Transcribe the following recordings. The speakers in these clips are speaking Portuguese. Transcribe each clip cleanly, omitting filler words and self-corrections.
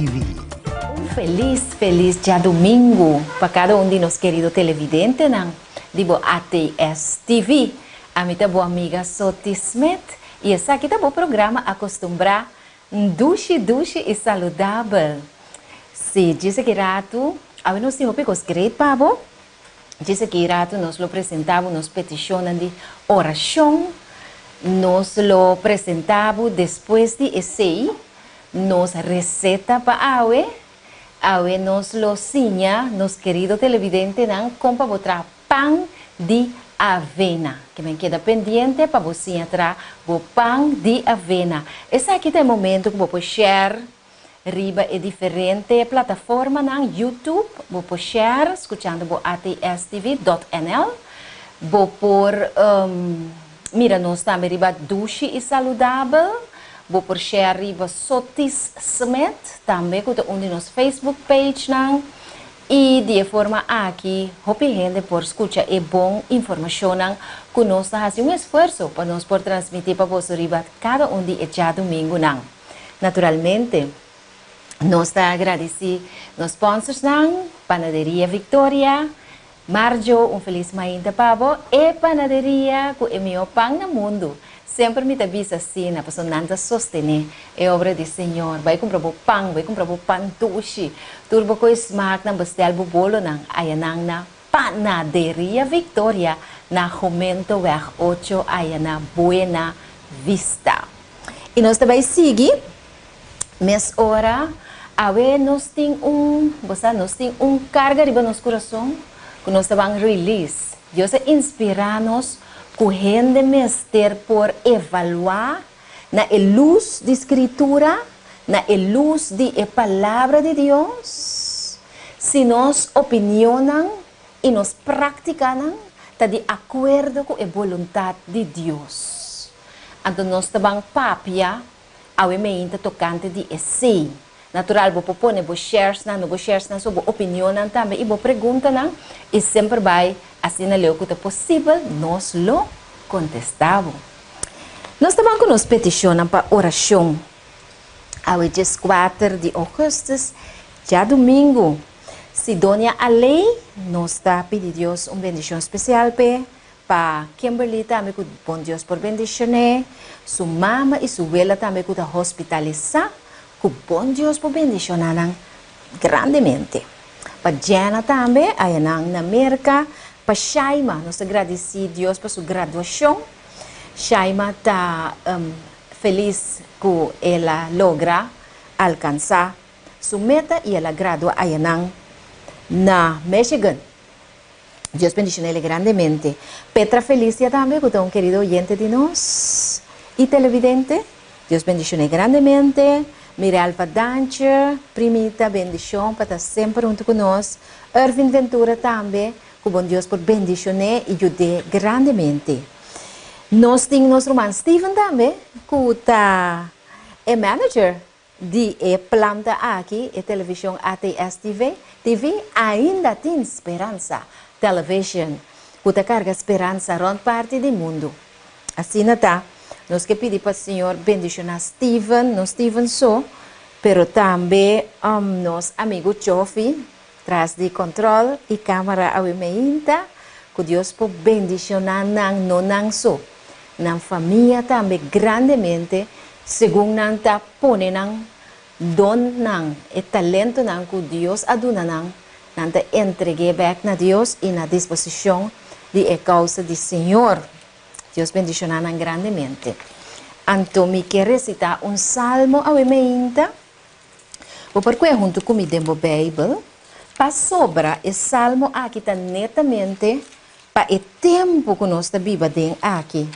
TV. Feliz já domingo para cada de nós querido televidente não dibo ATS TV. A minha boa amiga Soti Smith e essa aqui tá bom programa acostumbrar duche e saudável. Se diz que rato, a nós temos picos great pabo. Diz que rato nós lo apresentamos nos peticiones de oração. Nos lo apresentamos depois de esse nos receta para awe. Awe nos lo sinya, nos querido televidente, nan compra botra pan de avena. Que me queda pendiente para você entrar o pan de avena. Esse aqui é o momento que vou share. Riba é diferente plataforma na YouTube. Vou share, escutando o atstv.nl. Vou por mira nós também riba duche e saudável. Vou por share riba Sotis Smith também com onde nos Facebook page não. E de forma aqui, hope gente por escutar é bom informação não. Que nós fazemos esforço para nós por transmitir para você riba cada dia já domingo não. Naturalmente, nós está agradecidos nos sponsors não, Panaderia Victoria, Marjo, feliz mainda pabo, e Panaderia com o meu pão no mundo. Sempre me avisa assim, na pessoa não sostener é obra do Senhor. Vai comprar o pão doce, turbo com smack na bastel o bolo não, ayanang na Panaderia Victoria na Jumento Weg 8 ayana Buena Vista. E nós também seguir mês hora, awe nós tem carga riba nos coração, que nós também release. Deus inspira-nos correndo mester por evaluar na luz de escritura, na luz de palavra de Deus. Se nós opinionan e nos praticanan, está de acordo com a vontade de Deus. Então nós também papia awe meinta tocante de essay. Natural, vou pôr vou shares na sobre opinião também e vou perguntar e sempre vai assim na leu que é possível nós lo contestamos. Nós também com nos peticionam para oração. Ao dia 4 de agosto, já domingo, Sidonia Alei nos está pedindo Deus bendição especial para Kimberly também que bom Deus por bendicionar, sua mama e sua abuela também que está hospitalizada. Que bom Deus por bendicionar grandemente. Para Jana também, aí na América, para Shaima, nós agradecemos a Deus por sua graduação. Shaima está feliz que ela logra alcançar sua meta e ela gradua aí na Michigan. Deus bendicionar ele grandemente. Petra Felicia também, que é querido oyente de nós e televidente. Deus bendicionar grandemente. Miralva Dancher, primita bendição para estar sempre junto conosco. Erwin Ventura também, que bom Deus por bendicionar e ajudar grandemente. Nós temos nosso irmão Steven também, que é manager de planta aqui, a televisão ATS TV, ainda tem esperança. Television, que carga esperança rond parte do mundo. Assim está. Nós que pedimos para o Senhor bendicionar Steven só, pero também nosso amigo Chofi, traz de controle e câmera awimeinta, que Deus por bendicionar não só, na família também grandemente, segundo não está ponendo don e talento que Deus aduna não está entregue back na Deus e na disposição de causa do Senhor. Deus bendicionar grandemente. Então, me quer recitar salmo a meinta. Vou percorrer junto comigo a Bíblia. Para sobra, esse salmo aqui está netamente para o tempo que nós vivemos aqui.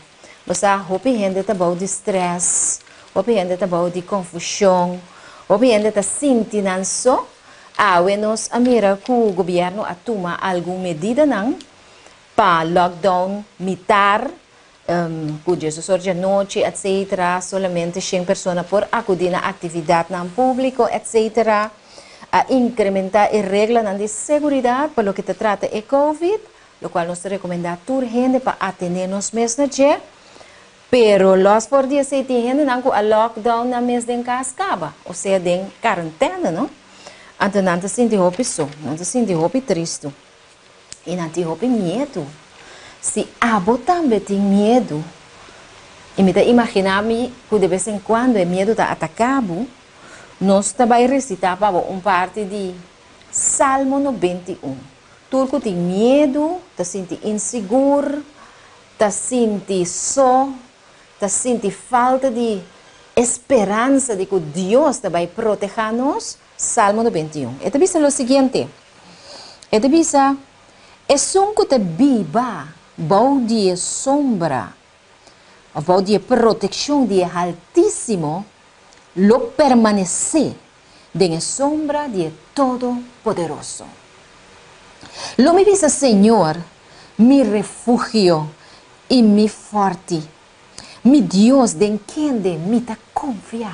Você houve gente está bom de estresse, houve gente está bom de confusão, houve gente está sentindo só. Nós mira que o governo toma alguma medida para lockdown militar. Que Jesus hoje à noite, etc. Solamente 100 pessoas por acudir na atividade no público, etc. A incrementar a regra de segurança para o que se trata de COVID, o qual nós recomendamos urgente para atender nos meses de Pero los por 17 gente não a lockdown na mês de cascaba, ou seja, de quarentena, não? Então não te senti hopi so, não te senti hopi triste. E não te hopi medo. Se abo também tem medo, e me imaginar-me que de vez em quando o medo está atacado, nós também recitar para parte de Salmo 91. Turco tem medo, te sente inseguro, te sente só, te sente falta de esperança de que Deus vai proteger-nos. Salmo 91. Este diz o seguinte: este diz, é um que te viva, bom de sombra, bom de proteção de Altíssimo, lo permanecer de sombra de Todo-Poderoso. Lo me dice, Señor, mi refugio y mi forte, mi Dios de quien de mí te confía.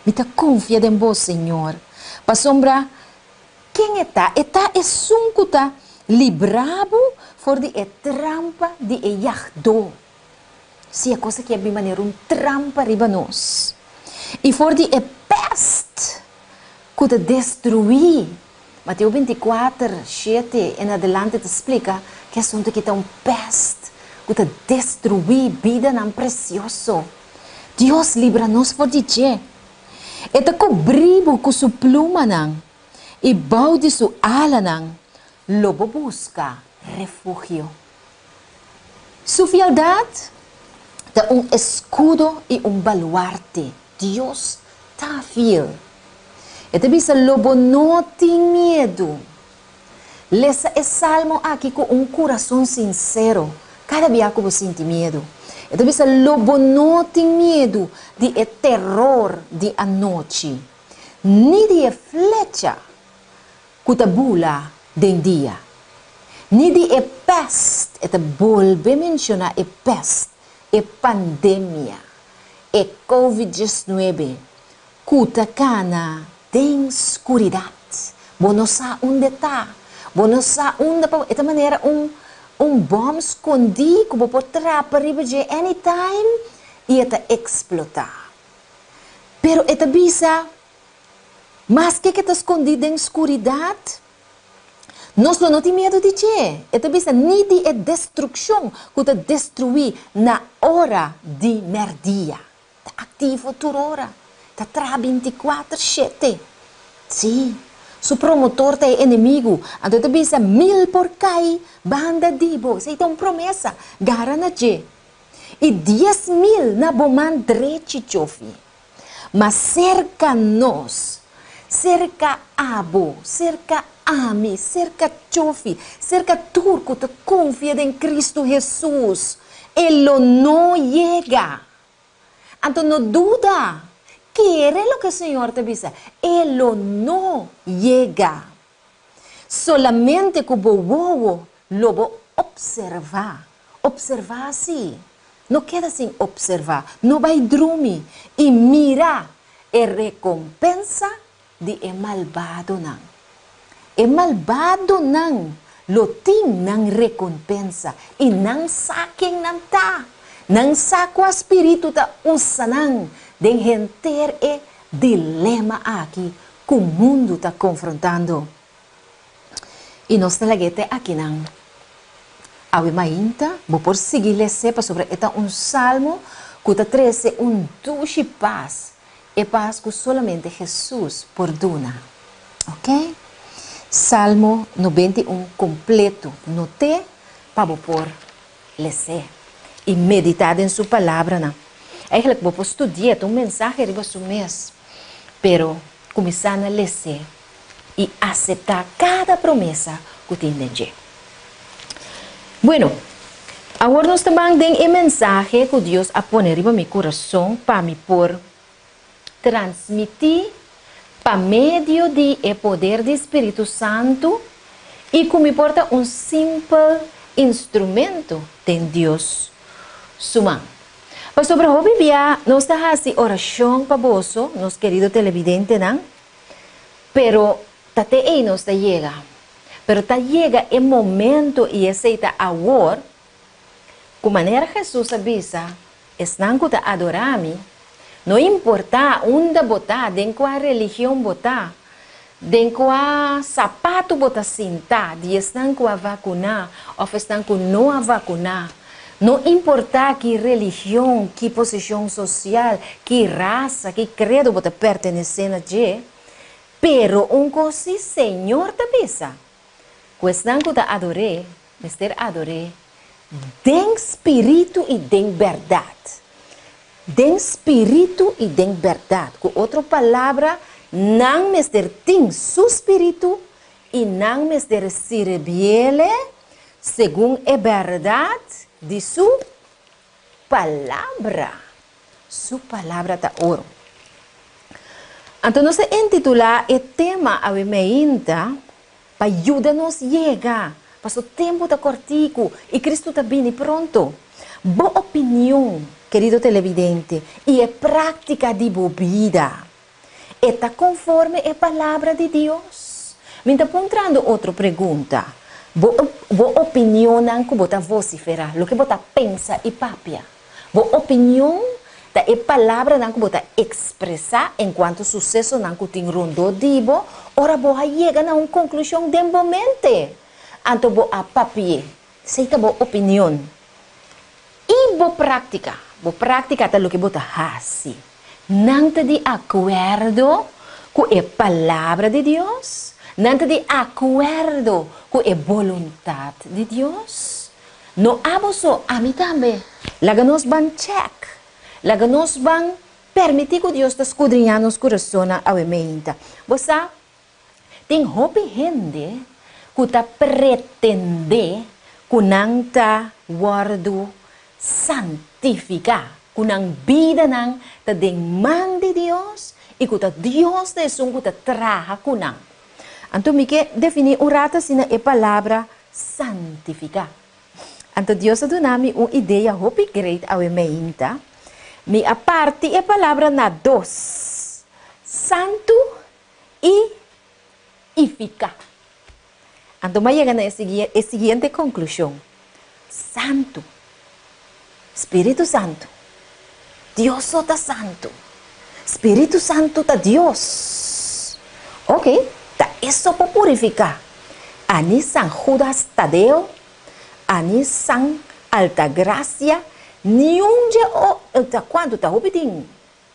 Me te confía en vos, Señor. Pa sombra, quem está? Está es un que está librado por de trampa de yahdo. Se é coisa que é de maneira trampa riba nós. E for de peste que te destruir. Mateus 24, 7 em adelante te explica que é assunto que tem peste que te destruir vida não precioso. Deus livra-nos por dizer. E te cobriu com sua pluma não. E balde sua ala não. Lobo busca refúgio. Sua fialdade é escudo e baluarte. Deus está fiel. E te bisa lobo não tem medo. Lesa é salmo aqui com coração sincero. Cada dia que você sente medo. E te bisa lobo não tem medo de terror de a noite. Nem de flecha que te bula de dia. Nem de peste. E te volve mencionar peste. Pandemia. COVID-19. Que cana de escuridade. Você não sabe onde está. Você não sabe onde está. De maneira, bomba escondido que você pode atrapar de anytime e está explotar. Pero esta bisa, mas que está escondido em escuridade, nós não temos medo de quê? Esta bisa nem de destruição que está destruir na hora de merdia. Está ativo toda hora. Está 24/7. Sim. Su promotor é inimigo. Então, te bisa 1000 por cai, banda dibo. Isso é uma promessa. Garana je. E 10.000 na boman drechi chofi. Mas cerca nós, cerca abo, cerca ami, cerca chofi, cerca turco te confia em Cristo Jesus. Ele não chega. Então, não duda. Quiere lo que el Señor te dice. Él no llega. Solamente que vos lo observa. Observa así. No queda sin observar. No va a dormir. Y mira, recompensa de malvado nan. Malvado nan. Lo tin nan recompensa. Y nan saquen nan ta. Nan saco espíritu ta usanan. De gente dilema aqui que o mundo está confrontando. E nós talaguete aqui não. Awe mainta, vou por seguir sepa sobre esta salmo que está trece duche paz. E paz que solamente Jesus perdona. Ok? Salmo 91 completo. Note para por lecer e meditar em sua palavra, não. Eigenlijk vou estudar mensagem de seu mês, pero começar a ler e aceitar cada promessa que tem dentro. Bueno, agora nós também temos a mensagem que Deus a poner em meu coração para me por transmitir para meio de poder do Espírito Santo e que me porta simples instrumento de Deus sumão. Sobre a Bíblia, nós estamos fazendo oração para vós, nosso querido televidente, não? Pero, até aí não está chega. Pero, está chega o momento e aceita agora, com maneira Jesus avisa, estão que adorami, não importa onde botar, em qual religião botar, em qual sapato botar cinta, de estão que a vacunar, ou estão que não a vacunar. Não importa que religião, que posição social, que raça, que credo botar pertenecendo a Deus, pero coisa Senhor te pisa. Questão que adorei, mister adorei, den espírito e den verdade. Den espírito e den verdade. Com outra palavra, não mister tem su espírito e não mister serviele segundo a verdade de su palavra. Su palavra está ouro. Então, nós intitular o tema a meinta para ajudar-nos a chegar. Para o tempo está cortico e Cristo está bem pronto. Boa opinião, querido televidente, e a prática de boa vida. Está conforme a palavra de Deus. Me está apontando outra pergunta. Boa opinião não que você vociferar, o que você pensa e papia. Boa opinião da palavra não que você expressar enquanto sucesso não que tem rondo dibo, ora você chega a uma conclusão de momento. Então você papia, seita boa opinião. E boa prática é o que você faz. Não te de acordo com a palavra de Deus. Não te de acordo com a vontade de Deus. Não abuso a mim também. Laga nos van check. Laga nos van permitir que Deus te escudrinhar nos corações a mente. Você tem hobby gente que te pretende que não te guardo santificar. Que não vida não te demanda de Deus e que Deus te que te traga com não. Então, me quer definir rata assim a palavra santificar. Então, Deus dá-me uma ideia muito grande ao mente. Me a parte a palavra na dos. Santo e eficaz. Então, vai chegar a seguinte conclusão. Santo. Espírito Santo. Deus está santo. Espírito Santo está Deus. Ok? Isso para purificar. Ani San Judas Tadeo, ani San Altagracia, nenhum dia, quando está obedecendo,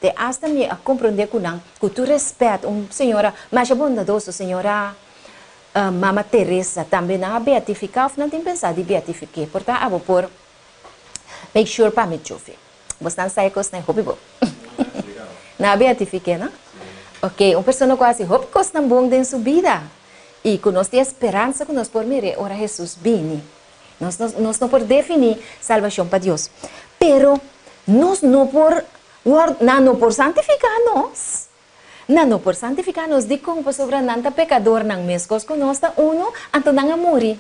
te hasta me a compreender que tu respeita senhora mais bondosa, senhora Mama Teresa, também na beatificar, não tem pensado em beatificar, portanto, eu vou por make sure para me chover. Você não sai com isso, não é bom. Na beatificar, não? Ok, uma pessoa quase hope que está bom em sua vida. E que nós temos esperança que nós podemos mirar, ora Jesus vem. Nós não podemos definir salvação para Deus. Pero, nós não podemos santificar nós. Não podemos santificar nós de como sobre nanta pecador não mesmo que nós está uno, então não morrer.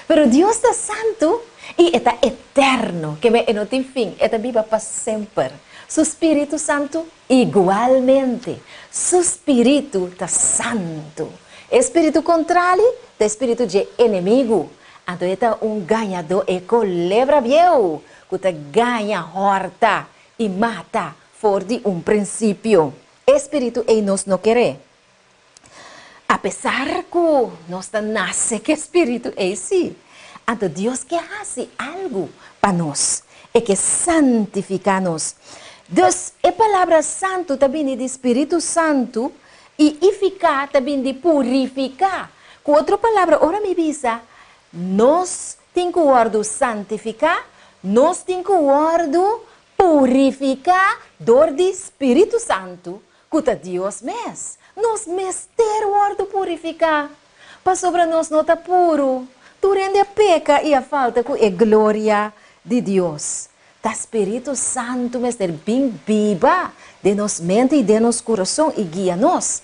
Pero Deus está santo e está eterno, que não tem fim, está viva para sempre. Su Espírito Santo igualmente. Su Espírito está santo. Espírito contrário é espírito de inimigo. Então, é ganhador e colebra viejo, que ganha horta e mata fora de princípio. Espírito e nós não queremos. Apesar que nós nasce que espírito é sim. Então, Deus quer fazer algo para nós. É que santificar-nos. Deus, a palavra santo também de Espírito Santo e eficaz também de purificar. Com outra palavra, ora me visa, nós temos que guardar santificar, nós temos que guardar purificar dor de Espírito Santo, que é Deus mesmo. Nós mesmo guardar purificar, para sobre nós não está puro, durante a peca e a falta que é glória de Deus. O Espírito Santo é bem viva de nos mente e de nos coração e guia-nos.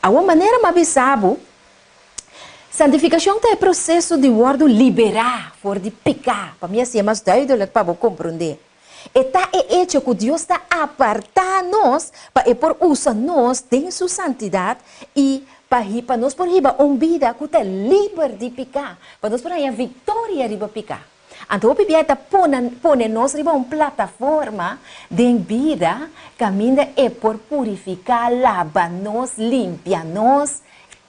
A uma maneira mais sabe, santificação é o processo de guardo liberar, fora de pecar. Para mim, assim é mais doido para você compreender. Está é hecho que Deus está apartando-nos para por usar-nos em sua santidade e para nós por riba vida que está livre de pecar, para nós por aí a vitória de pecar. Então, o PBI está pondo nós em uma plataforma de vida, caminha é por purificar, lavar-nos, limpar-nos,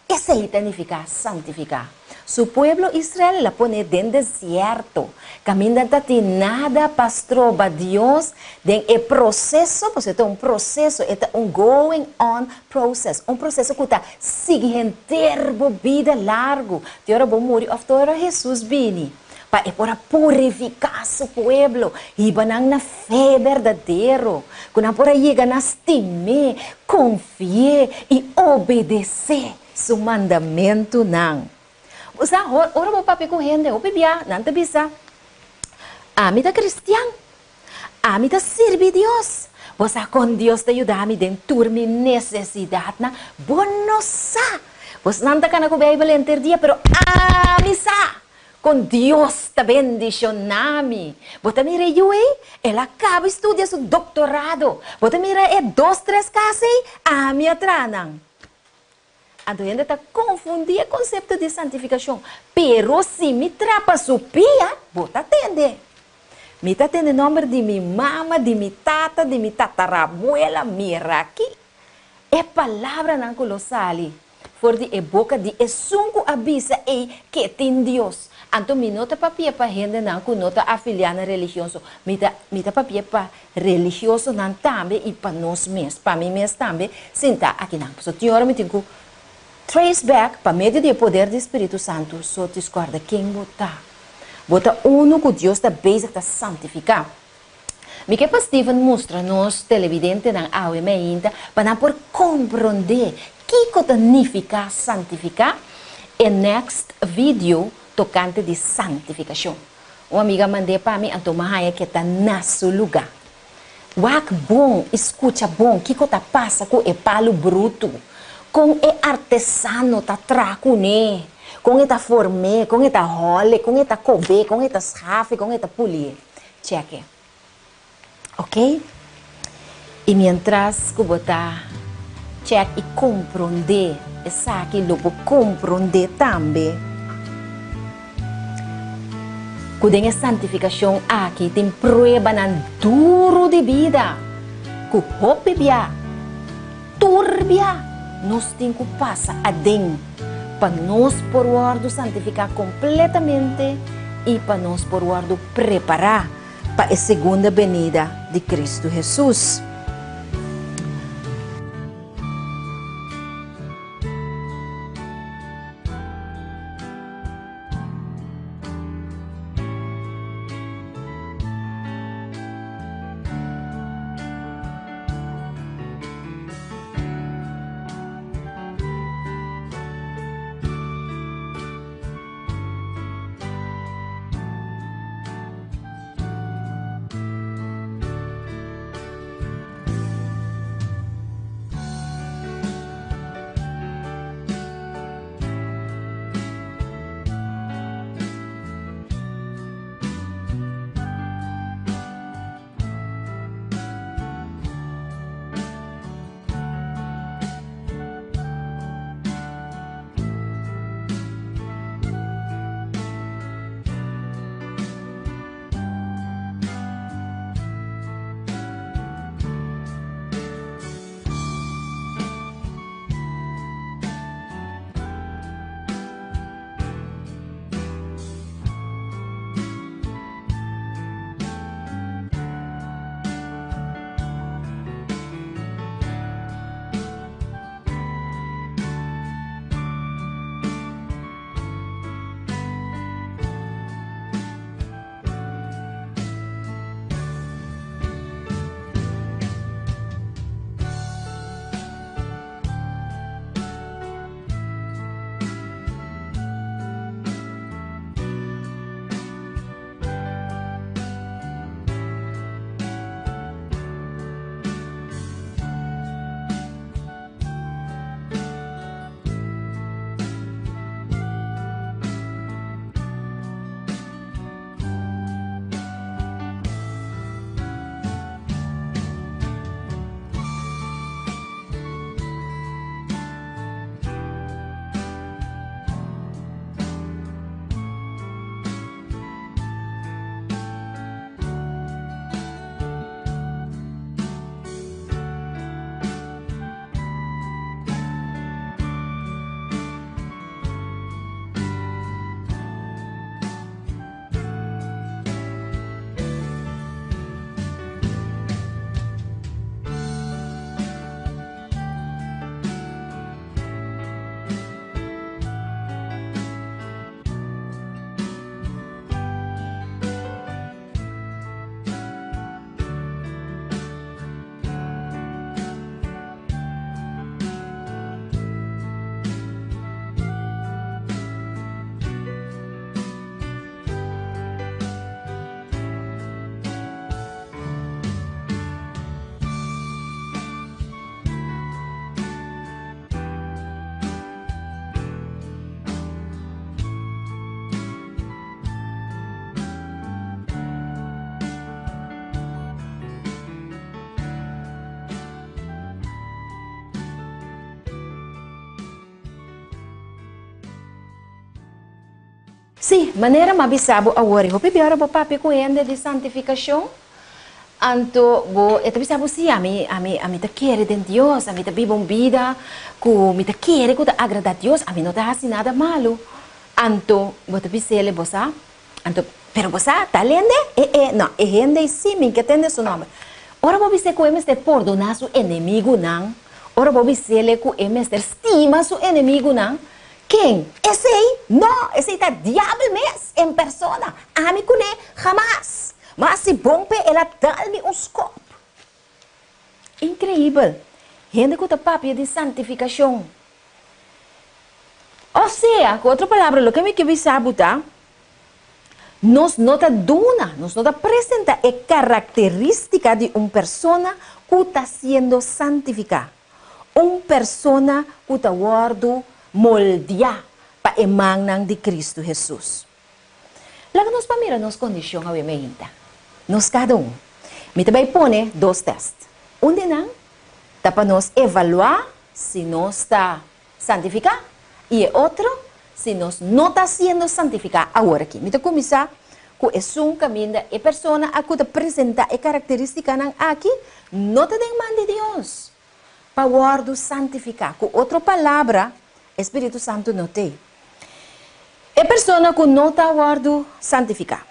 e significa santificar. Su pueblo Israel la pone den desierto. Caminha tati nada pastroba Dios den e processo, pues é um processo, é um going on process, um processo que está seguindo terbo vida largo. De hora bom morrer, after Jesus vini. Para purificar su pueblo, iba nang na fé verdadeiro, quando por llegar na estime, confie e obedecer su mandamento nang. Usa, ora mo papi correndo, o bebia, não te bisa. A mi da cristiano, a mi da serve Deus. Você com Deus te ajudar me dentro minha necessidade na bonosa. Você não tá cana com Bíblia enter dia, pero a misa. Com Deus te bendicionami. Você mira eu, ela acaba de estudar seu doutorado. Você mira 2, 3 casos, a minha tranang. Então, ainda está confundindo o conceito de santificação. Pero se me trapa supia, vou atender. Me atende o nome de minha mama, de minha tata, de minha tatarabuela, mira aqui. É palavra na colossali. For de boca de sunco avisa que tem Deus. Então, me nota papia para gente não que nota afiliada religioso. Me dá papia para religioso não também e para nós mesmos. Para mim mesmo também. Sentar aqui não. So, senhora, me tenho trace back para meio do poder do Espírito Santo. Só discorda quem botar. Bota uno que Deus está bem a santificar. Me que para Steven mostra nos televidente na AOM ainda para por compreender que significa santificar. E next video tocante de santificação. Uma amiga mandei para mim, então Mahaia que está nesse lugar. Wak bom, escuta bom, que está passa com o palo bruto, com o artesano tá traco né, com o formé, com o role, com o cobe, com o srafe, com o polir. Cheque. Ok? E mientras que botar check e compreender, essa aqui logo compreender também. Quando a santificação aqui tem prova duro de vida, que hopebia, turbia, nós temos que passar adentro para nós por guardo santificar completamente e para nós por guardo preparar para a segunda venida de Cristo Jesus. Sim, maneira mabisabo agora. Hopi biara bo papi kuende de santificação. Anto bo eta bisabo si ami te quere de Deus, ami te viva uma vida ku mi te quere ku te agrada a Deus, ami não te hasi nada malo. Anto bo te bisele bosa. Anto pero bosa talende não, hende sim, min que tende su nome. Ora bo bise ku emes te perdonar su inimigo não. Ora bo bisele ku emes te estima su inimigo não. Quem? Esse aí? Não, esse aí tá diabo mesmo, em persona. Ami kune, jamás. Mas se bom pe, ela dá-me um scope. Incrível. Gente que tá papia de santificação. Ou seja, com outra palavra, o que me quer saber, nos nota duna, nos nota apresenta a característica de uma persona que está sendo santificada. Uma persona que está guardando moldear para a imagen de Cristo Jesus. Laga nos para mirar nos condições a ainda. Nos cada Me também põe dois testes. Um de nós está para nos evaluar se nós está santificado e o outro se nós não está sendo santificado agora aqui. Me está começar com esse caminho da pessoa a que apresenta a característica aqui não está em mão de Deus para guardar santificar. Com outra palavra Espírito Santo não tem. É pessoa que não está guardando santificar.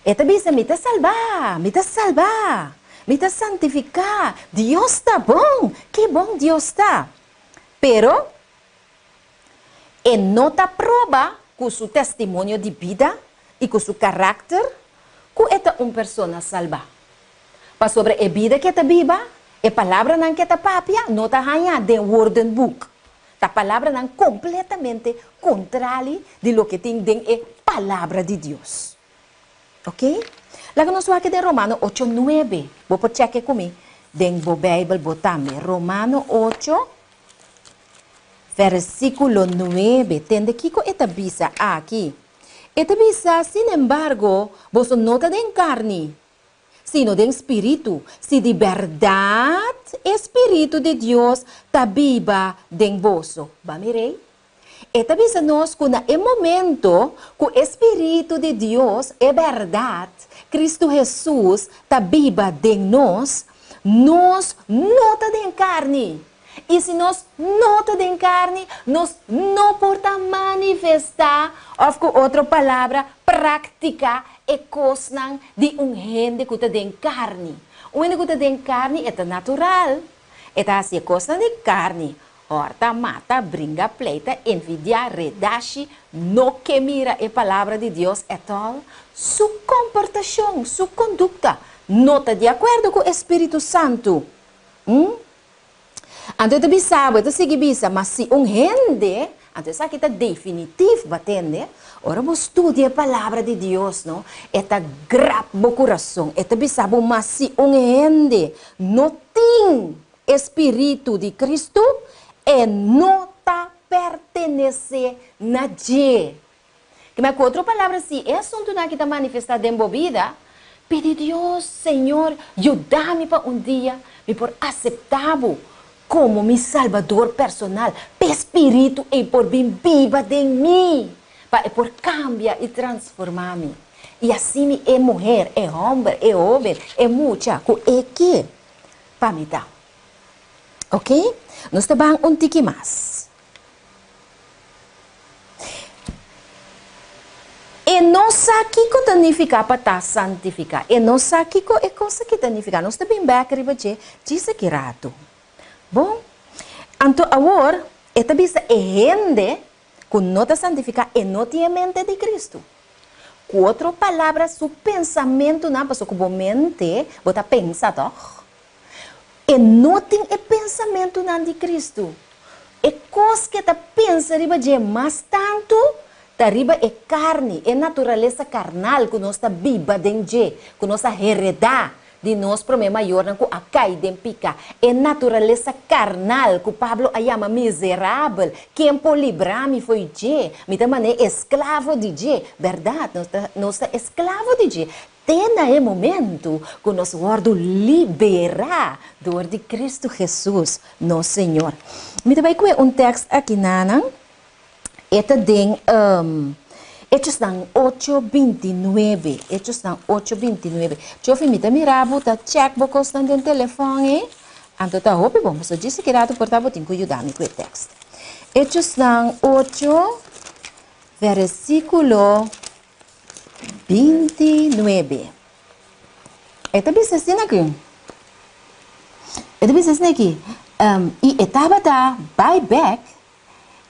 É também me está salvar, me está salvar, me está santificar. Deus está bom, que bom Deus está. Pero, é não está prova com seu testemunho de vida e com seu caráter que é uma pessoa salva. Para sobre a vida que está viva, a palavra que está papia, não está ganhando de word book. A palavra não completamente contrária de lo que tem a palavra de Deus. Ok? Lá que nós vamos aqui de Romano 8:9. Vou por cheque comigo. Dentro da Bíblia, botame. Romano 8, versículo 9. Tende que esta bisa aqui. Esta bisa, sin embargo, vos nota de carne, sino de espírito, se de verdade, espírito de Deus está viva em vós. Va mirei? Eta bisa nós que no momento que o espírito de Deus é verdade, Cristo Jesus está viva em nós nota de carne. E se nós nota de carne, nós não podemos manifestar, ou com outra palavra, praticar e coisas de gente que está de carne. O gente que está de carne é natural. É assim, coisas de carne. Horta, mata, brinca, pleita, envidia, redache, no que mira a palavra de Deus é tal. Sua comportação, sua conduta, não está de acordo com o Espírito Santo. Então, tu sabe, tu segue bisa, mas se gente, então isso aqui está definitivo, batende. Ora, vamos estudar a palavra de Deus, não? Eta grave o coração. Eta bisa, mas se gente não tem Espírito de Cristo, e não está pertenece a nadie. Mas com outra palavra, se é assunto que está manifestado dentro da vida, pede Deus, Senhor, ajuda-me para dia, me por aceitável como meu salvador personal, para espírito e por bem viva de mim, para por cambiar e transformar-me. E assim é mulher, é homem, é mucha, é que para me dar. Ok? Nós estamos um tique mais. E nós aqui que significa para estar santificar. E nós aqui que é coisa que significa. Nós estamos bem back riba diz aqui rato. Bom, então agora, esta bisa é gente que não está santificada e não tem a mente de Cristo. Com outra palavra, seu pensamento não passou com a mente, você pensa, toch? E não tem o pensamento de Cristo. E coisa que está pensando de mais tanto, está riba é carne, é natureza carnal que nós está viva dentro, que nós está heredar de nós problema maior que a cai dentro pica. É natureza carnal que Pablo a chama miserável. Quem pode livrar-me foi je. Me também é escravo de je. Verdade, nós está escravo de je. Tem aí momento que nós vamos liberar do de Cristo Jesus, nosso Senhor. Me também com um texto aqui, Nana. Esta tem Hechos están 8:29. Hechos están 8:29. Yo fui mirar, bota check bocos están en teléfono, Anto tá hopi bom, so disse que era tu portava tem que ajudar-me com o texto. Hechos están 8, versículo 29. Esta bisa assim aqui. Esta bisa assim aqui. E estava da buyback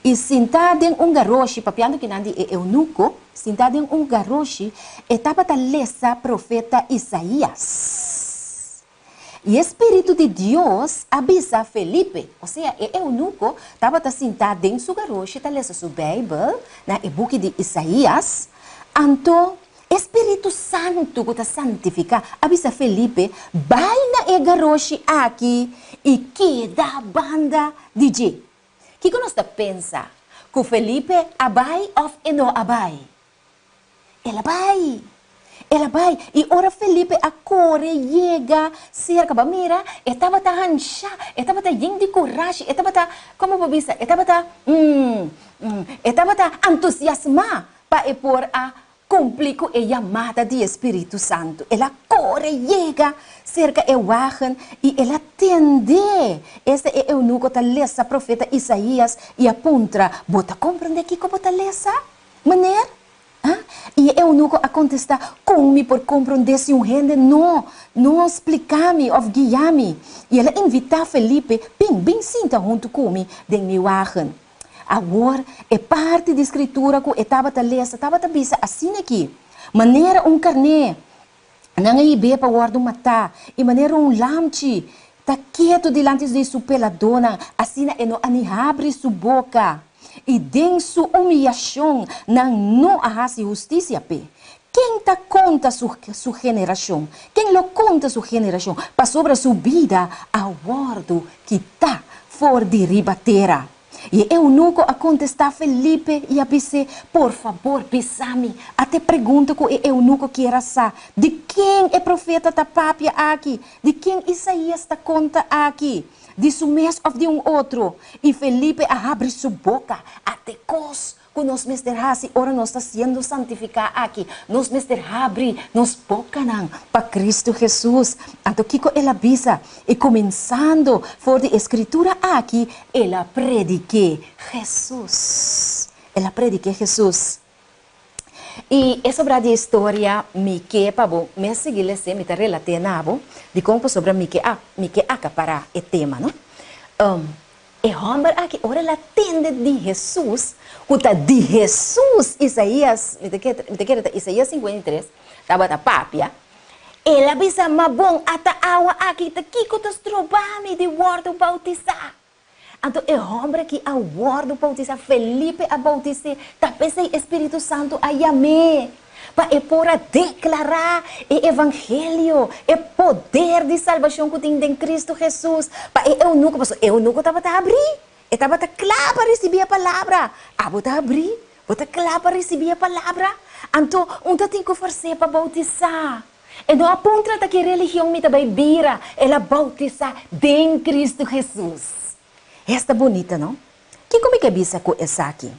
e sentado em garoche, papiando que nandi é eunuco, sentado em garoche, estava da lesa profeta Isaías. E o Espírito de Deus avisa Felipe, ou seja, é eunuco, estava sentado em seu garoche, está lendo sua Bíblia, na book de Isaías. Então, Espírito Santo que está santificado, avisa Felipe, vai na garoche aqui e queda a banda DJ. O que nós pensa? Que Felipe abai ou não abai? Ele vai. Ela vai, e ora Felipe a corre, chega, cerca, mira, estava tá hancha, estava tá de coragem, estava tá, como vou dizer, estava tá entusiasmada para por a cumprir com a chamada do Espírito Santo. Ela corre, chega, cerca o wagen, e ela atende. Esse é o eunuco que lê profeta Isaías e aponta, bota compreender que como tá lesa? Maneira? E eu nunca a contestar como por compreender se gente não explicar-me ou guiar-me. E ela invita Felipe, bem sinta junto comigo, de meu wagen. Agora, é parte da escritura que estava a ler, estava a bisa assim aqui. Maneira carne, não é bem para guardar matar, e maneira lamchi, está quieto diante de sua peladona, assim não abre sua boca. E den sua humilhação não arrasa justiça. Quem tá conta sua geração? Quem lo conta sua geração? Para sobre sua vida, aguardo que tá fora de ribateira. E eu nunca a contestar Felipe e a dizer, por favor, pisame. Até pergunta que eu nunca quero saber. De quem é profeta da papia aqui? De quem Isaías está conta aqui? De su mês ou de outro. E Felipe abre sua boca até cos que nós mesterhasi, ora nós está sendo santificado aqui. Nós mesterhabri, nós boca para Cristo Jesus. Então, Kiko ela avisa, e começando por de escritura aqui, ela predique Jesus. Ela predique Jesus. E é sobre a história que pabo me seguir se me relacionado de como sobre me que acaparar o tema, não? E homem aqui ora ela tende de Jesus, cuta de Jesus Isaías, me te quer Isaías 53, tava da papia. Ela bisa mabong ata awa aqui ta kiko tas trobami de word bautizar. Então, é homem que a word bautizar, Felipe a bautizar, talvez o Espírito Santo a chamar, para por declarar o Evangelho, o poder de salvação que tem em Cristo Jesus. Para eu nunca estava a abrir, estava claro para receber a palavra. Vou abrir, vou claro para receber a palavra. Então, onde tem que fazer para bautizar? E não aponta que a religião me também vira, ela bautizar em Cristo Jesus. Esta bonita, não? Que como que bisa com essa aqui?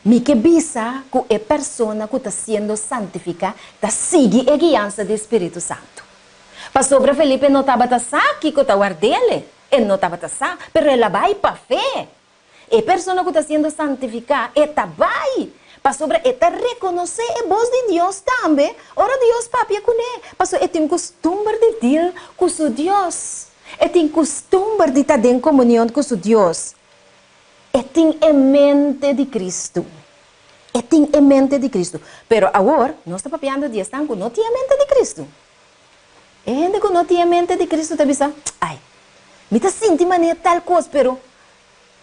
Me que bisa com a pessoa que está sendo santificada, está seguindo a guiança do Espírito Santo. Para sobre Felipe não estava aqui com o dele, ele não estava mas ela vai para a fé. A pessoa que está sendo santificada, ela vai. Para sobre ela reconhecer a voz de Deus também. Ora Deus papi com ele. Para sobre ela tem costume de dir com seu Deus. E tem costume de estar em comunhão com seu Deus. E tem em mente de Cristo. E tem em mente de Cristo. Pero agora, nós estamos papiando de estar que não tem mente de Cristo. E gente que não tem mente de Cristo, está pensando, ai, me está sentindo maneira tal coisa, pero,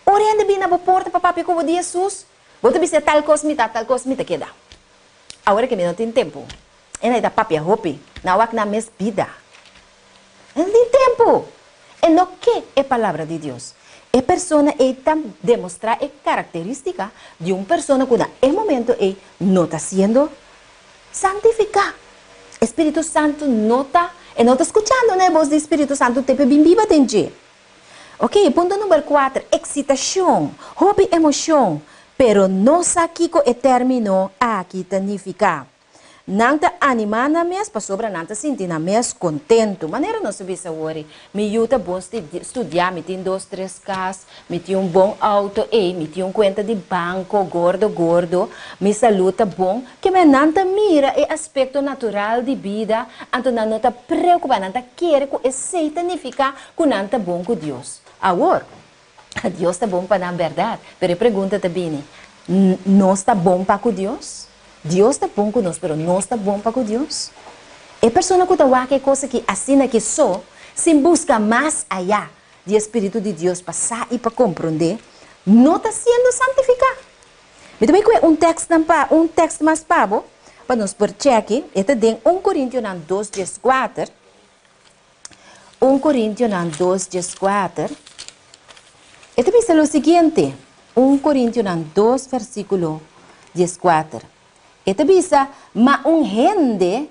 oriente bem na porta para papi como de Jesus, vou te dizer tal coisa, me está queda. Agora que me não tem tempo, ainda está papi a roupa, na hora que na mesma vida. Não tem tempo. E não que é a palavra de Deus. A pessoa está demonstrar a característica de uma pessoa que no momento não está sendo santificada. Espírito Santo não está escutando a voz do Espírito Santo, te bem viva dentro. Ok, ponto número 4, excitação, hobby, emoção. pero no sakiko e termino aqui significa. Nanta anima na mes, pa sobra nanta sinti na mes contento. Maneira não se bisa worry. Me yuta bom estudar, me tem 2, 3 casas, me tem bom auto, me tem conta de banco, gordo, me saluta bom. Que me nanta mira e aspecto natural de vida, anto não nota preocupa, nanta quer que esse significa que nanta bom com Deus. Agora, Deus está bom para na verdade, pero pergunta também, não está bom para com Deus? Deus está bom conosco, mas não está bom para com Deus. É pessoa que está que coisa que assina que só, sem buscar mais allá do Espírito de Deus para sair e para compreender, não está sendo santificado. Mas também um texto mais pavo, para nós por cheque, é de 1 Coríntios 2, 4. 1 Coríntios 2, 4. E também diz o seguinte, 1 Coríntios 2, versículo 14. Ito bisa, gente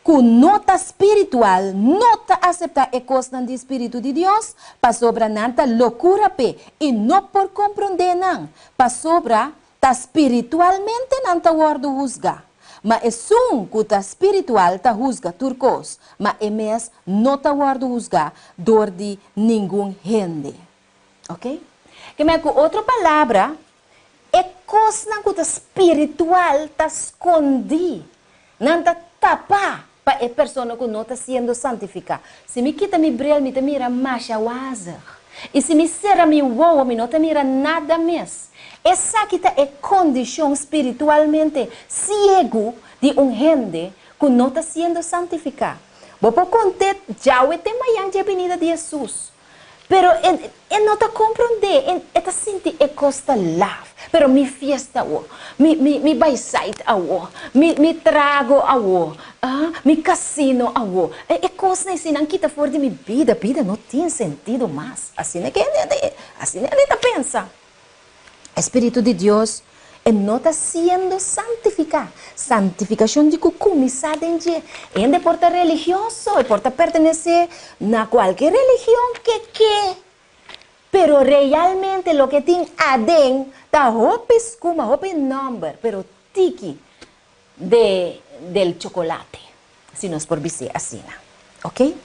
que nota espiritual, nota aceptar a coisa do Espírito de Deus, para sobra nanta loucura pe, e não por compreender não, para sobra, ta espiritualmente nanta guarda juzga. Mas é que ta espiritual ta juzga turcos, mas é mes não ta guarda juzga dor de nenhum gente. Ok? Que me com outra palavra, é coisa que o espiritual está escondido, não está tapa para a pessoa que não está sendo santificada. Se me quita meu brilho, me mira macha waza. E se me serra meu uou, me não mira nada mais. Essa aqui é condição espiritualmente cego de gente que não está sendo santificada. Vou contar, já o tema de avenida de Jesus. Pero não está compreender, está sentir que costa love. Pero mi fiesta o, mi bayside o, mi trago o, mi casino o. É coisa assim, não quita fora de minha vida não tem sentido mais. Assim é que ele pensa. Espírito de Deus não está sendo santificado. Santificação de que começar em porta religioso, e porta pertencer a qualquer religião que. Pero realmente lo que tem adentro, está hope number, pero tiki del chocolate, si nos por dizer assim, ok?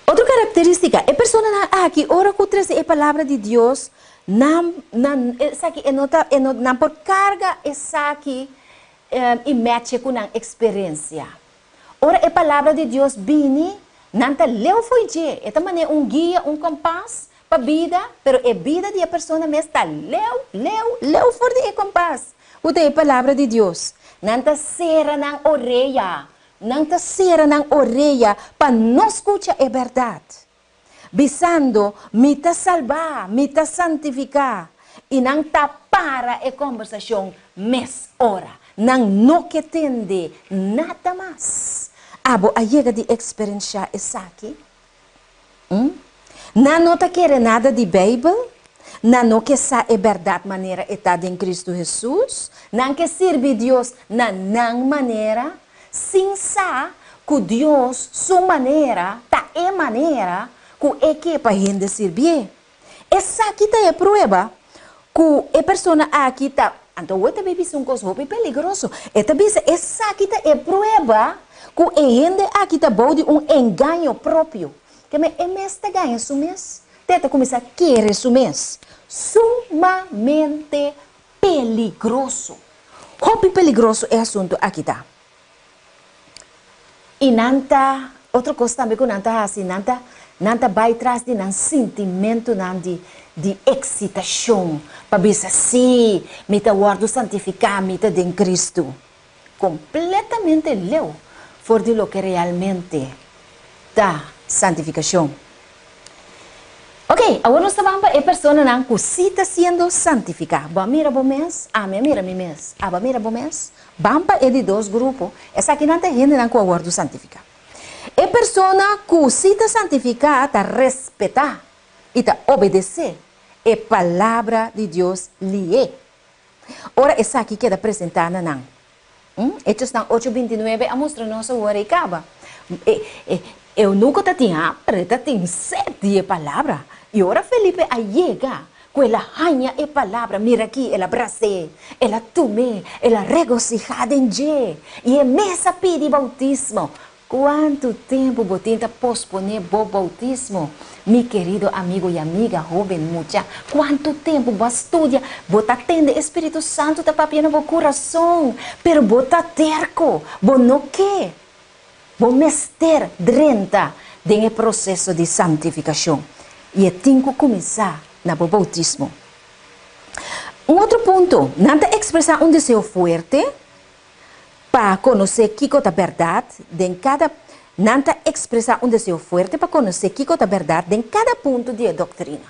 Outra característica, é pessoa aqui, ora que traz a palavra de Deus, não por carga essa aqui e mexe com a experiência. Ora a palavra de Deus vini, nanta leu foi de, é também guia, compás para a vida, pero a vida de a pessoa mesmo está leu for de compás. O de a palavra de Deus, nanta serra na orelha, para não escutar a verdade. Visando, me ta salvar, me ta santificar, e não ta para a conversação mes hora, não que tende nada mais. Abo a chega de experienciar isso aqui. Não ta quer nada de Bíblia, não que sa é verdade maneira etada em Cristo Jesus, não que serve Deus na maneira, sem sa que Deus sua maneira, ta é maneira que é que para gente servir. Essa aqui tá é prova que a pessoa aqui tá, então outra vez um coisa muito peligroso. Essa aqui tá é prova que a gente aqui tá bom de engano próprio. Que é mês tá ganha su mês, tenta começar a querer su mês. Sumamente peligroso. Muito peligroso é assunto aqui tá. E nanta, outra coisa também que nanta assim, nanta vai atrás de um sentimento de excitação, para ver se me está guardo santificar, me está em Cristo. Completamente leu, for de lo que realmente dá santificação. Ok, agora nós estamos para a pessoa que está sendo santificada. Ba mira bom mês, mira mi mês, mira bom mês. Bamba é de dois grupos. Essa aqui não tem gente que guarda santificar. A pessoa que está santificada, está respeitar e está obedecer a palavra de Deus lhe é. Ora, essa aqui queda apresentada não. Hechos 8:29 a mostra nossa hora e acaba. Eu nunca tinha, mas tenho 7 palavras. E ora Felipe a chega ela hanha e palavra, mira aqui, ela abracei, ela tume, ela regocijada em je, e é mesa pede bautismo. Quanto tempo você tenta posponer o bautismo? Meu querido amigo e amiga, jovem, mucha, quanto tempo você estuda, você atende o Espírito Santo, está papiando no coração, pero você está terco, você não quer. Você mester drenta no processo de santificação. E tem que começar no bautismo. Outro ponto, não expressar desejo forte, para conhecer que é a verdade, não expressar desejo forte para conhecer que é a verdade em cada ponto de doutrina.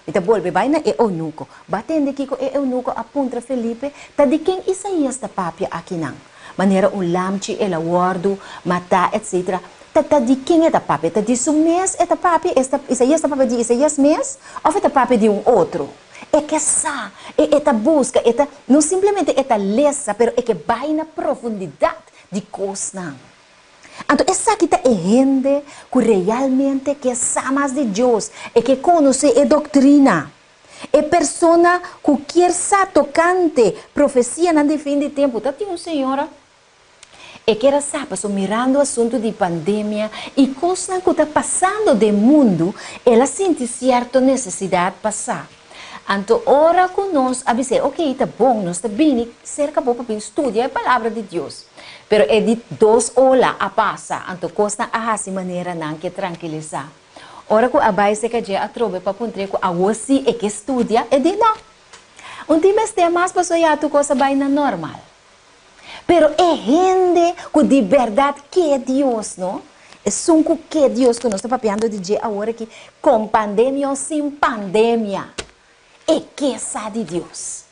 Então, volve vai na eunuco. Batendo que é eunuco aponta Felipe, tá de quem Isaías está papia aqui não. Maneira lamchi, ela guardo, matar, etc. Tá de quem é a papia? Tá de seu mês é a papia? Isaías está papia de Isaías mês? Ou é a papia de outro? É que essa, é busca, não simplesmente é lesa, mas é que vai na profundidade de coisas. Então, essa aqui é gente que realmente que sabe de Deus, é que conhece a doutrina. É pessoa que quer ser tocante, profecia no fim de tempo. Tá, tinha uma senhora que era sabe, mirando o assunto de pandemia e coisas que está passando no mundo, ela sente certa necessidade de passar. Então, ora com nós, avisei, ok, está bom, nós está bem, cerca para estudar a palavra de Deus. Pero é de 2 horas a passar, então, costa a essa maneira não que tranquilizar. Ora que a base que já atrove para ponter que a você é que estuda, é de não. Time este mais para sonhar tu coisa vai na normal. Pero é gente que de verdade que é Deus, não? É só que é Deus que nós estamos papiando de dia agora que com pandemia ou sem pandemia. É que sabe de Deus.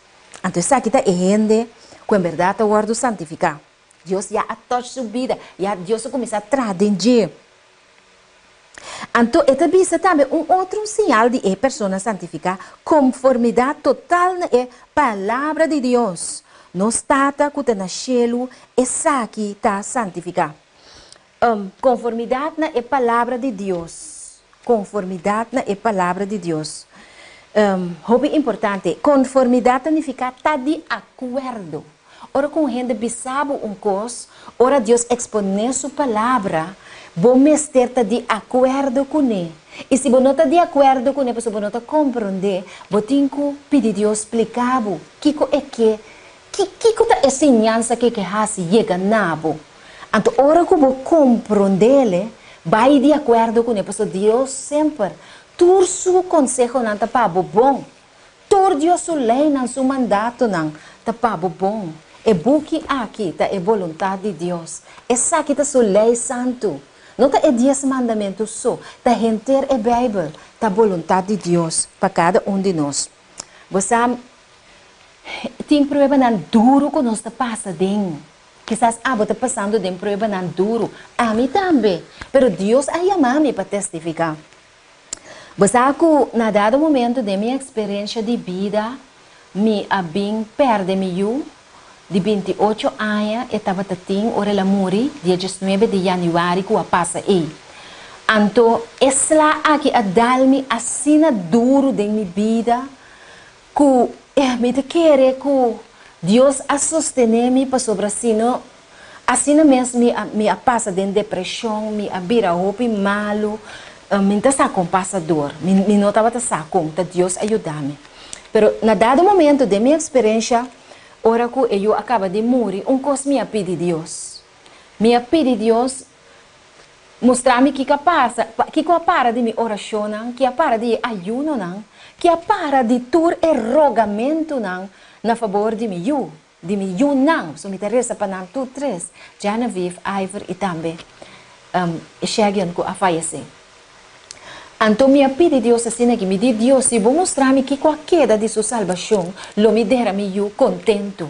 Então, isso aqui está gente que em verdade está guardando santificar. Deus já toca sua vida, já Deus começa a trazer. Então, esta visa também outro sinal de pessoa santificar, conformidade total na palavra de Deus. Não está que está no cielo, essa aqui está santificar. Conformidade na palavra de Deus. Conformidade na palavra de Deus. Hobby importante, conformidade significa estar de acordo. Ora, com gente bisabo coisa, ora Deus expõe sua palavra, você está de acordo com ele. E se você não está de acordo com ele, você não está compreender, você tem que pedir Deus explicar o que é a ensinança que chega na você. Então, ora que você compreender, vai de acordo com ele, porque Deus sempre todo seu conselho não está para bom. Todo Deus sua lei, não seu mandato não está para bom. É buque aqui, tá? É vontade de Deus. Essa aqui está sua lei santo. Não está é 10 mandamentos só. Está inteiro é Bíblia. Está a vontade de Deus para cada de nós. Você tem problema não duro que nós está passando. Quizás você está passando de problema não duro. A mim também. Mas Deus aí ama-me para testificar. Você que, na dado momento de minha experiência de vida, me abim perde meu de 28 anos, eu estava tendo hora la morri, dia 19 de janeiro, que eu passa aí. Então, essa aqui a dar-me assim duro de minha vida, que me quer que Deus a sostener-me para sobre assim mesmo me passa de depressão, me abira roupa malo. Me está com passador, me não estava com Deus ajudar-me. Pero na dado momento de minha experiência, ora que eu acaba de morrer, coisa me pede Deus. Me pede Deus mostrar-me que passa, que para de minha oração, que para de ayuno, que para de tur e rogamento na favor de mim, não. So me interessa para não tu três, Genevieve, Ivor e também cheguem a falecer. Então, me pede Deus assim que me diz Deus, se vou mostrar-me que com a queda de sua salvação, lo me dera-me eu contento.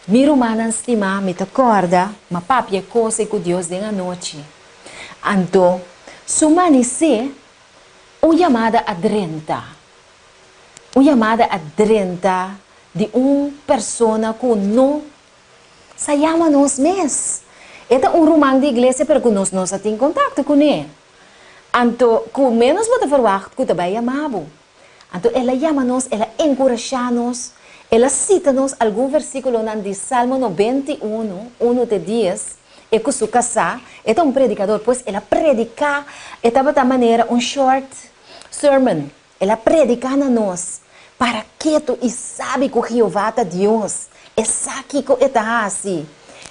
Mi romana estima, me acorda, ma papia coisa que Deus tem a noite. Então, sumanece uma chamada adrenta. Uma chamada adrenta de uma pessoa que não se chama nós mesmos. Este é romano de igreja, porque nós não temos contato com ele. Então, com menos você verwacht que também amado. Entonces, ela llama-nos, ela encoraja-nos, ela cita-nos algum versículo de Salmo 91, 1 de 10, e com sua casa, é um predicador, pois ela predica, estava da maneira, um short sermon, ela predica a nós, para que tu e sabe que Jeová é Deus, e sabe que está assim,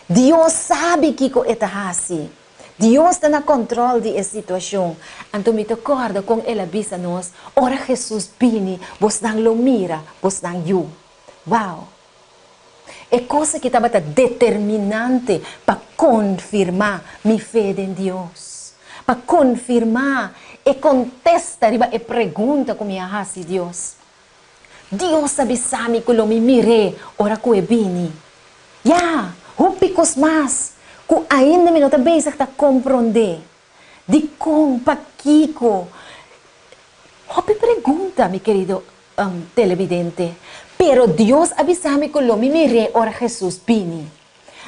Deus sabe que está assim, Deus está no controle da situação. Então, me recorda com ela avisa nós, ora Jesus vini, vos não lo mira, vos não you. Uau! É coisa que estava determinante para confirmar minha fé em Deus. Para confirmar e contestar e pergunta como é assim Deus. Deus sabe sabe que eu me mirei, ora que eu vini. Já, picos mais. Que ainda me não está bem a compreender. De como, para Kiko. Hopi pergunta, meu querido televidente. Pero Deus avisa-me que eu me mirei, ora Jesus vini.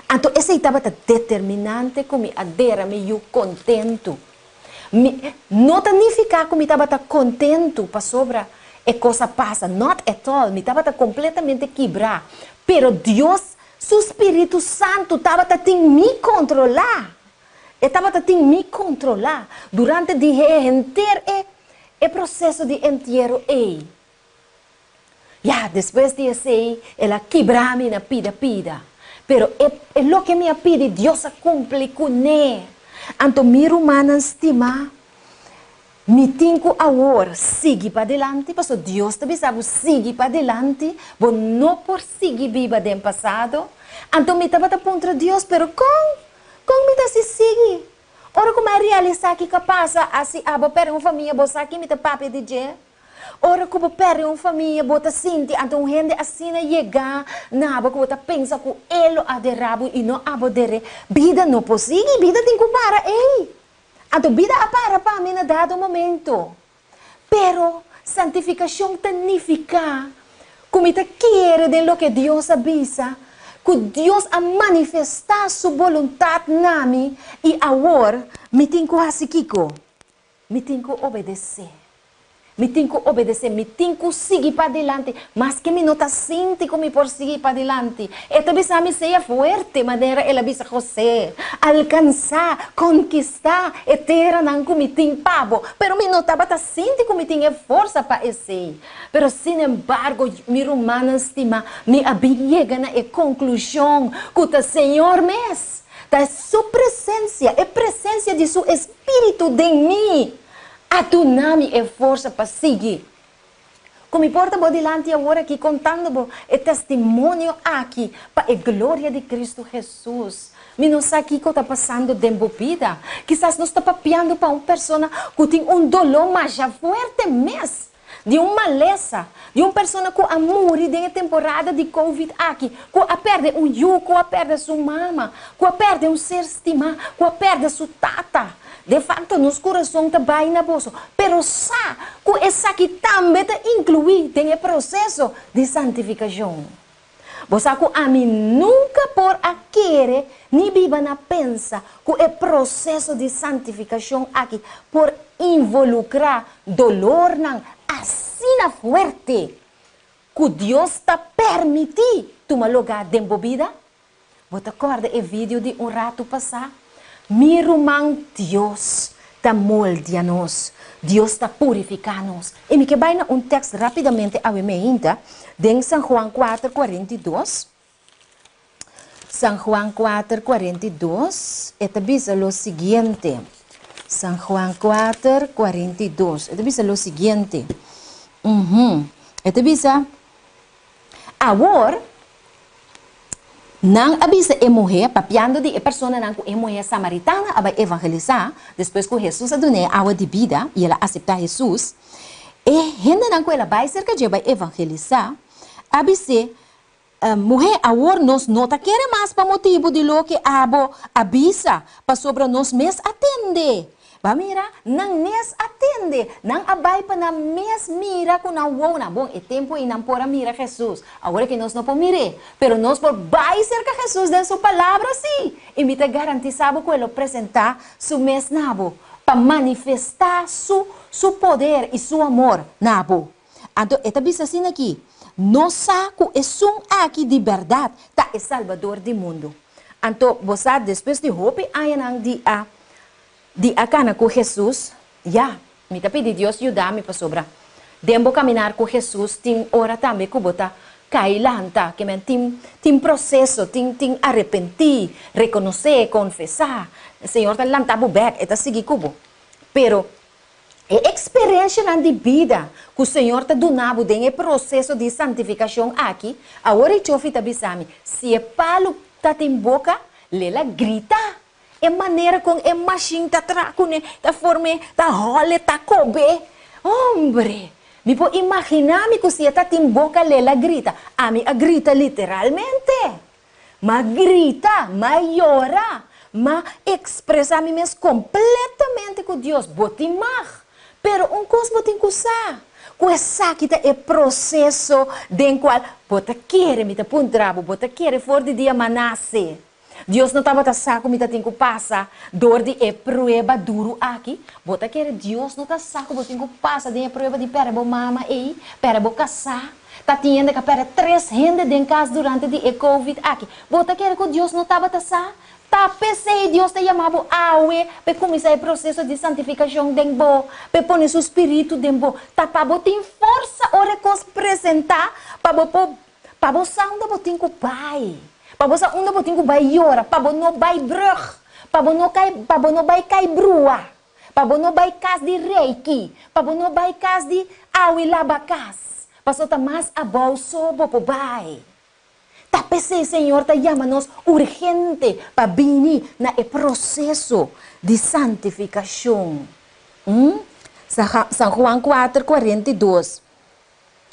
Então, essa estava determinante que me adera, me eu contento. Não significa que me estava contento para sobra e coisa passa. Not at all. Me estava completamente quebrado. Pero Deus, seu Espírito Santo, estava em me controlar. Estava em me controlar durante o dia inteiro e processo de entierro. Ya, depois de esse, ela quebra-me na pida. Pero é lo que me pide, Deus cumpre com ele. Então, minha humana estima, me tenho agora seguir para adelante, porque Deus também sabe seguir para adelante, vou não por seguir viva do passado. Então, me estava contra Deus, pero como me está se seguir? Ora, como é realizar que capaz, assim, pera uma família, você aqui me está papo de dia? Ora, como perde uma família, bota sente, então gente assim chega, nada, que bota pensa que ele aderrabo e não abodere, vida não possível, vida tem que parar, então vida para mim na dado momento. Pero santificação significa como te quer de lo que Deus avisa, que Deus a manifestar sua vontade na mim e agora me tenho que assim Kiko, me tenho que obedecer. Me tenho que obedecer, me tenho que seguir para adelante, mas que me não está sente como por seguir para adelante. E também sabe ser forte, maneira ela avisa José, alcançar, conquistar, e ter não como tem pavo, pero me não estava sente como tem força para esse. Pero sin embargo, minha humana estima, me abega na conclusão que o Senhor mesmo, da sua presença, é presença de seu Espírito em mim. Atunami é força para seguir. Como importa vou dilante agora aqui contando o testemunho aqui para a glória de Cristo Jesus. Me não sabe o que está passando dentro da vida. Quizás nós está papiando para uma pessoa que tem dolor mais forte mesmo. De uma maleza, de uma pessoa que a morre na temporada de Covid aqui, que a perde yugo, que a perde sua mama, que a perde ser estimado, que a perde sua tata. De facto, nos corações também na bolsa. Pero sa, que essa aqui também está incluída no processo de santificação. Você que a mim nunca por aquele, nem viva na pensa, que o processo de santificação aqui, por involucrar dolor, não, assim forte, que Deus está permitindo tomar lugar dentro da vida. Você acorda o vídeo de rato passado? Mirumang Deus está moldeando-nos, Deus está purificando-nos. E me quebra um texto rapidamente a ainda, em São João 4:42. São João 4:42, esta diz o seguinte. São João 4:42, esta diz o seguinte. Esta diz, agora, não avisa a mulher, papiando de a pessoa não a mulher samaritana a evangelizar, depois que Jesus a deu água de vida e ela aceitar Jesus, e gente não ela vai cerca de vai evangelizar, avisa mulher agora nós não tá querendo mais para motivo de lo que abo avisa para sobre nós mes atende. Mira, não mes atende, não abai para na mes mira com na wona. Bom, é tempo e não pora mira Jesus. Agora que nós não podemos mirar, pero nós por vai cerca Jesus de sua palavra sim. E me te garantizava que ele apresentar su mes nabo para manifestar su poder e su amor nabo. Então, esta bisa assim aqui. Nossa, que é um aqui de verdade, tá é salvador do mundo. Então, você, depois de roupa, ayanang di acana com Jesus, já, me tá pedindo Deus ajudar-me para sobrar. Dembo caminhar com Jesus, tem hora também que bota cailanta, que men tem processo, tem arrepentir, reconhecer, confessar. O Senhor tá lantabo back, eta seguir cubo. Pero a experiência de vida que o Senhor está dando em processo de santificação aqui, agora eu fico avisando, se é palo está em boca, lela grita. É maneira com a machine está tracune, está forme, está role, está cobe. Hombre, me pode imaginar que se está em boca, lela grita. A mim grita literalmente. Mas grita, mas llora, mas expressa-me completamente com Deus. Botimar. Pero um coisa tem que usar. Com essa aqui é processo de qual bota querer me tá puntrabo, bota querer for de dia manase. Deus não estava saco me tá tem que passar dor de prova duro aqui. Bota querer Deus não tá saco, bota tem que passar de prova de pera bo mama ei, pera bo casar. Tá tinha que pera 3 gente em casa durante de COVID aqui. Bota querer que Deus não estava saco. Tá pensei Deus te chamava awe, pe começar o processo de santificação dembo, pe pôr seu espírito dembo, tá para botar força ora cos apresentar, para botar onde botar com pai, para botar onde botar com pai ora, para não vai brug, para não vai cai brua, para não vai cas de reiki, para não vai cas de awe labacas, para só tá mais abolso bo bai. Tapese, Senhor, te chama-nos urgente para vir no processo de santificação. São João 4:42.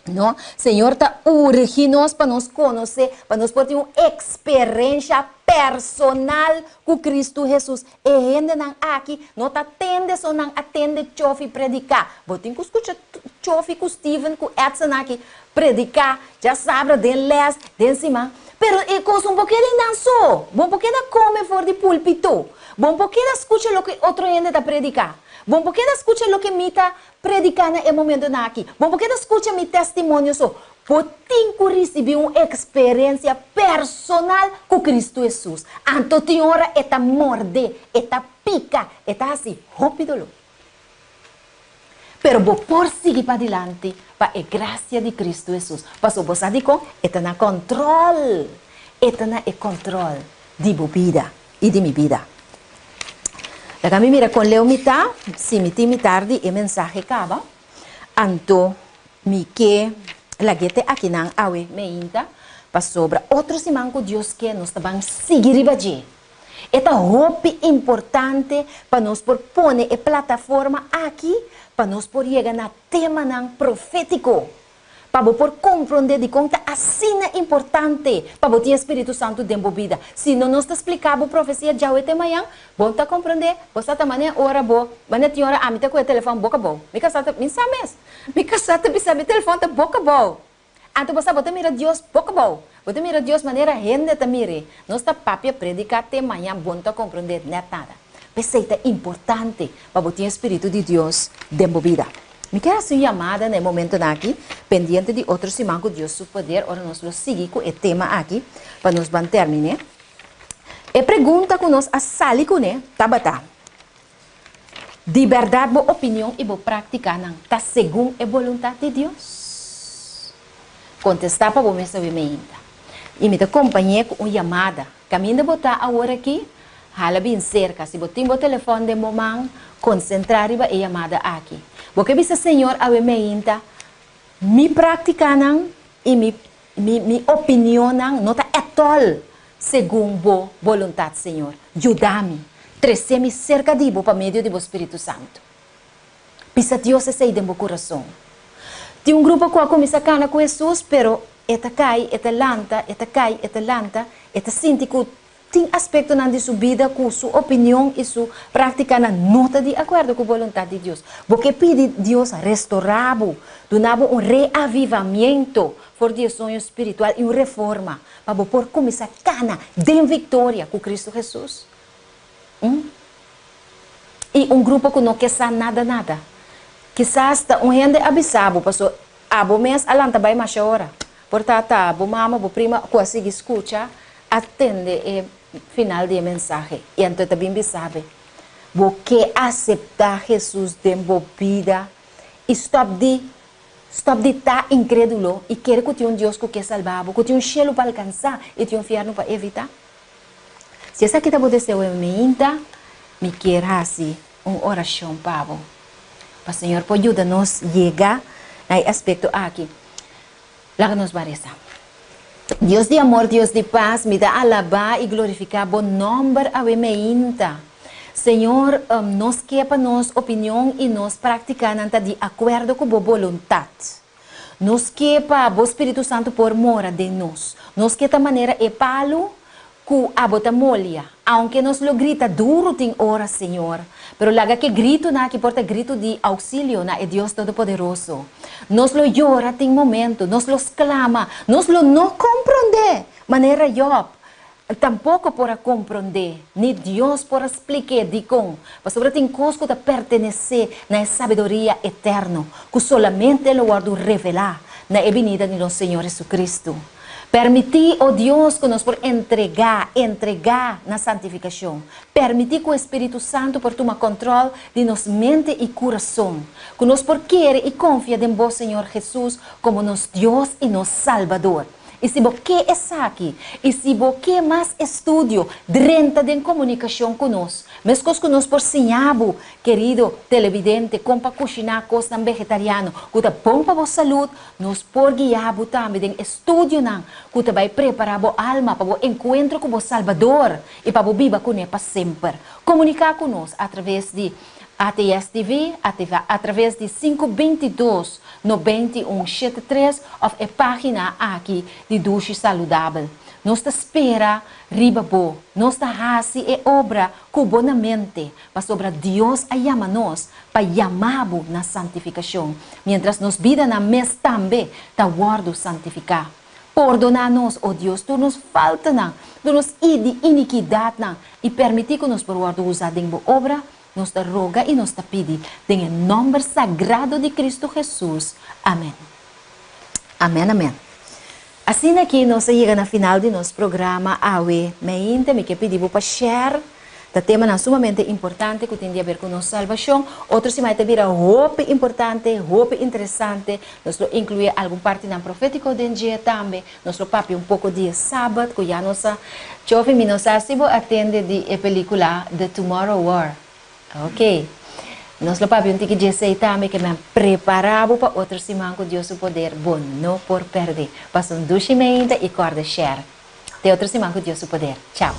No? Senhor está urgindo-nos para nos conhecer, para nos ter uma experiência personal com Cristo Jesus. E gente não aqui, não está atende, só não atende chofe predicar. Botem que escuta chofe com Steven, com Edson aqui, predicar, já sabe, de les, de cima. Pero é coisa um pouquinho de danço, bom pouquinho de come fora de púlpito, bom pouquinho de escuta o que outro gente está predicar. Bom, porque escuta o que me está predicando no momento aqui. Bom, porque escuta meu testemunho só. Potem que receber uma experiência personal com Cristo Jesus. Então, tem hora eta morde, eta pica, eta assim, rápido. Pero vou por seguir para adiante, para a graça de Cristo Jesus. Pastor, você diz, eta na controle, eta na controle de minha vida e de minha vida. Kami mira con leo mita, si mi tarde e mensaje acaba, anto mi que la gente aqui nang awe me inta pa sobra outro simão que Deus que nós tabang seguir ibaje. Esta roupa importante para nós por pôr a plataforma aqui para nós por chegar na tema nang profético. Para por compreender de conta assim é importante para ter Espírito Santo dentro da vida. Se não nos explicava a profecia já hoje de manhã, bom tá compreender, você tá mané hora boa, mané tinha hora a mim tá com o telefone boca boa. Me casata, me sabe, me casata bisa o telefone tá boca boa. Então você bota mira Deus boca boa, bota mira Deus maneira rende tá mire. Nós tá papia predicar de manhã bom tá compreender nada. Receita importante para ter Espírito de Deus dentro da vida. Me quero ser chamada no momento aqui, pendiente de outros irmãos que Deus seu poder, ora nós vamos seguir com o tema aqui, para nós vamos terminar. E pergunta que nós a sali com né, tabata. De verdade, boa opinião e boa prática, não está segundo a vontade de Deus? Contestar para você saber ainda. E me acompanhei com uma chamada. Caminho de botar agora aqui, hala bem cerca. Se botar o telefone de momento, concentrar e a chamada aqui. Porque bisa Senhor a me inta, mi prática nang e mi opinião nang nota etol segundo vontade Senhor. Ajuda-me, trecei-me cerca de bo para meio do Espírito Santo. Bisa Deus é dentro do coração. Tem grupo que começa a cana com Jesus, pero eta cai, eta lanta, eta sinti que tem aspecto na sua vida, com sua opinião e sua prática na nota de acordo com a vontade de Deus. Porque pede Deus restaurar-o, donar um reavivamento, fortalecimento espiritual e uma reforma, para poder começar a cana de vitória com Cristo Jesus. E grupo que não quer nada. Quizás um gente avisado, pastor, abo mes alanta vai mais hora. Portanto, abo mama, abo prima, consegue escutar, atende o final de mensagem. E então também sabe, você aceitar Jesus dentro da vida, stop de estar incrédulo e querer que tenha um Deus que quer salvar, que tenha um cielo para alcançar e tenha um inferno para evitar. Se essa aqui pode ser uma minta, me quer assim uma oração para o Senhor, pode ajudar-nos a chegar a aspecto aqui. Lá nos baresa. Deus de amor, Deus de paz, me dá alabar e glorificar bom nome a minta. Senhor, nos quepa nos opinião e nos praticar de acordo com a vontade. Nos quepa o Espírito Santo por mora de nós. Nos quepa maneira e palo que a bota molha. Aunque nos lo grita duro tem hora, Senhor. Pero laga que grito na que porta grito de auxílio na é Deus Todo-Poderoso. Nos lo llora tem momento, nos lo clama, nos lo não compreende. Maneira Job. Tampouco para compreender, nem Deus para explicar de como, mas sobre tem coisas que pertencer na sabedoria eterna, que solamente Ele guarda revelar na venida de nosso Senhor Jesucristo. Permitir, oh Deus, que nós por entregar na santificação. Permitir que o Espírito Santo por tomar controle de nossa mente e coração. Que nós por querer e confia em bom Senhor Jesus como nosso Deus e nosso Salvador. E se você está aqui, e se você mais estudo, renta de comunicação conosco, mesmo conosco por sinhabo, querido televidente, como para cozinhar coisas vegetariano, que é bom para a saúde, nos por guiar também em estudo, que vai preparar a alma para o encontro com o Salvador e para o viver com ele para sempre. Comunicar conosco através de ATS TV, através de 522-9173, ou a página aqui de Duche Saludável. Nós espera riba bo, nós hasi e obra cubonamente, para sobre Deus a chama-nos, para chamar na santificação. Mientras nos vida na mes também, ta guardo santificar. Perdonar-nos, oh Deus, tu nos falta, tu nos iniquidade, e permitir que nos por guardo usar em boa obra, nos roga e nos pede, em nome sagrado de Cristo Jesus. Amém. Amém, amém. Assim aqui, nós chegamos no final de nosso programa. Awe, me quer pedir para share. O tema sumamente importante que tem a ver com nossa salvação. Outro semana te vira hope importante, hope interessante. Nós incluir alguma parte na profético de dia também. Nós papi pouco de sábado, que já nossa chove minosasibo atende de película The Tomorrow War. Ok. Nós lo papi que dia sei também que me preparava para outra semana com Deus o poder bom não por perder. Passa duche mente e corda share. Até outra semana com Deus o poder. Tchau.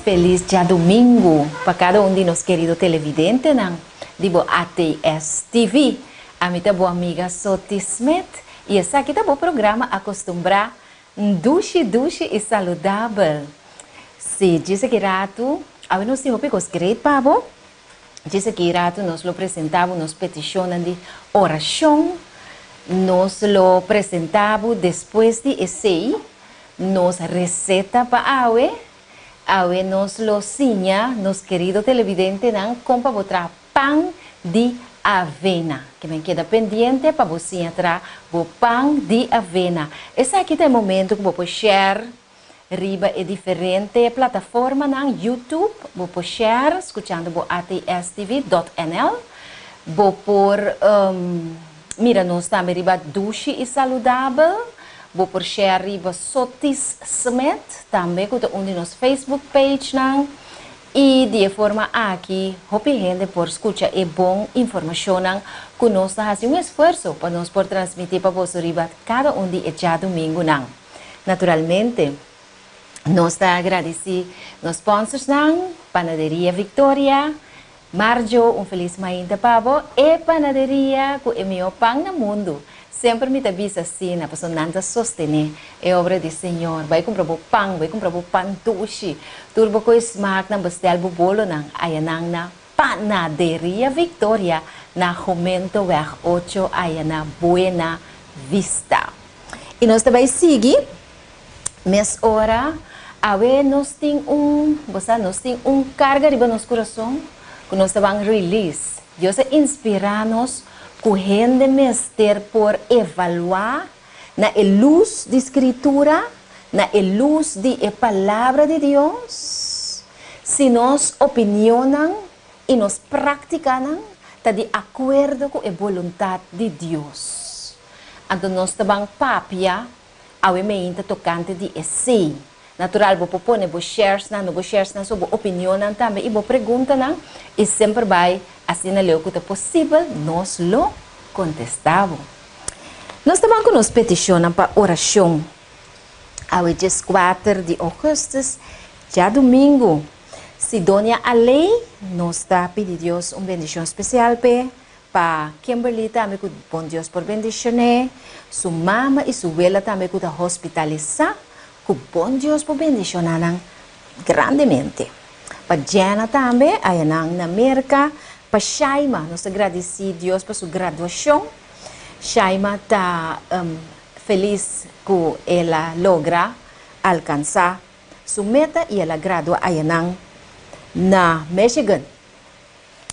Feliz dia domingo para cada de nós querido televidente, digo ATS TV. A minha boa amiga Soti Smith e essa aqui é o programa Acostumbrar Duche e Saludável. Se diz que rato, a nós temos pegos great pavo. Diz que rato nós lo apresentamos, nos peticiones de oração, nos lo apresentamos depois de esse, nos receta para awe. awe nos lo sinya, nos querido televidente, nan compra botra pan de avena. Que me queda pendiente para você entrar o pan de avena. Esse aqui tem momento que vou share. Riba é diferente plataforma na YouTube. Vou share, escutando o atstv.nl. Vou por mira, nós também riba duche e saudável. Vou por share riba Sotis Smet, também com onde nos Facebook page não. E de forma aqui, hope gente por escutar e bom informação não, que nós fazemos um esforço para nós por transmitir para você riba cada dia é já domingo não. Naturalmente, nós está agradecidos nos sponsors não, Panaderia Victoria, Marjo, feliz mainta pavo, e Panaderia que é meu pão no mundo. Sempre me avisa assim, na pessoa não sostener a obra do Senhor. Vai comprar o pão, vai comprar o pão doce. Turbo com smack, não bestel o bolo, não. Ayanang na Panaderia Victoria, na Jumento Weg 8, ayana Buena Vista. E nós também seguimos, mês hora, nós temos carga de nosso coração, que nós também release. Deus inspira-nos correndo mester por evaluar na luz de escritura, na luz de palavra de Deus. Se nós opinionan e nós praticam, está de acordo com a vontade de Deus. Então nós também papia ao emenda tocante de esse. Natural, vou pôr vou shares na sobre opinião também e vou perguntar e sempre vai assim na leu que é possível nós lo contestamos. Nós também com nos peticionamos para oração. Ao dia 4 de agosto, já domingo, se Dona Alei nos está pedindo Deus bendição especial para Kimberly também que bom Deus por bendicionar, sua mama e sua abuela também que está hospitalizada. Que bom Deus por bendicionar grandemente. Para Jana também, aí na América, para Shaima, nós agradecemos a Deus por sua graduação. Shaima está feliz que ela logra alcançar sua meta e ela gradua aí na Michigan.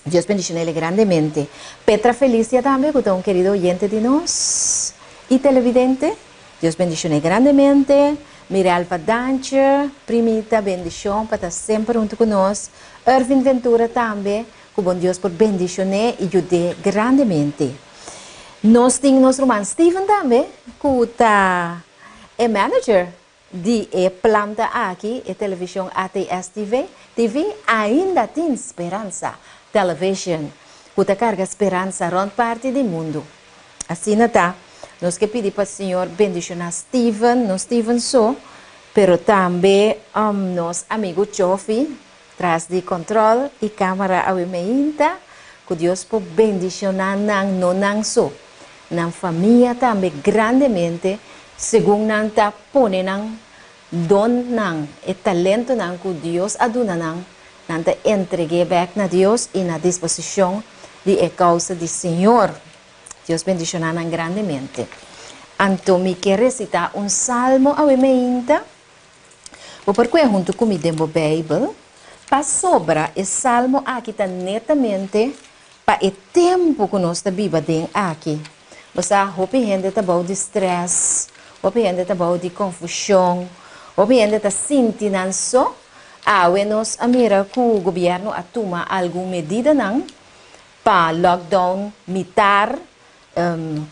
Deus bendicionar ela grandemente. Petra Felicia também, que é um querido oyente de nós e televidente. Deus bendicionar grandemente. Miralva Dancher, primita bendição para estar sempre junto conosco. Irvin Ventura também, que bom Deus por bendicionar e ajudar grandemente. Nós temos nosso irmão Steven também, que é manager de planta aqui, a televisão ATS TV, ainda tem esperança. Television, que carga esperança grande parte do mundo. Assim está. Nós que pedimos para o Senhor bendicionar Steven só, pero também nosso amigo Jofi, traz de controle e câmera ao meinta, que Deus por bendicionar não só, na família também grandemente, segundo não está ponendo don e talento que Deus aduna não está entregue back na Deus e na disposição de causa do Senhor. Deus bendicionar grandemente. Então, me quer recitar salmo ao meinta. Vou porque junto comigo dentro da Bíblia, para sobra esse salmo aqui está netamente para o tempo que nós está vivendo aqui. Você hope gente está bom de estresse, hope gente está bom de confusão, hope gente está sentindo só, nós mira que o governo toma alguma medida não para lockdown militar.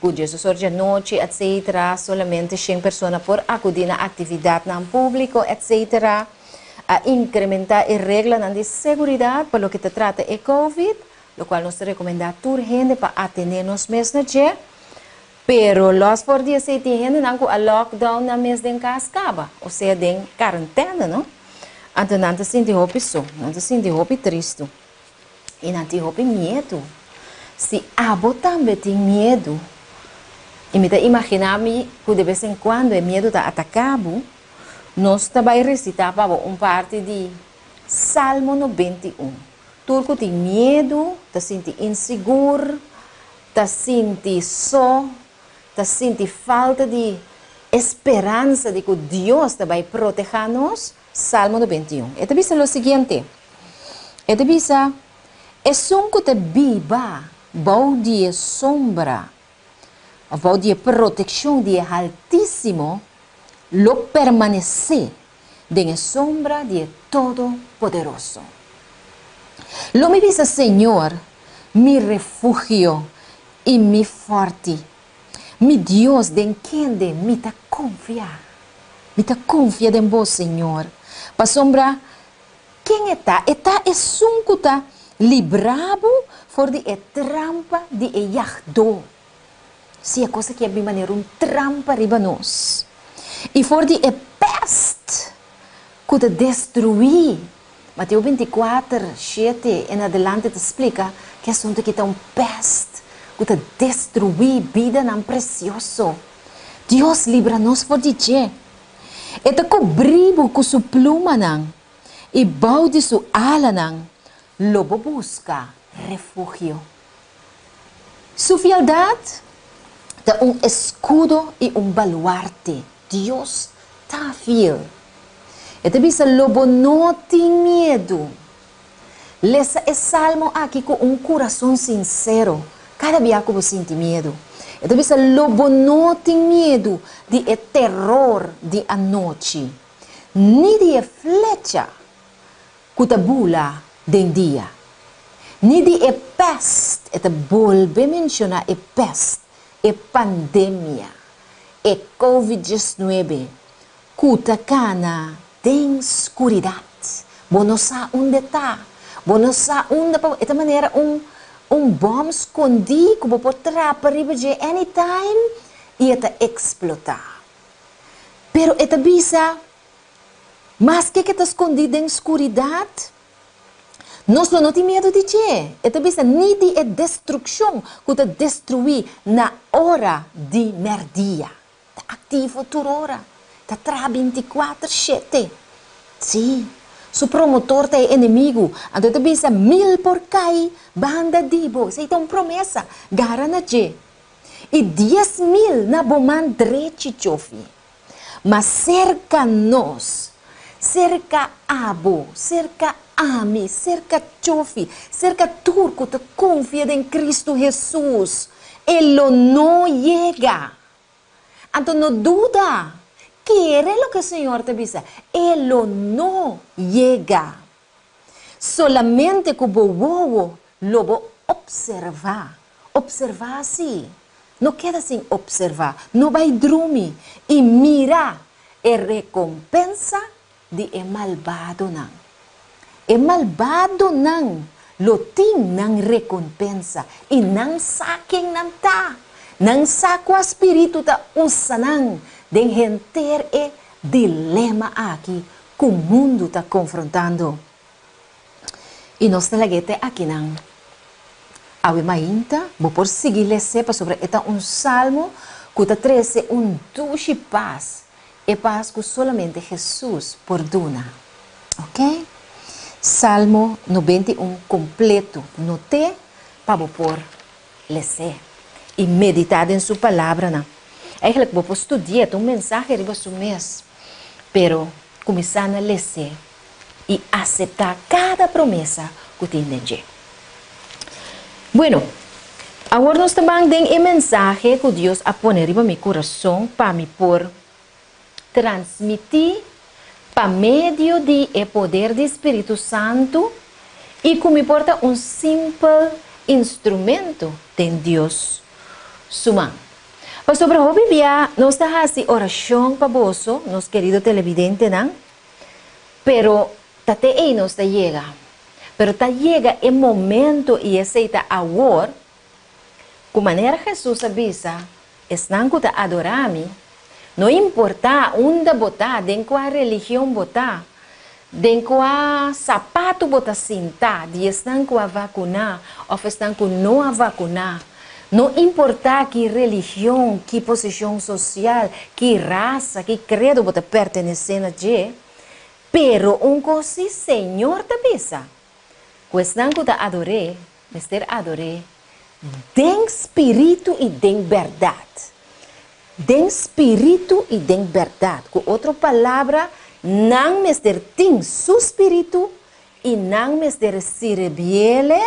Cujo sorge noite, etc. Solamente 100 pessoas por acudir na atividade no público, etc. A incrementar a regra de segurança para o que se trata de COVID, o qual nos recomenda a toda gente para atender-nos mesmo na pero los por 17 gente não a lockdown na mês de casa acaba, ou seja, de quarentena, não? Então não se sente não se sente triste e não se sente medo. Se abo também tem medo, e me imaginar-me que de vez em quando o medo está atacado, nós também recitar parte de Salmo 91. Tudo tem medo, está sente inseguro, está sente só, está sente falta de esperança de que Deus vai proteger-nos, Salmo 91. Esta dice lo siguiente. Esta dice, es un que te viva, bau de sombra, bau de protección de Altísimo, lo permanece de la sombra de Todopoderoso. Lo me dice, Señor, mi refugio y mi fuerte, mi Dios, de quien de mí te confía. Me te confía en vos, Señor. Pa sombra, ¿quién está? Está es un que está librado por de trampa de yahdo. Si é coisa que é bem maneira, trampa riba nós. E for de pest, que te destruir. Mateus 24, 7 em adelante te explica que é assunto que está pest, que te destruir vida não precioso. Deus livra-nos por dizer. E te cobriu com sua pluma não, e balde sua ala não, lobo busca refúgio. Sua fialdade é escudo e baluarte. Deus está fiel. E te diz, lobo não tem medo. Lesa é salmo aqui com coração sincero. Cada dia que você sente medo. E te diz, lobo não tem medo de terror de a noite, nem de flecha que te bula de dia, nem de peste. E te volve mencionar peste, pandemia, COVID-19, que te cana de escuridade. Você não sabe onde está. Você não sabe onde está. De maneira, bomba escondido que você pode trapar de anytime e está explotar. Pero esta bisa, mas que está escondido em escuridade, nós não temos medo de quê? Esta bisa nem de destruição que está destruir na hora de merdia. Está ativo toda hora. Está tra 24/7. Sim. Su promotor é inimigo. Então, esta bisa 1000 por cai, banda dibo. Isso é uma promessa. Garana je. E 10.000 na boman drechi chofi. Mas cerca nós, cerca abo, cerca ami, cerca chofi, cerca turco te confia em Cristo Jesus. Ele não chega. Então não duda. Quiere lo que el Señor te dice. Él no llega. Solamente como bobo lo voy a observar. Observar así. No queda sin observar. No va a dormir. Y mira la recompensa de el malvado. El malvado lo tiene recompensa. Y no saquen nada. No saco espíritu ta usanan. De enter dilema aqui que o mundo está confrontando. E nós temos aqui não. A mainta, vou por seguir sepa sobre esta salmo que está trazendo dulce paz. E paz que solamente Jesus perdona. Ok? Salmo 91 completo. Note para por ler e meditar em sua palavra. Não? Eigenlijk vou estudar mensaje riba su mês, pero começar a ler e aceitar cada promessa que tem. Bueno, agora nós também temos o mensaje que Deus a poner riba meu coração para me por transmitir para meio de poder do Espírito Santo e que me porta simples instrumento de Deus sumão. Mas sobre o Bíblia, nós estamos fazendo oração para vós, nosso querido televidente, não? Pero, até aí não chega. Pero chega o momento e aceita agora, de maneira Jesus avisa, estão que adorar-me, não importa onde botar, de qual religião botar, de qual sapato botar cinta, de estão que vacunar, ou estão que não vacunar. Não importa que religião, que posição social, que raça, que credo você pertenecendo a, pero coisa, Senhor te avisa, questão que te adorei, mister adorei, de espírito e de verdade. De espírito e de verdade. Com outra palavra, Nang mester ting su espíritu y nang mester sirviele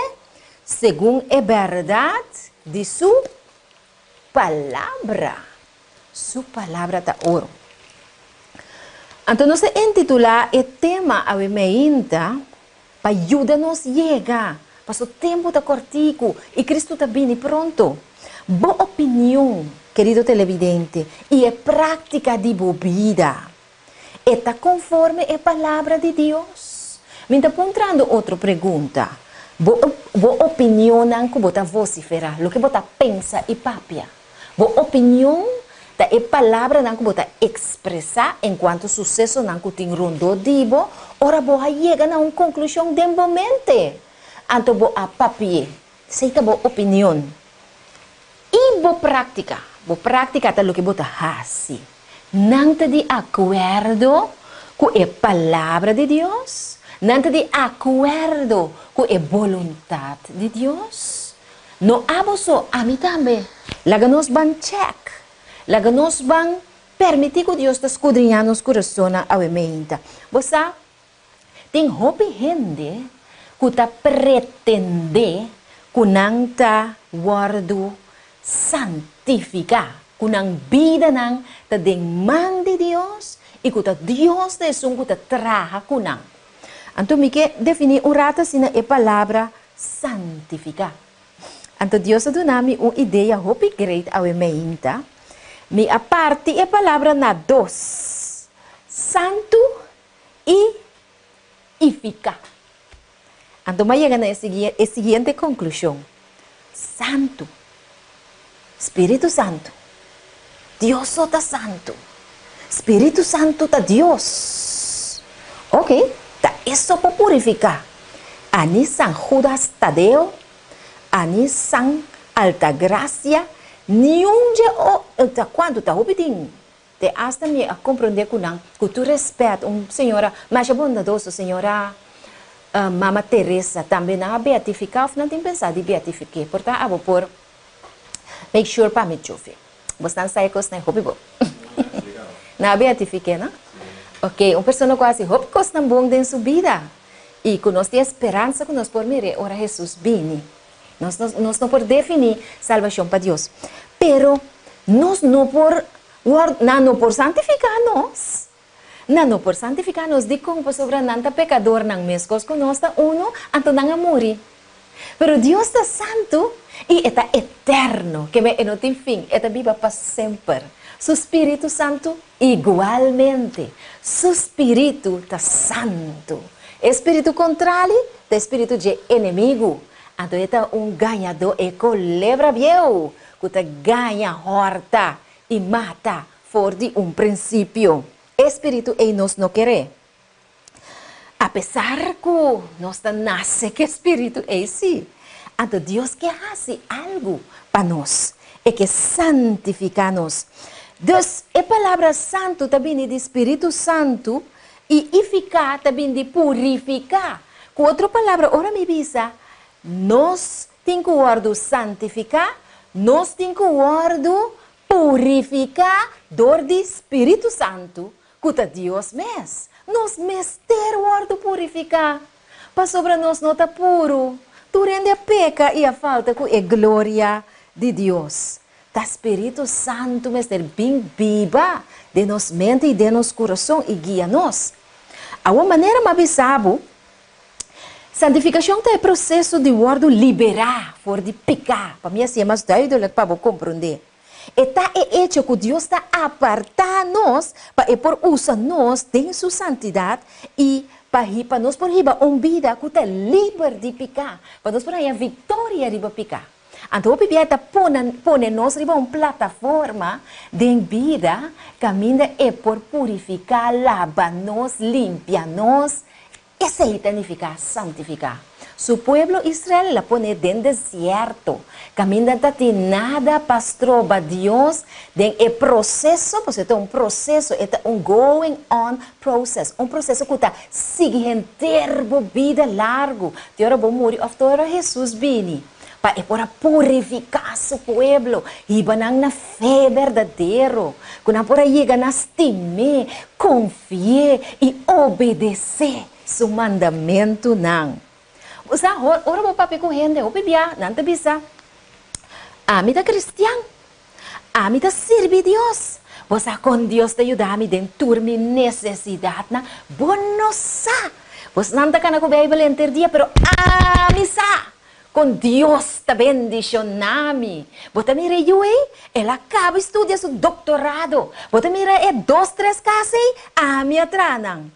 según es verdad de su palabra. Su palabra ta oro. Entonces, intitula el tema a meinta para ayudarnos a llegar. Paso tempo ta cortico y Cristo ta viene pronto. Boa opinión, querido televidente, y es práctica de tu vida. Está conforme a palabra de Dios. Mientras entrando otra pregunta. Boa opinión que bota vocifera, lo que bota pensa y papia. Boa opinión da é palavra que você expressar enquanto sucesso que tem rondou dibo, ora você chega a uma conclusão de momento. Então você papie, seita boa opinião. E boa prática é o que você faz. Não está de acordo com a palavra de Deus, não está de acordo com a vontade de Deus. Não abuso a mim também. Lá nos van check. Laga nos van permitir que Deus escudrinhar nos corações a mente. Você tem hope gente que está pretende que não está guardo santificar, que não vida não está demanda de Deus e que Deus é um que está traga com não. Então me que definir o rata sina a palavra santificar. Então Deus dá-me uma ideia hope great a mente. Me aparte a palavra na dos, santo e eficaz. Então, vai chegar na seguinte conclusão. Santo, Espírito Santo, Deus está santo, Espírito Santo está Deus. Ok, tá isso para purificar. Ani San Judas Tadeo, ani San Altagracia, nenhum dia, quando está ouvindo, te hasta me a compreender que tu respeita senhora mais bondosa, senhora Mama Teresa, também não a beatificar, não tem pensado em beatificar, portanto, eu vou por make sure para me chover. Você não sai com os nem hobby bom. Não a beatificar, não? Ok, uma pessoa quase hobby coisa não bom dentro sua vida e que nós temos esperança que nós por mirar, ora Jesus vini. Nós não podemos definir salvação para Deus. Pero nós não por santificar nós. Não por santificar nós de como sobre nanta pecador nang mescos que nós está uno, então não morrer. Pero Deus está santo e está eterno, que não tem fim, está viva para sempre. Su Espírito Santo igualmente. Su Espírito está santo. Espírito contrário, é espírito de inimigo. Então, é ganhador e colebra viu, que ganha horta e mata for de princípio. Espírito e nós não quer. Apesar que nós nasce que espírito é sim. Então, Deus quer fazer algo para nós. É que santificar-nos. Deus, a palavra santo também de Espírito Santo e eficaz também de purificar. Com outra palavra, ora me visa. Nós temos que guardar santificar, nós temos que guardar purificar dor de Espírito Santo, que é Deus mesmo. Nós mesmo guardar purificar, para sobre nós não está puro, durante a peca e a falta que é glória de Deus. O Espírito Santo mesmo bem viva de nossa mente e de nosso coração e guia-nos. A uma maneira mais sábio, santificação é o processo de guardo liberar, for de pecar. Para mim, assim é mais doido para compreender. Está é hecho que Deus está apartar-nos para por usar-nos em sua santidade e para nós por riba vida que está livre de pecar. Para nós por aí a vitória de pecar. Então, o Bíblia está põe-nos riba uma plataforma de vida caminha é por purificar, lavar-nos, limpar-nos. Essa significa santificar. Su pueblo Israel la pone en desierto. Camina de nada pastor para Dios. Den el proceso, pues es un proceso, es un going on process. Un proceso que está siguiente vida largo. De ahora vou morir, after Jesús vini. para purificar su pueblo. Iban na fe verdadero. Kuna para llegar a estimar, confiar y obedecer su mandamento nang. Usa, ora mo papi ko gente, o bibia, nanta bisa. Ami da cristiano. Ami da sirve Dios. Você com Deus te ayuda a mim dentro minha necessidade na bonosa. Você não está com a Bíblia inteiro dia, pero ami sa. Com Deus te bendicionami. Você mira eu ela acaba de estudar seu doutorado. Você mira 2, 3 casos a minha tranang.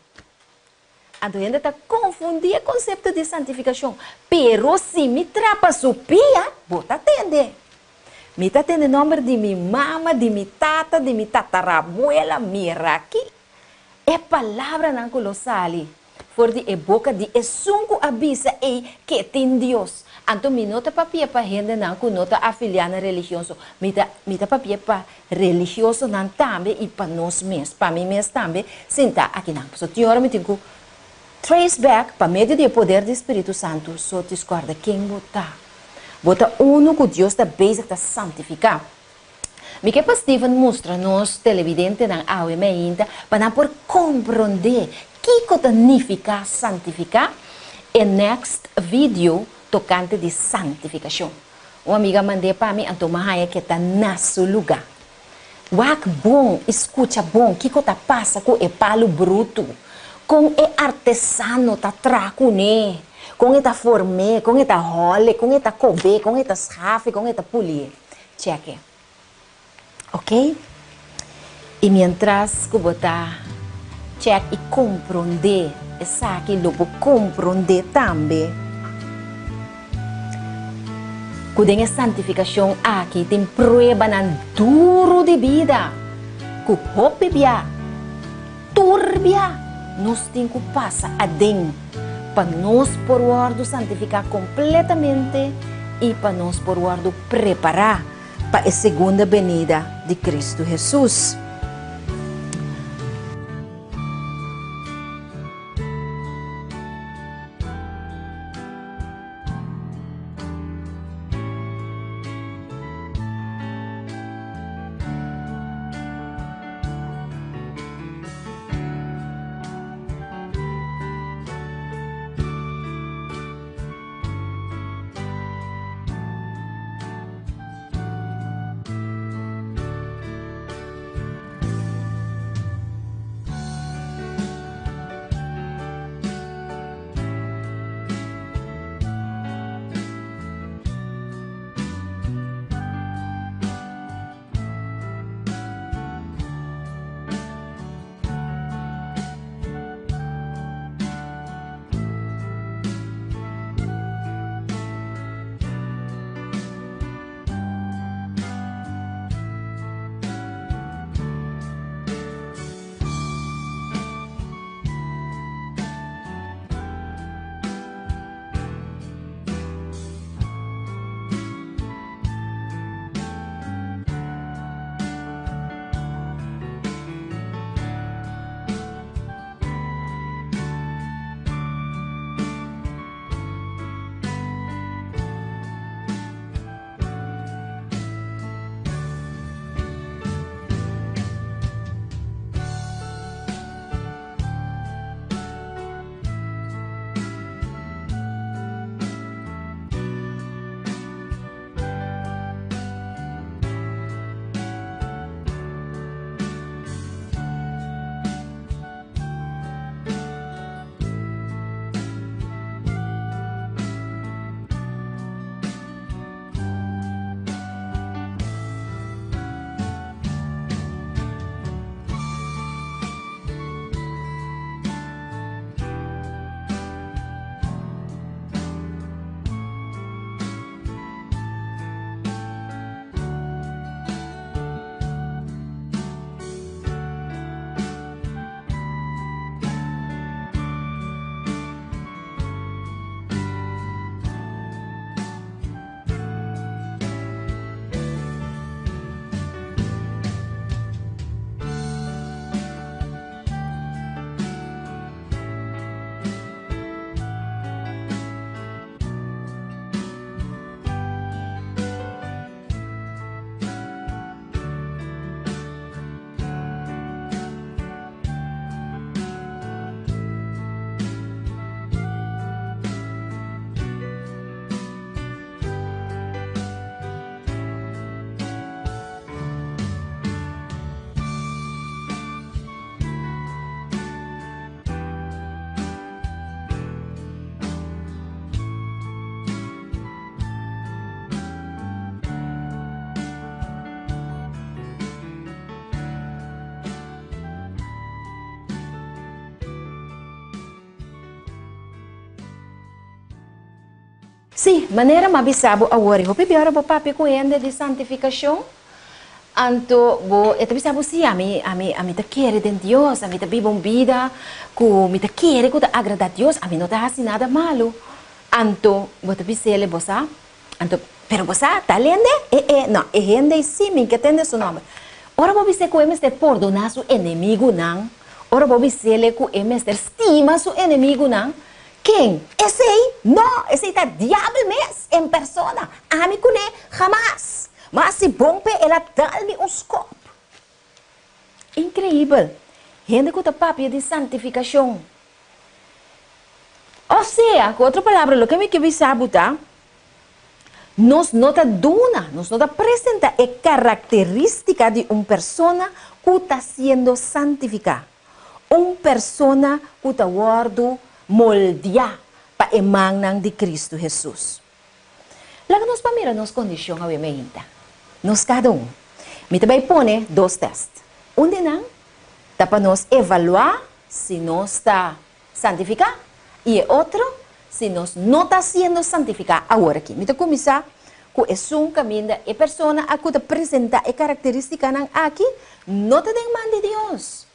Então ainda está confundindo o conceito de santificação. Pero se me trapa supia, você atende. Me está tendo nome de minha mama, de minha tata, de minha tatarabuela, mira aqui. É palavra não colossal. For de boca de sunco avisa que tem Deus. Então, me nota papia para gente não que nota afiliada religioso. Me tá papia para religioso não também e para nós mesmos. Para mim mesmo também. Senta aqui não. So, tinha hora me tenho trace back para meio do poder do Espírito Santo. Só discorda quem botar. Bota uno que Deus está basic está santificar. Me que para Steven mostra nos televidente na AOM ainda para por compreender que significa santificar. E next video tocante de santificação. Uma amiga mandei para mim então mas que está na seu lugar. Wak bom, escuta bom, que tá passa com o palo bruto, com o artesano tá traco né. Com esta forme, com esta role, com esta cobe, com esta schafe, com esta polir. Cheque. Ok? E mientras que você check e compreender, essa aqui logo compreender também. Quando a santificação aqui tem prueba nan duro de vida. Que hope bia, turbia, nos tem que passar adentro. Para nós por guardo santificar completamente e para nós por guardo preparar para a segunda venida de Cristo Jesus. Sim, maneira mabisabo agora, o pior é o papi com de santificação. Anto bo eta bisa bo si ami te quiere de Dios, ami te vive uma vida ku mi te quiere ku te agrada a Dios, ami no te hace nada malo. Anto bo te bisele bosa, anto pero bosa talende no, gente sim mi que tende su nome. Ora bo bise ku emester perdonar su enemigo nan. Ora bo bisele ku emester estima su enemigo nan. Quem? Esse aí? Não, esse aí tá diabo mesmo em persona. Ami ku ne jamás. Mas se bom pe ela dá-me um scopo. Incrível. Gente que está papi de santificação. Ou seja, com outra palavra, o que me quer saber, nos nota duna, nos nota apresenta a característica de uma pessoa que está sendo santificada. Uma pessoa que está guardando, moldeada para a imagen de Cristo Jesus. Laga nos para mirar nos condições a ainda. Nos cada me também põe dois testes. Um de nós, está para nós avaliar se nós está santificado. E outro, se nós não está sendo santificado. Agora aqui, me começar com esse caminho da pessoa a que apresenta a característica aqui, não está em mão de Deus.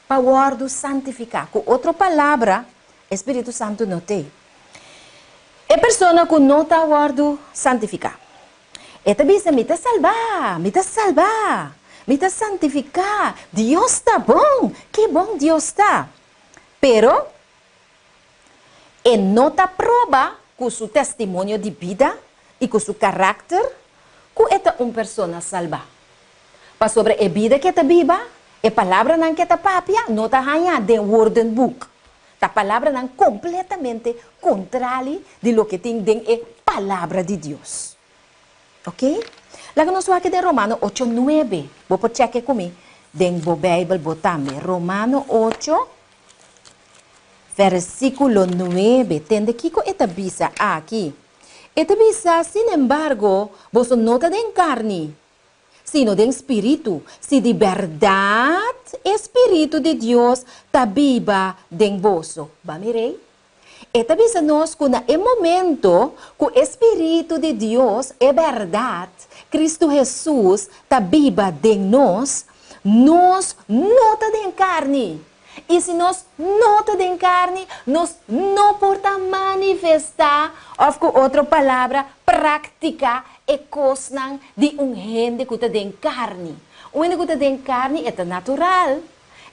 Para guardar santificar. Com outra palavra, Espírito Santo não tem. A pessoa que não está guardando santificar. Esta bisa me salvar, me santificar. Deus está bom, que bom Deus está. Pero, não está prova com seu testemunho de vida e com seu caráter, que esta uma pessoa salva. Para sobre a vida que está viva, a palavra não que está papia, não está ganhando de word book. A palavra não completamente contrária de lo que tem a palavra de Deus. Ok? Laga nós aqui de Romano 8:9. Vou por cheque comigo. Dentro da Bíblia botame. Romano 8, versículo 9. Tende que esta bisa aqui. Esta bisa, sin embargo, vos nota de carne, sino de espírito. Se de verdade, espírito de Deus está viva dentro vos. Va mirei? Esta bisa nós que no momento que o Espírito de Deus é verdade, Cristo Jesus está viva dentro nós, nós não está em carne. E se nós não está em carne, nós não podemos manifestar, ou com outra palavra, praticar a coisa de gente que está em carne. Um gente que está em carne é natural,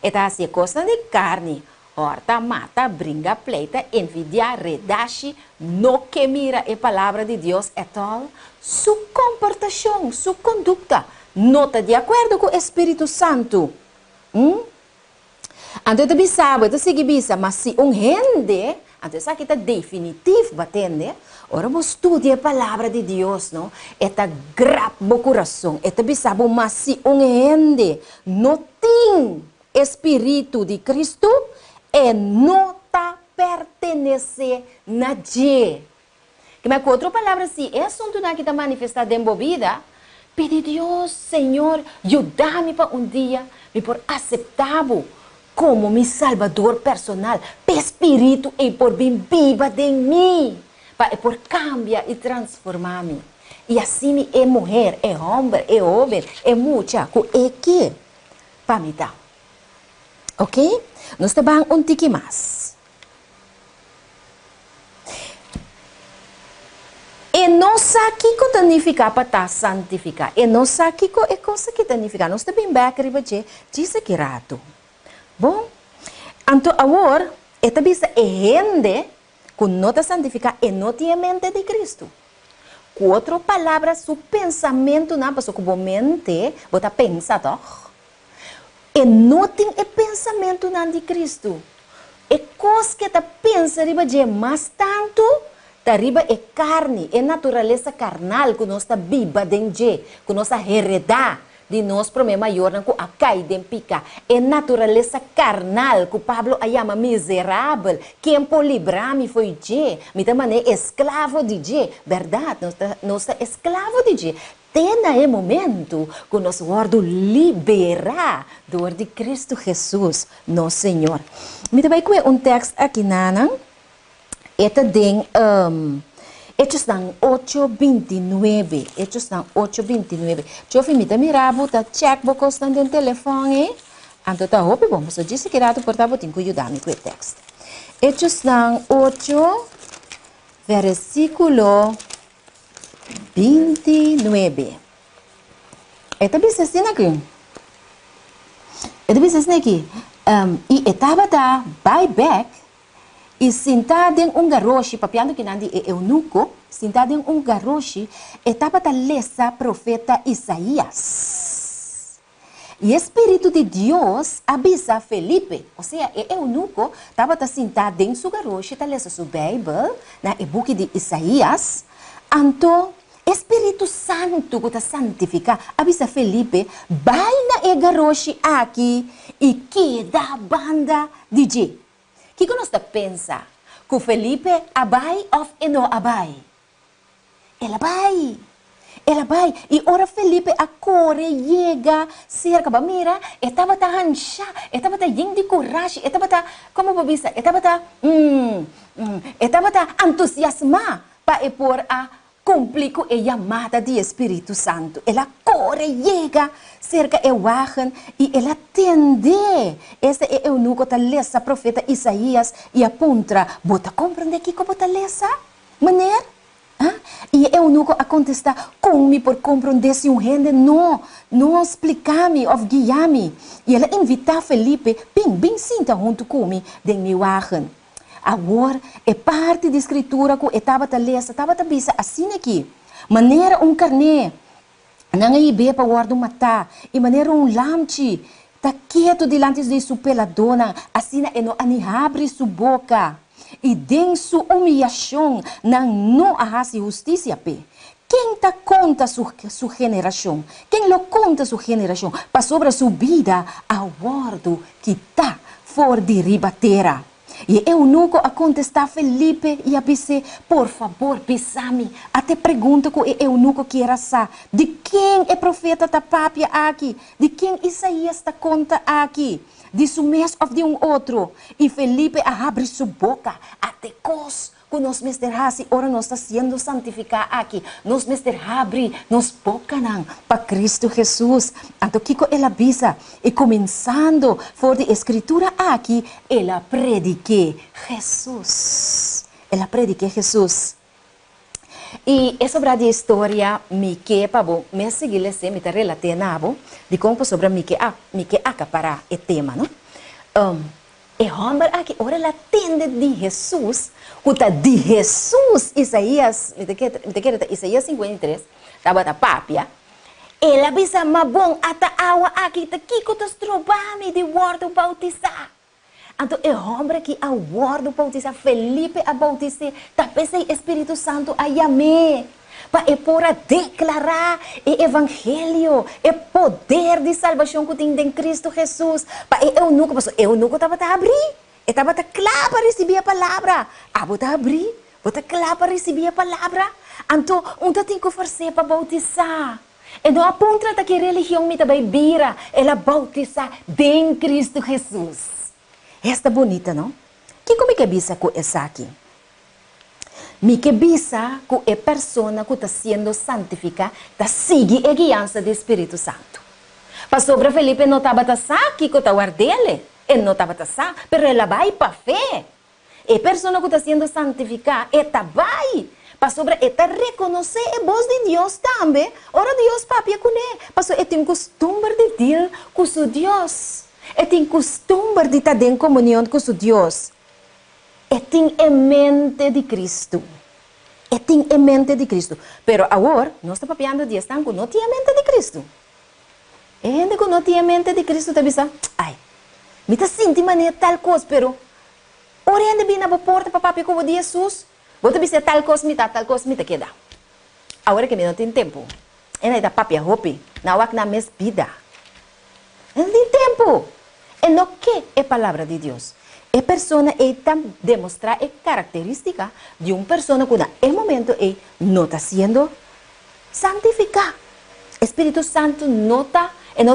é assim, coisa de carne. Horta, mata, brinca, pleita, envidia, redache, no que mira a palavra de Deus é tal, sua comportação, sua conduta, não está de acordo com o Espírito Santo. Então, você sabe, você segue bisa, mas se gente, então isso aqui está definitivo, batende, ora você estuda a palavra de Deus, não? Está grave no coração, está bisa, mas se gente não tem Espírito de Cristo, não está pertenece a nadie. Mas com outra palavra, se é assunto que está manifestado em vida, pede Deus, Senhor, ajuda-me para dia me por aceitável como meu salvador personal, para espírito e por bem viva de mim, para por cambiar e transformar-me. E assim é mulher, é homem, é mucha, é que para me dar. Ok? Nós estamos um tique mais. E nós aqui que significa para estar santificado. E nós aqui que é coisa que significa. Nós estamos bem aqui, diz que rato. Bom, então agora, esta vez é gente que não está santificada e não tem a mente de Cristo. Com outra palavra, seu pensamento não, porque com a mente, você pensa, toch? E não tem o pensamento de Cristo. E coisa que está pensando mais tanto, arriba é carne, é natureza carnal que nós está viva dentro, que nós está heredada de nós problema maior que a cai de pica. É natureza carnal que Pablo a chama miserável. Quem pode livrar-me foi Jé. Me também é escravo de Jé. Verdade, nós está escravo de Jé. Tem no momento que nós vamos liberar do de Cristo Jesus, nosso Senhor. Me também com texto aqui, Nana. Esta tem Hechos dan 8:29. Hechos dan 8:29. Yo fimita mirabo, ta check bocos dan den telefone. Anto ta hopi bom, so disse que rato portavo tinko yudami com o texto. Hechos dan 8, versículo 29. Esta bisa assim aqui. Esta bisa assim aqui. E estava da buyback e sentado em garoche, papiando que nandi é eunuco, sentado em garoche, estava da lesa profeta Isaías. E o Espírito de Deus avisa Felipe, ou seja, é eunuco, estava sentado em seu garoche, está lendo sua Bíblia, na book de Isaías, então, Espírito Santo que está santificar, avisa Felipe, vai na garoche aqui e queda a banda DJ. O que nós pensa? Que o Felipe abai ou não abai? Ela vai. Ela vai. E ora Felipe a corre, chega, cerca, mira, estava hansha, estava indo de coragem, estava como vou dizer, estava entusiasmada para pôr a cumprir com a chamada do Espírito Santo. Ela corre, chega, cerca o wagen e ela atende. Esse é o eunuco que lê profeta Isaías e aponta, bota compreender que como lê? Maneira? E eu nunca a contestar como por compreender se gente não explicar-me ou guiar-me. E ela invita Felipe, bem sinta junto comigo, de meu wagen. Agora, é parte da escritura que estava a ler, estava a bisa assim aqui. Maneira carne, não é bem para guardar matar, e maneira lamche, está quieto diante de sua peladona, assim não abre sua boca. E den sua humilhação não hace justiça. Quem tá conta sua geração? Quem lo conta sua geração? Para sobre sua vida, aguardo que está fora de ribateira. E eu nunca a contestar Felipe e a dizer, por favor, pisame. Até pergunta que eu nunca quero saber. De quem é profeta da papia aqui? De quem Isaías está conta aqui? De su mês ou de outro. E Felipe abre sua boca. Até cos que nós mesterhasi, ora nós está sendo santificado aqui. Nós mesterhabre, nós boca para Cristo Jesus. Então, Kiko ela avisa. E começando por de escritura aqui, ela predique Jesus. Ela predique Jesus. E é sobre a história que pabo me seguir assim me relate nabo de como sobre me que acapara o tema, não? E homem aqui ora ela tende de Jesus, cuta de Jesus Isaías, me te quer Isaías 53, tava da papia. Ela bisa mabong ata awa aqui tá kiko tas trobami de word bautizar. Então, é homem que aguarda o bautizar, Felipe a bautizar, talvez o Espírito Santo a chamar, para declarar o Evangelho, o poder de salvação que tem em Cristo Jesus. Eu nunca estava a abrir, eu estava claro para receber a palavra. Vou abrir, vou claro para receber a palavra. Então, onde tem que fazer para bautizar? E não aponta que a religião me também vira, ela bautizar em Cristo Jesus. Esta bonita, não? Como é que bisa com essa aqui? Me que bisa com a pessoa que está sendo santificada, está seguindo a guiança do Espírito Santo. Pastor Felipe não estava aqui que está guardando, ele não estava aqui, mas ele vai para a fé. A pessoa que está sendo santificada, ela vai. Pastor, ela reconhece a voz de Deus também. Ora, Deus papai com ele. Pastor, ele tem costume de dizer com o seu Deus. E tem costume de estar em comunhão com o Deus. E tem em mente de Cristo. E tem em mente de Cristo. Pero agora, nós estamos papiando de estar que não tem a mente de Cristo. E gente que não tem a mente de Cristo, está pensando, me está sentindo maneira tal coisa, pero ora ainda bem na porta para papi como de Jesus, vou te dizer tal coisa, me está queda. Agora que me não tem tempo, ainda está papi a roupa, na hora que na mesma vida. Não tem tempo. E no que é a palavra de Deus? A pessoa demonstra a característica de uma pessoa que no momento não está sendo santificada. Espírito Santo não está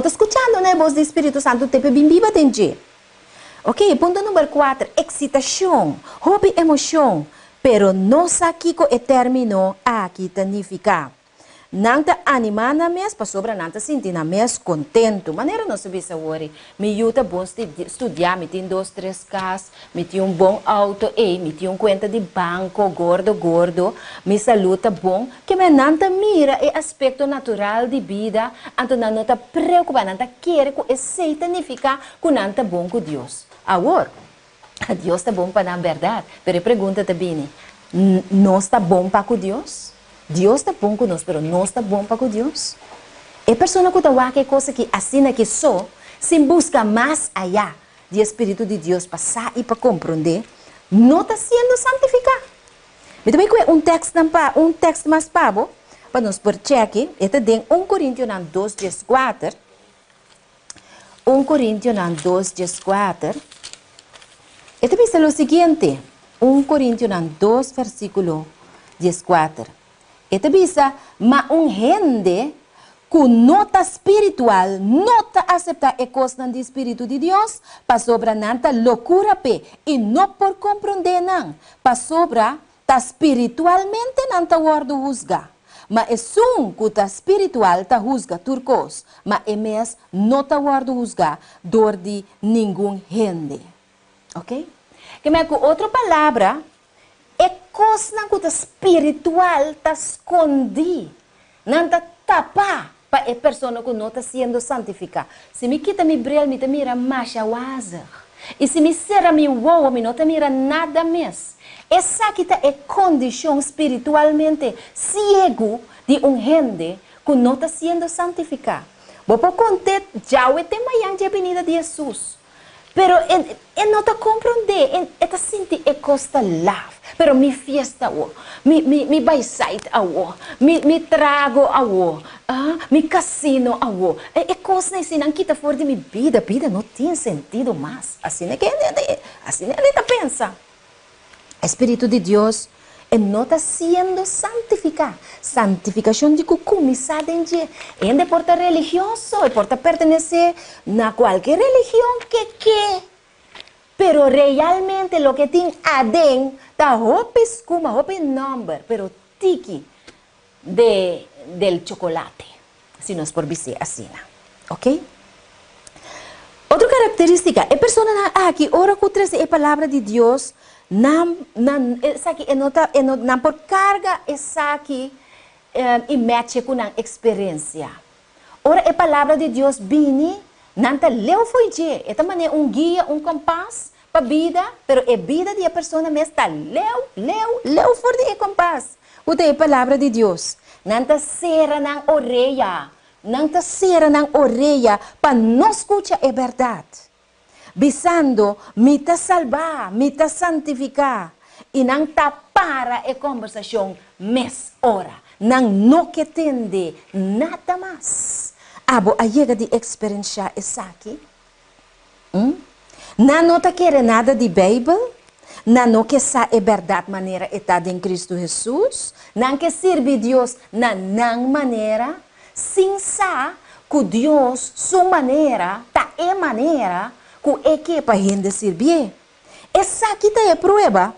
escutando a voz do Espírito Santo, te bem viva dentro. Ok, ponto número 4, excitação, hobby, emoção. pero no sakiko e termino aqui tanifica. Nanta anima na mes, pa sobra nanta sinti na mes contento. Maneira não se bisa worry. Me yuta bom estudar, me tem 2, 3 casas, me tem bom auto, me tem conta de banco, gordo, me saluta bom, que me nanta mira e aspecto natural de vida, anto não nota preocupa, nanta quer que esse significa que nanta bom com Deus. Agora, Deus está bom para a verdade, pero pergunta também, não está bom para com Deus? Deus está bom conosco, mas não está bom para com Deus. É pessoa que está que coisa que assina que só, sem buscar mais allá do Espírito de Deus para sair e para compreender, não está sendo santificado. Mas também um texto mais pavo, para nós por cheque, é de 1 Coríntios 2, 14. 1 Coríntios 2, 14. E também diz o seguinte, 1 Coríntios 2, versículo 14. Esta bisa, mas gente com nota espiritual, nota aceptar a coisa do Espírito de Deus, para sobra nanta loucura pe, e não por compreender não, para sobra ta espiritualmente nanta guardo juzga, mas é que ta espiritual ta juzga turcos, mas é mes não ta guardo juzga dor de nenhum gente, ok? Que me com outra palavra é coisa que espiritual está escondida, não está tapa para a pessoa que não está sendo santificada. Se me quita me brilha, me mira macha waza. E se me serra me uou, me não mira nada mais. Essa aqui é condição espiritualmente cego de gente que não está sendo santificada. Vou contar já o tema de venida de Jesus. Pero não está compreender, está sentir é costa love. Pero mi fiesta mi bayside mi trago mi casino é coisa assim, não quita fora de minha vida não tem sentido mais. Assim é que ele pensa. Espírito de Deus não está sendo santificado. Santificação de começar em porta religioso, porta pertencer a qualquer religião que pero realmente lo que tem adentro está hope escuma, hope number, pero tiki del chocolate, se nós por dizer assim, ok? Outra característica, é pessoa aqui, ora que traz a palavra de Deus, não por carga essa aqui e mexe com a experiência. Ora a palavra de Deus vini, não te leu foi de, é também guia, compás para a vida, pero a vida de a pessoa mesmo está leu for de compás. O de a palavra de Deus, não te serra na orelha, para não escutar a verdade. Visando, me te salvar, me te santificar, e não te para a conversação mes hora, não que tende nada mais. Abo a chega de experienciar isso aqui. Não te quer nada de Bíblia, não que sa é verdade maneira está em Cristo Jesus, não que serve Deus na maneira, sem sa que Deus sua maneira, é maneira que é que para gente servir. Essa aqui é prova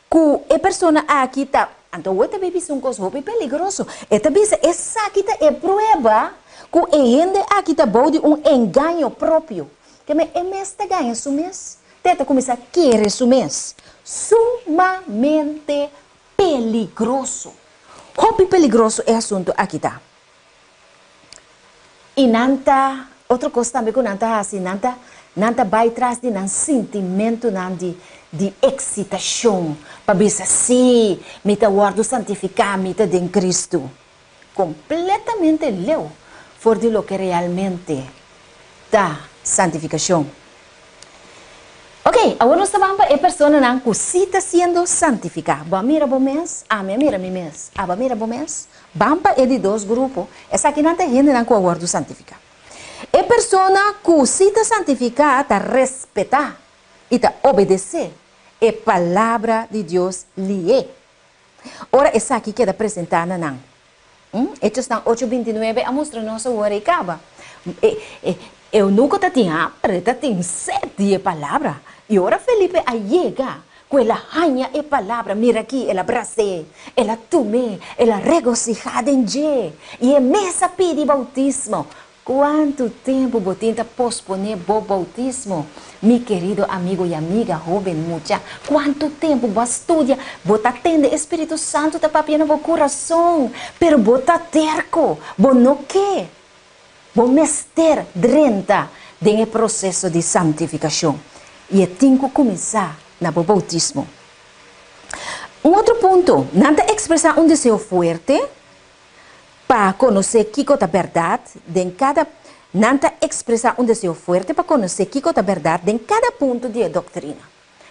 que a pessoa aqui está, então outra vez um coisa peligroso. Essa aqui é prova que a gente aqui está de engano próprio. Que é mesmo ganha su mês, tenta começar a querer su mês. Sumamente peligroso. Hobby peligroso é assunto aqui tá. E nanta, outra coisa também que nanta assim, nanta vai atrás de um sentimento de excitação, para ver se me tá guardo santificar, me tá em Cristo. Completamente leu, for de lo que realmente tá santificação. Ok, agora nós estamos para a pessoa que está sendo santificada. Vamos mirar o mês, mira mi mês. Vamos mirar o mês. Vamos para de dois grupos. Essa aqui não tem gente que aguarda santificar. A pessoa que está santificada está respeitar e está obedecer a palavra de Deus lhe é. Ora, essa aqui queda apresentada não. Hechos 8:29 a mostra nossa hora e acaba. Eu nunca tinha sede de palavra. E ora Felipe a chega ela hanha e palavra, mira aqui, ela abracei, ela tume, ela regocijada em G, e é mesa pede bautismo. Quanto tempo você tenta posponer o bautismo? Meu querido amigo e amiga, jovem, mucha, quanto tempo você estuda, você atende o Espírito Santo está papiando no coração, pero você está terco, você não quer, você mester drenta no processo de santificação. E tem que começar no bautismo. Outro ponto, não expressar desejo forte, para conhecer que é a verdade, não expressar desejo forte para conhecer que é a verdade em cada ponto de doutrina.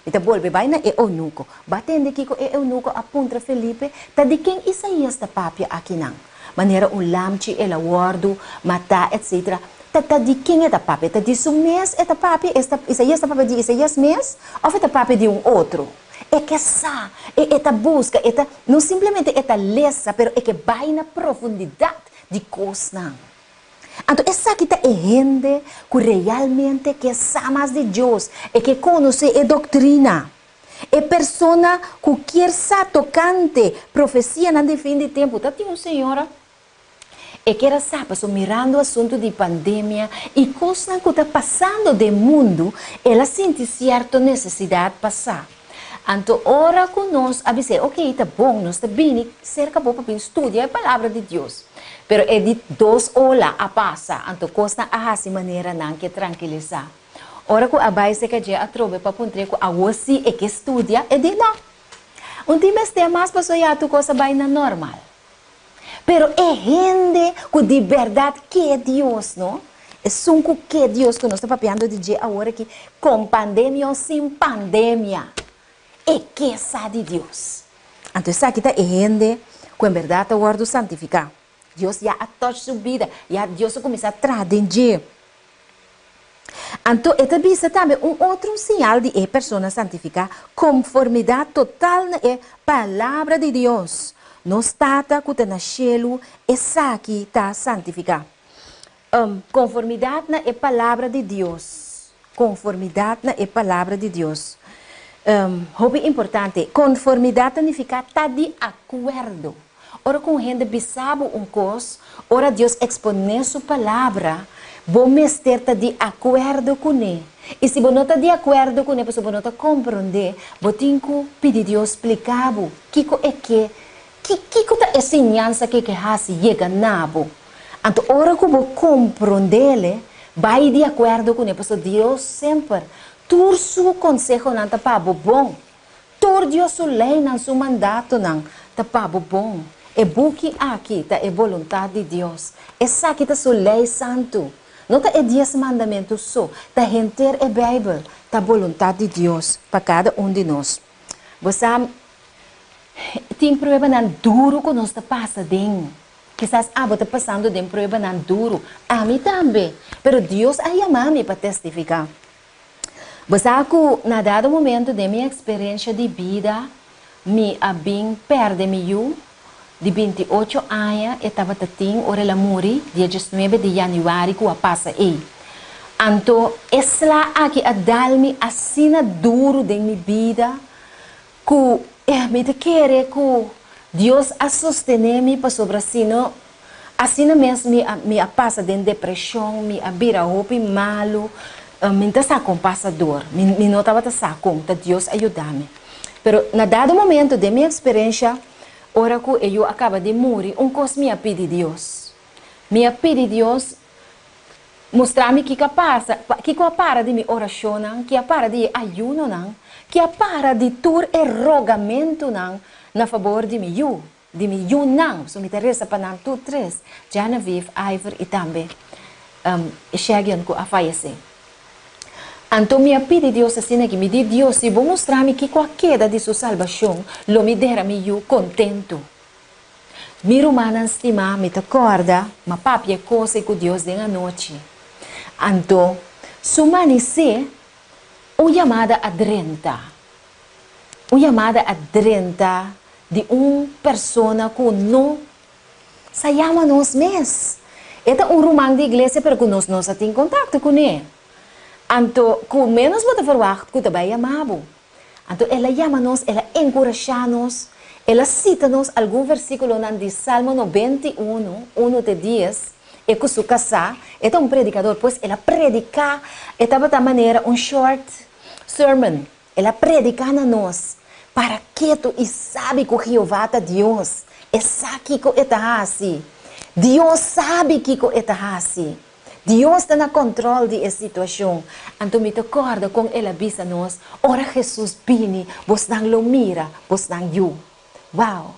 Então, volve vai na eunuco. Batendo que é eunuco aponta Felipe, tá de quem Isaías está papia aqui não. Maneira lamchi, ela guardo, matar, etc. Tá de quem é a papia? Tá de seu mês é a papia? Isaías está papia de Isaías mês? Ou é a papia de outro? É que essa, é busca, não simplesmente é lesa, mas é que vai na profundidade de coisas. Então, essa que é gente que realmente que sabe de Deus, é que conhece a doutrina. É pessoa que quer ser tocante, profecia no fim de tempo. Tá tinha uma senhora que era sabe, mirando o assunto de pandemia e coisas que está passando no mundo, ela sente certa necessidade de passar. Então, ora conosco, a dizer, ok, está bom, nós está bem, cerca boa para estudar a palavra de Deus. Pero é de 2 horas a passar, então, costa a essa maneira não que tranquilizar. Ora que a base que já atrove para ponter que a você é que estuda, é de não. Time é mais para sonhar tu coisa vai na normal. Pero é gente que de verdade que é Deus, não? É só que é Deus que nós estamos falando de dia agora que com pandemia ou sem pandemia. É que sabe de Deus. Então, essa aqui é gente que em verdade guarda santificar. Deus já toca sua vida, já Deus começa a trazer. Então, esta visa também outro sinal de pessoa santificar, conformidade total na palavra de Deus. Não está que está na cielo, essa aqui está santificar. Conformidade na palavra de Deus. Conformidade na palavra de Deus. Hobby importante, conformidade significa estar de acordo. Ora com gente bisabo coisa, ora Deus expõe sua palavra, bom estar de acordo com ele. E se você não está de acordo com ele, você não está compreender, você tem que pedir Deus explicar o que é que é ensinança que chega na bo. Então, ora que você compreender, vai de acordo com ele, porque Deus sempre tur su consejo não está para bom. Tur Deus su lei não su mandato não está para bom. É buque aqui tá é vontade de Deus. Essa aqui tá su lei santo. Não tá é 10 mandamentos só. Tá renter é Bíblia. Tá vontade de Deus para cada de nós. Você tem problema não duro que nós está passando. Quizás você está passando de problema não duro. A mim também. Pero Deus aí ama-me para testificar. Você que, na dado momento de minha experiência de vida, me abim perde-me de 28 anos, eu estava tendo hora la morri, dia 19 de janeiro, que eu passa aí. Então, essa aqui a dar-me assim duro de minha vida, que me quer que Deus a sostener-me para sobre assim mesmo me passa de depressão, me abira roupa malo. Me está com passador, me não estava com, Deus ajuda-me. Pero na dado momento de minha experiência, ora que eu acaba de morrer, coisa me pede Deus. Me pede Deus mostrar-me que para de minha oração, que para de ayuno, que para de tur e rogamento na favor de mim, não. So me interessa para não tu três, Genevieve, Ivor e também cheguem com a falecer. Então, me pede Deus assim que me diz Deus, se vou mostrar-me que qualquer de sua salvação, lo me derrame eu contento. Mi romana estima, me acorda, ma papia coisa que Deus tem a noite. Então, sumanice, o chamada adrenta. O chamada adrenta de pessoa que não saíamos nós mesmos. Este é romano de igreja, porque nós não temos contato com ele. Então, com menos você verwacht, que também amado. Então, ela chama-nos, ela encoraja-nos, ela cita-nos algum versículo de Salmo 91, 1 de 10, e com sua casa, é um predicador, pois ela predica, estava da maneira, um short sermon, ela predica na nós, para que tu e sabe que Jeová é Deus, e sabe que é assim, Deus sabe que é assim. Deus está no controle da situação. Então, me acordo com ela avisa nós, ora Jesus vini, vos não lo mira, vos não you. Uau!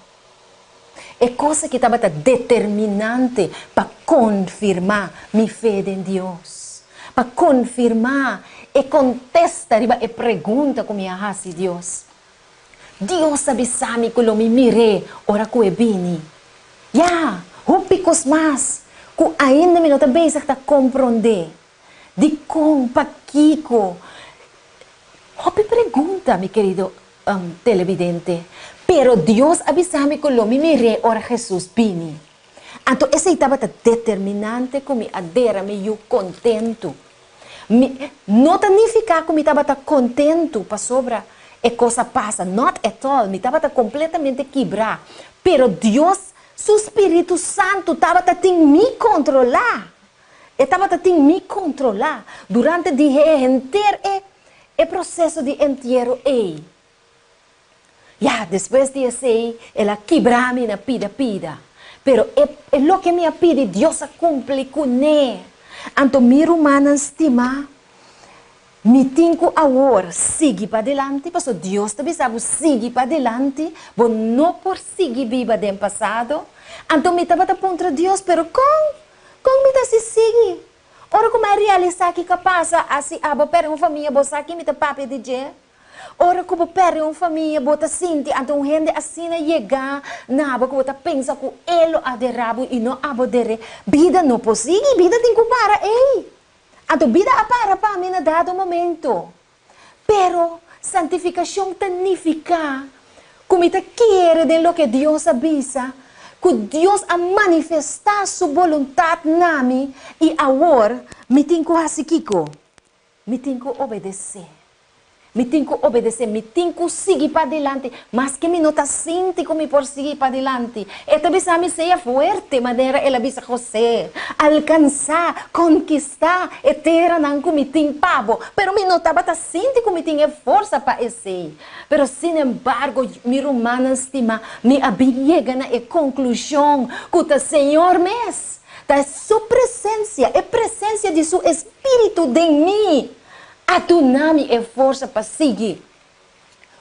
É coisa que estava determinante para confirmar minha fé em Deus. Para confirmar e contestar e pergunta como é assim Deus. Deus sabe me que eu me mirei, ora que eu vini. Ya, picos mais. Que ainda me não está bem a compreender. De como, para Kiko. Hopi pergunta, meu querido televidente. Pero Deus avisa-me que eu me mirei, ora Jesus vini. Então, essa estava determinante que me adera, me eu contento. Não significa que me estava contento para sobra e coisa passa. Not at all. Me estava completamente quebrado. Pero Deus, su Espírito Santo estava a me controlar. Estava a me controlar durante o dia inteiro e processo de entierro. Depois de esse, ela quebra-me na pida. Pero é lo que me pide, Deus a cumpre com ele. Então, minha humana estima, me tenho agora seguir para adelante, porque Deus também sabe seguir para adelante, vou não por seguir viva do passado. Então, me estava contra Deus, pero como me está se seguir? Ora, como é realizar que passa assim, para uma família, você aqui me está papi de dia? Ora, como para uma família, você sente, então, gente assim, chega, nada, você pensa que ele aderrabo e não abodere, vida não possível, vida tem que parar, Então, vida para mim, dado momento. Pero, santificação significa, como te quer de lo que Deus avisa, que Deus a manifestar sua vontade na mim, e agora, me tenho que fazer Kiko. Me tenho que obedecer. Me tenho que obedecer, me tenho que seguir para adelante, mas que me não está sentindo como por seguir para adelante. E talvez a mim seja forte, maneira ela avisa José, alcançar, conquistar, e ter não como tem pavo, pero me não estava sentindo como tem força para esse. Pero sin embargo, minha humana estima, me chega na conclusão que o Senhor mesmo, da sua presença, a presença de seu Espírito em mim, atunami e força para seguir.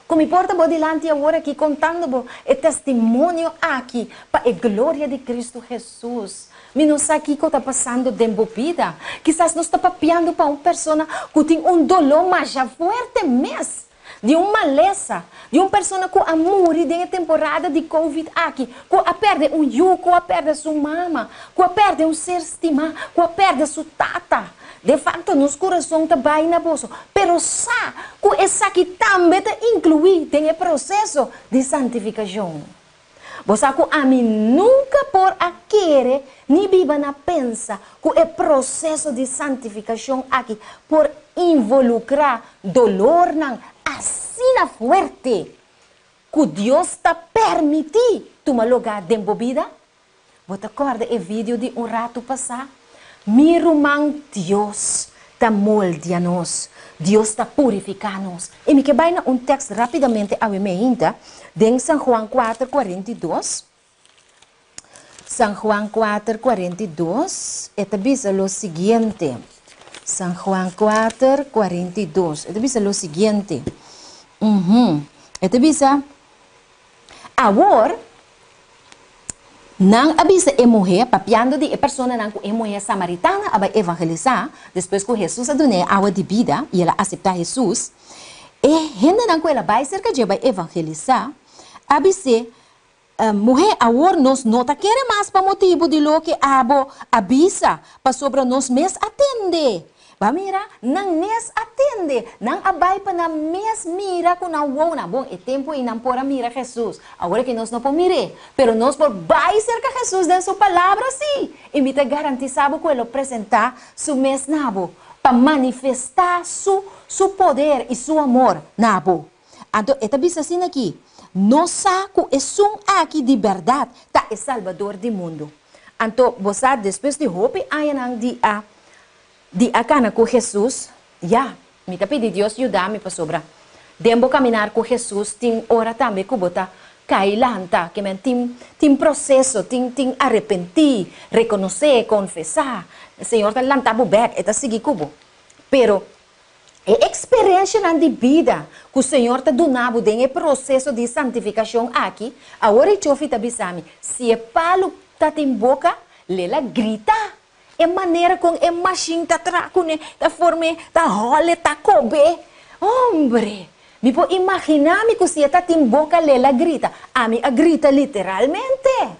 Como importa por delante agora aqui contando o testemunho aqui para a glória de Cristo Jesus. Me não sabe o que está passando dentro da vida. Quizás nós está papiando para uma pessoa que tem dolor mais forte mesmo. De uma maleza, de uma pessoa que a morrer na temporada de Covid aqui, que a perde yugo, que a perde sua mama, que a perde ser estimado, que a perde sua tata. De fato, nos coração está bem na bolsa. Pero sa, que essa aqui também está incluída no processo de santificação. Você que a mim nunca por querer, nem viva na pensa, que o processo de santificação aqui, por involucrar dolor, não, assim forte, que Deus está permitindo tomar lugar dentro da vida. Você acorda o vídeo de rato passado? Meu irmão, Deus está moldeando-nos, Deus está purificando-nos. E me quero dar um texto rapidamente a mim ainda, de São João 4:42. São João 4:42, e diz o seguinte. São João 4:42, e diz o seguinte. E diz, agora, não avisa a mulher, papiando de a pessoa não que a mulher samaritana a evangelizar, depois que Jesus adonou água de vida e ela aceitar Jesus, e gente não que ela vai cerca de vai evangelizar, avisa mulher agora nós não tá querendo mais para motivo de lo que abo avisa para sobre nós mes atende. Ba mira, nang mes atende, nang abay pa na mes mira kung na wow na bom, e tempo e não pora mira Jesus. Agora que nós não por mire, pero nós por vai cerca Jesus de sua palavra sim. E me te garantizava que ele apresentar su mes nabo, para manifestar su poder e su amor nabo. Então, esta bisa assim aqui. Nossa, que é um aqui de verdade, tá é salvador do mundo. Então, você, depois de hope, ayanang di acana com Jesus, me tá pedindo Deus ajudar-me para sobra. Dembo caminhar com Jesus, tem hora também que bota cailanta, que men tem processo, tem arrepentir, reconhecer, confessar. Senhor, tá lanta bubek, eta seguir cubo. Pero é experiência na vida que o Senhor está dando em processo de santificação aqui. Agora eu fico bisami, se é palo tá em boca, lela grita. É maneira com é machine tá traco né, tá forma, tá role, tá cobe. Hombre, me pode imaginar me que se tá em boca, lela grita. A mim a grita literalmente.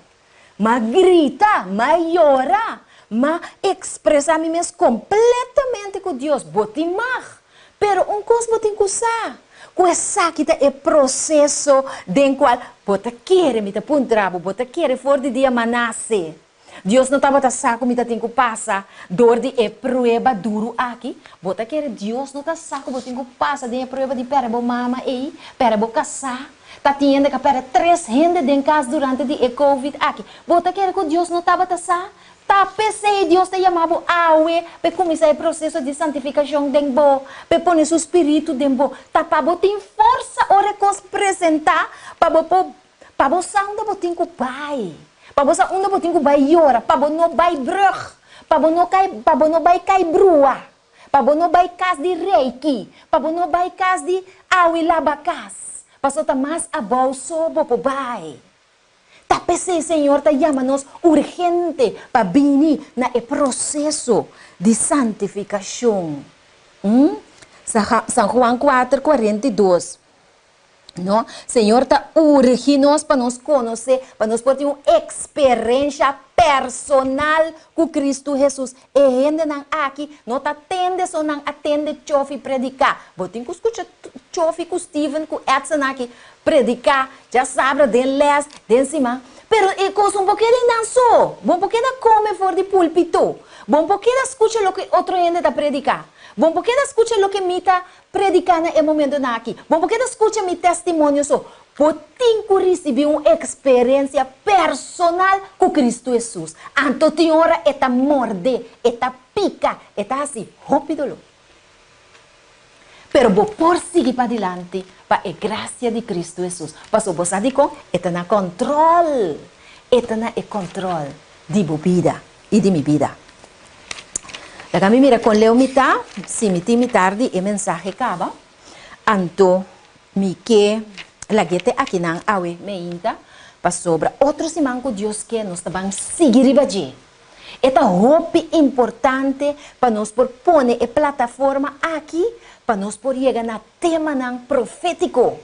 Mas grita, mas llora, mas expressa me mesmo completamente com Deus. Botimar. Pero um coisa botem que usar. Com essa que é processo de qual bota querer me tá puntrabo, bota querer for de dia manase. Deus não estava saco me tá tem que passar dor de prova duro aqui. Bota querer Deus não tá saco botem que passa de prova de perabo mama ei, perabo casar. Tá tendo que para 3 gente em casa durante de Covid aqui. Bota querer que Deus não estava saco. Tá pensei Deus te chamava awe, para começar o processo de santificação dembo, para pôr o espírito dembo, tá para botar força hora que apresentar, para você onde botar com pai, para você onde botar com pai ora, para não vai brug, para não vai cai brua, para não vai cas de reiki, para não vai cas de awe labacas, para só tá mais abalso bo pai. Tá pensei, Senhor, tá chama-nos urgente para vir na processo de santificação. São João 4:42. No? Senhor está urgindo para nos conhecer, para nos ter uma experiência personal com Cristo Jesus. E gente não aqui não está atende só não atende chofe predicar. Botem que escuta chofe com Steven com Edson aqui predicar, já sabe de les, de cima. Pero é coisa pouquinho não só, pouquinho come fora de púlpito, pouquinho escuta o que outro gente está predicar. Bom, porque escuta o que me está predicando no momento aqui. Bom, porque escuta meu testemunho só. Tem que receber uma experiência personal com Cristo Jesus. Então, tem hora eta morde, eta pica, eta assim, rápido. Pero vou por seguir para adiante para a graça de Cristo Jesus. Pastor, você diz, eta na controle. Eta na controle de minha vida e de minha vida. Kami mira con leo mitad, si mi tarde e mensaje acaba, anto mi que la gente aqui não awe me inta para sobra outro simão que Deus quer nós também seguir baje. Esta hope importante para nós por pôr a plataforma aqui para nós por chegar na tema não profético.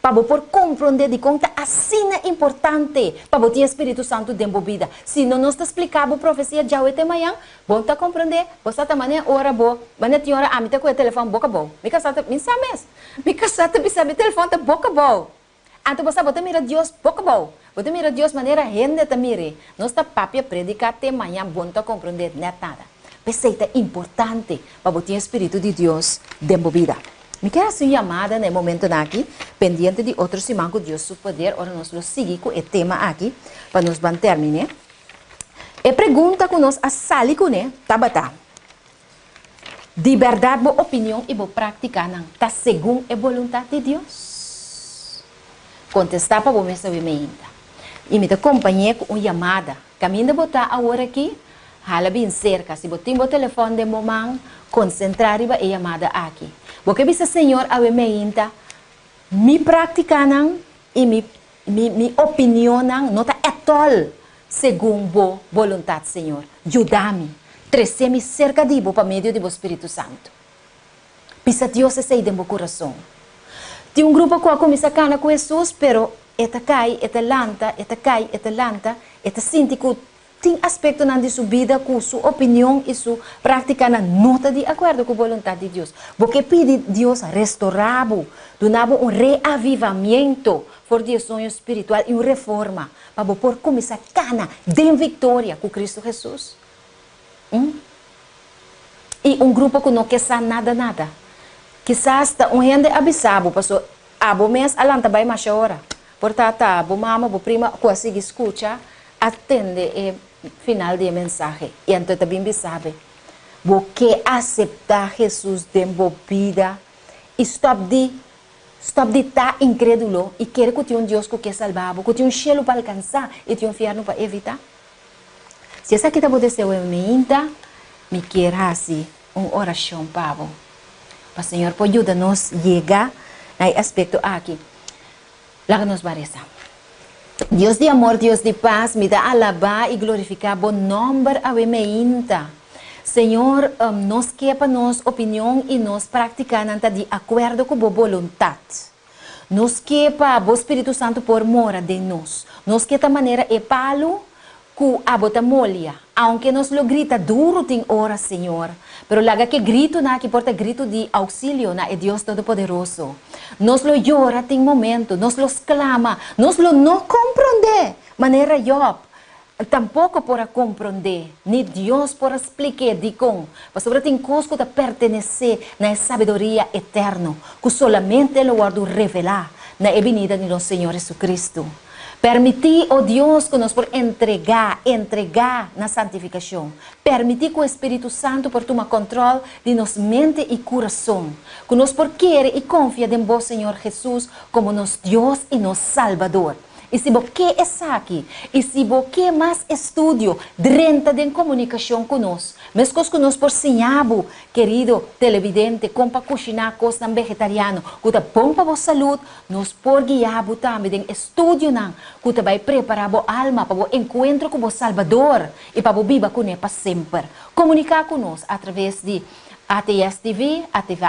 Para por compreender de conta assim é importante para o Espírito Santo dentro da vida. Se não nos explicar a profecia já hoje amanhã, bom tá compreender, você também hora boa, mas tem hora a mim tá com o telefone boca boa. Me casata, me sabe, me casata bisa me telefone tá boca boa. Então você bota mira Deus boca boa, bota mira Deus maneira rende tá mire. Nós tá papia predicar até amanhã bom tá compreender nada. Pensei é importante para o Espírito de Deus dentro da vida. Me quero ser chamada no momento aqui, pendiente de outros irmãos que Deus seu poder, ora nós vamos seguir com o tema aqui, para nós vamos terminar. E pergunta que nós a sali com né, tabata. De verdade, boa opinião e boa prática, não, tá segundo a vontade de Deus? Contestar para você saber ainda. E me acompanhei com uma chamada. Caminho de botar a hora aqui, hala bem cerca. Se botar o telefone de momento, concentrar e a chamada aqui. Porque bisa Senhor a me inta, mi prática não e mi opinião não tá etol segundo a vontade Senhor. Ajuda-me, trazer-me cerca de Bo para meio do Espírito Santo. Bisa Deus é dentro do coração. Tem grupo que começa a cana com Jesus, pero eta cai, eta lanta, eta sinti que tem aspecto de sua vida, com sua opinião e sua prática não está de acordo com a vontade de Deus. Porque pede Deus restaurá-lo, donar reavivamento, for de sonho espiritual e uma reforma, para por começar a cana de vitória com Cristo Jesus. E grupo que não quer nada. Quizás um gente avisado, pastor, abo mes alanta vai mais hora. Portanto, abo mama, abo prima, consiga escutar, atende o final do mensagem. E então também sabe, você aceitar Jesus dentro da vida e stop de estar incrédulo e querer que tenha um Deus que quer salvar, que tenha um cielo para alcançar e tenha um inferno para evitar. Se essa aqui está acontecendo em mim, me quer assim, uma oração para o Senhor, pode ajudar-nos a chegar no aspecto aqui. Láganos Marisa. Deus de amor, Deus de paz, me dá alabar e glorificar bom nome a meinta. Senhor, nos quepa nos opinião e nos praticar de acordo com a vontade. Nos quepa o Espírito Santo por mora de nós. Nos quepa maneira e palo que a bota molha. Aunque nos lo grita duro tem hora, Senhor. Pero laga que grito na que porta grito de auxílio na é Deus Todo-Poderoso. Nos lo llora tem momento, nos lo exclama, nos lo não compreende. Maneira Job. Tampouco para compreender, nem Deus para explicar de como, mas sobre tem coisas que pertencer na sabedoria eterna, que solamente Ele guarda revelar na venida de nosso Senhor Jesucristo. Permitir, oh Deus, que nós por entregar na santificação. Permitir que o Espírito Santo por tomar controle de nossa mente e coração. Que nós por querer e confiar em bom Senhor Jesus como nosso Deus e nosso Salvador. E se você é aqui, e se você mais estudo, drenta de comunicação conosco, mesmo que nós por sinhabo, querido televidente, como para cozinhar coisas vegetariano, que está bom para a saúde, nós por guiar também de estudo, que vai preparar a alma para o encontro com o Salvador e para viver com ele para sempre. Comunicar conosco através de ATS TV,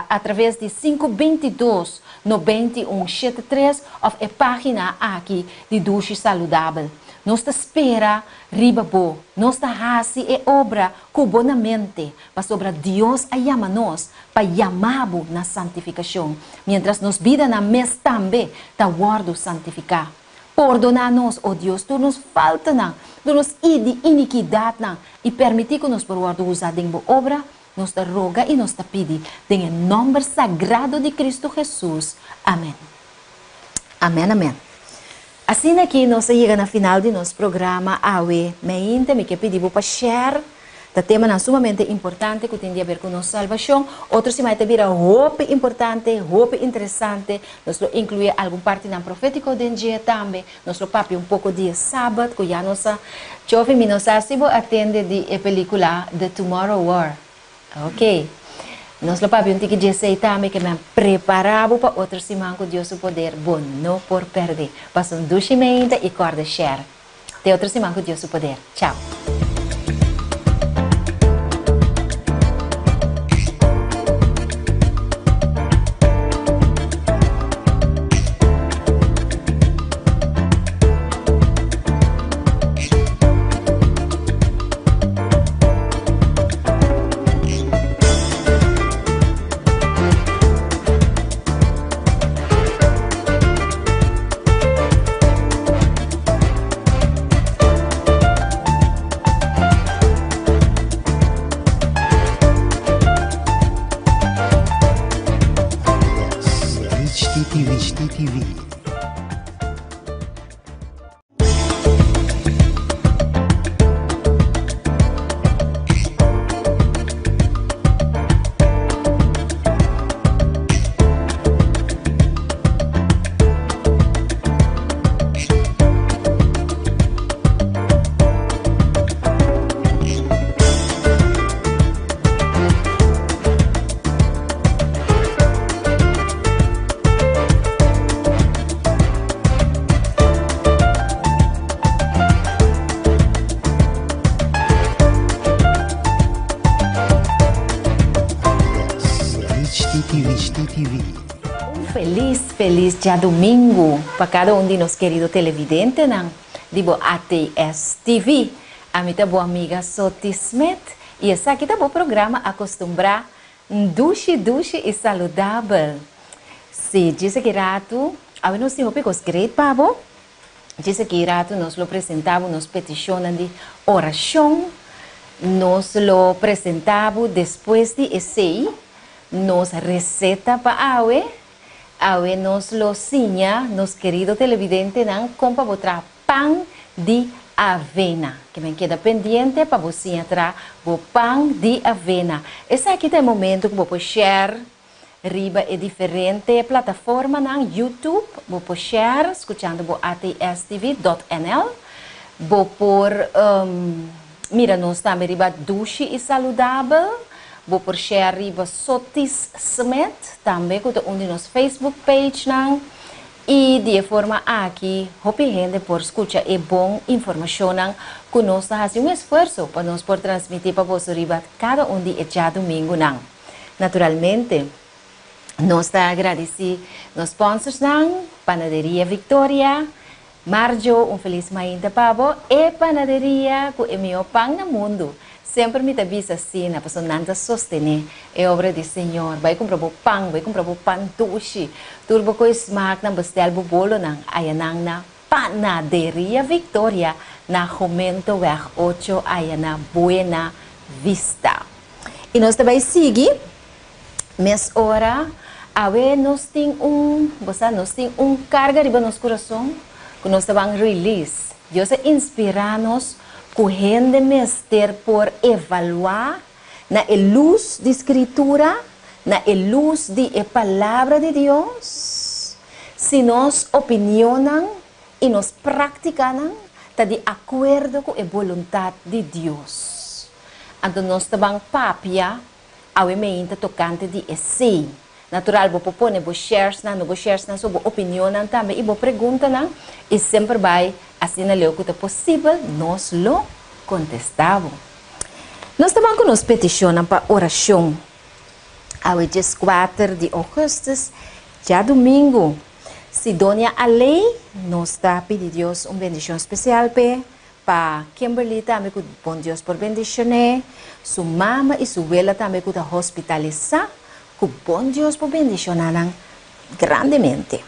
através de 522 9173 ou a página aqui de Duche Saludável. Nós espera riba bo, nós hasi e obra cubonamente, para sobre Deus a chama-nos para chamar na santificação, mientras nos vida na mes também ta guardo santificar. Perdonar-nos, oh Deus, tu nos falta na, tu nos iniquidade na, e permitir que nos por guardo usar em boa obra. Nos roga e nos pede, em nome sagrado de Cristo Jesus. Amém. Amém, amém. Assim aqui, nós chegamos no final de nosso programa. Awe, me que pedimos para share. O tema é sumamente importante que tem a ver com nossa salvação. Outro se vai ter roupa importante, roupa interessante. Nós incluir alguma parte na profético do dia também. Nós papi um pouco de sábado, que já nossa jovem nos atende de película The Tomorrow War. Ok. Nós lo papi um tique de também que me preparava para outro semana com Deus o poder bom, não por perder. Passam duas e corda share. Até outro semana com Deus o poder. Tchau. Feliz dia domingo para cada de nós querido televidente, não? Digo ATS TV. A minha boa amiga Soti Smith e essa aqui é o programa Acostumbrar Duche e Saludável. Se diz que rato, a nós temos picos great pabo. Diz que rato nós lo apresentamos, nos peticionamos de oração, nos lo apresentamos depois de esse, nos receta para awe. awe nos lo siña, nos querido televidente, nan compra botra pan de avena, que me queda pendiente para você entrar o pan de avena. Esse aqui é o momento que vou share riba é diferente plataforma na YouTube, vou share escutando o atstv.nl, vou por mira nós também riba duche e saudável, vou por share riba sotis smet também com onde nos Facebook page não. E de forma aqui, hope gente por escutar e bom informação que nós fazemos esforço para nós por transmitir para você riba cada dia domingo não. Naturalmente, nós agradecemos nos sponsors não, Panaderia Victoria, Marjo, feliz mainda pavo, e Panaderia que é meu pão no mundo. Sempre me avisa assim, a pessoa não sostener é obra do Senhor. Vai comprar o pão doce. Turbo com smack na bestel o bolo nang ayanang na Panaderia Victoria na Jumento Weg 8 ayana Buena Vista. E nós também seguir mes hora awe nós tem carga riba nos coração que nós também release. Deus inspira-nos correndo mester por evaluar na luz de escritura, na luz de palavra de Deus, se nós opinionan e nos praticanan, está de acordo com a vontade de Deus. Então nós também papia ao emenda tocante de esse. Natural, vou pôr vou shares na sobre opinião também e vou perguntar e sempre vai assim na leu que é possível nós lo contestamos. Nós também nos peticionamos para oração ao dia 4 de agosto, já domingo. Sidonia Alei nos está pedindo Deus bendição especial para Kimberly também que bom Deus por bendicionar, sua mama e sua abuela também que está hospitalizada. Que bom Deus por bendicionar grandemente.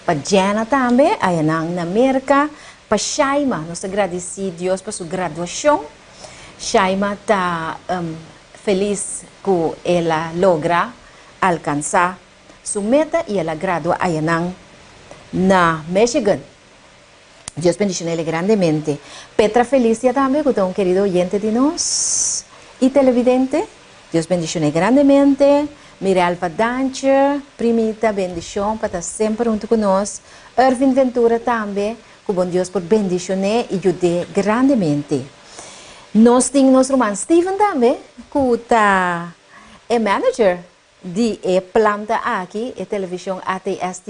Para Jana também, aí na América, para Shaima, nós agradecemos a Deus por sua graduação. Shaima está feliz que ela logra alcançar sua meta e ela gradua aí na Michigan. Deus bendicionar ele grandemente. Petra Felicia também, que é um querido oyente de nós e televidente. Deus bendicionar grandemente. Miralva Dancher, primita bendição para estar sempre junto conosco. Erwin Ventura também, que bom Deus por bendicionar e ajudar grandemente. Nós temos nosso irmão Steven também, que é manager de planta aqui, a televisão ATS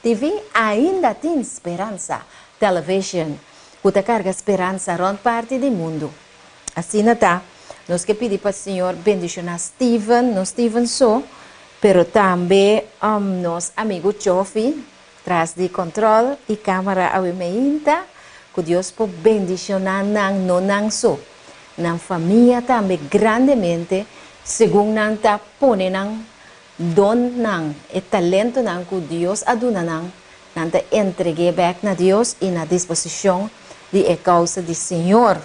TV ainda tem esperança. Television, que carga esperança grande parte do mundo. Assim está. Nós que pedimos para o Senhor bendicionar Steven só, pero também nosso amigo Chofi, traz de controle e câmera ao meinta, que Deus pode bendicionar não só, na família também grandemente, segundo não está pondo dom e talento que Deus aduna não está entregue back na Deus e na disposição de causa do Senhor.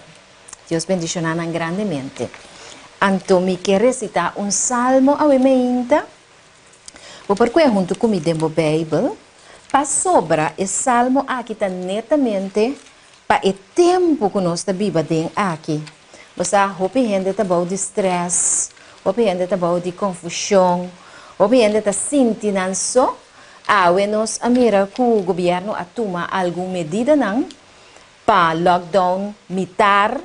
Deus bendicionar grandemente. Então, me quer recitar salmo ao meinta. Vou percorrer junto comigo a Bíblia. Para sobra, esse salmo aqui está netamente para o tempo que nós estamos vivendo aqui. Você houve gente está bom de estresse, houve gente está bom de confusão, houve gente está sentindo só. Nós mira que o governo toma alguma medida para lockdown militar.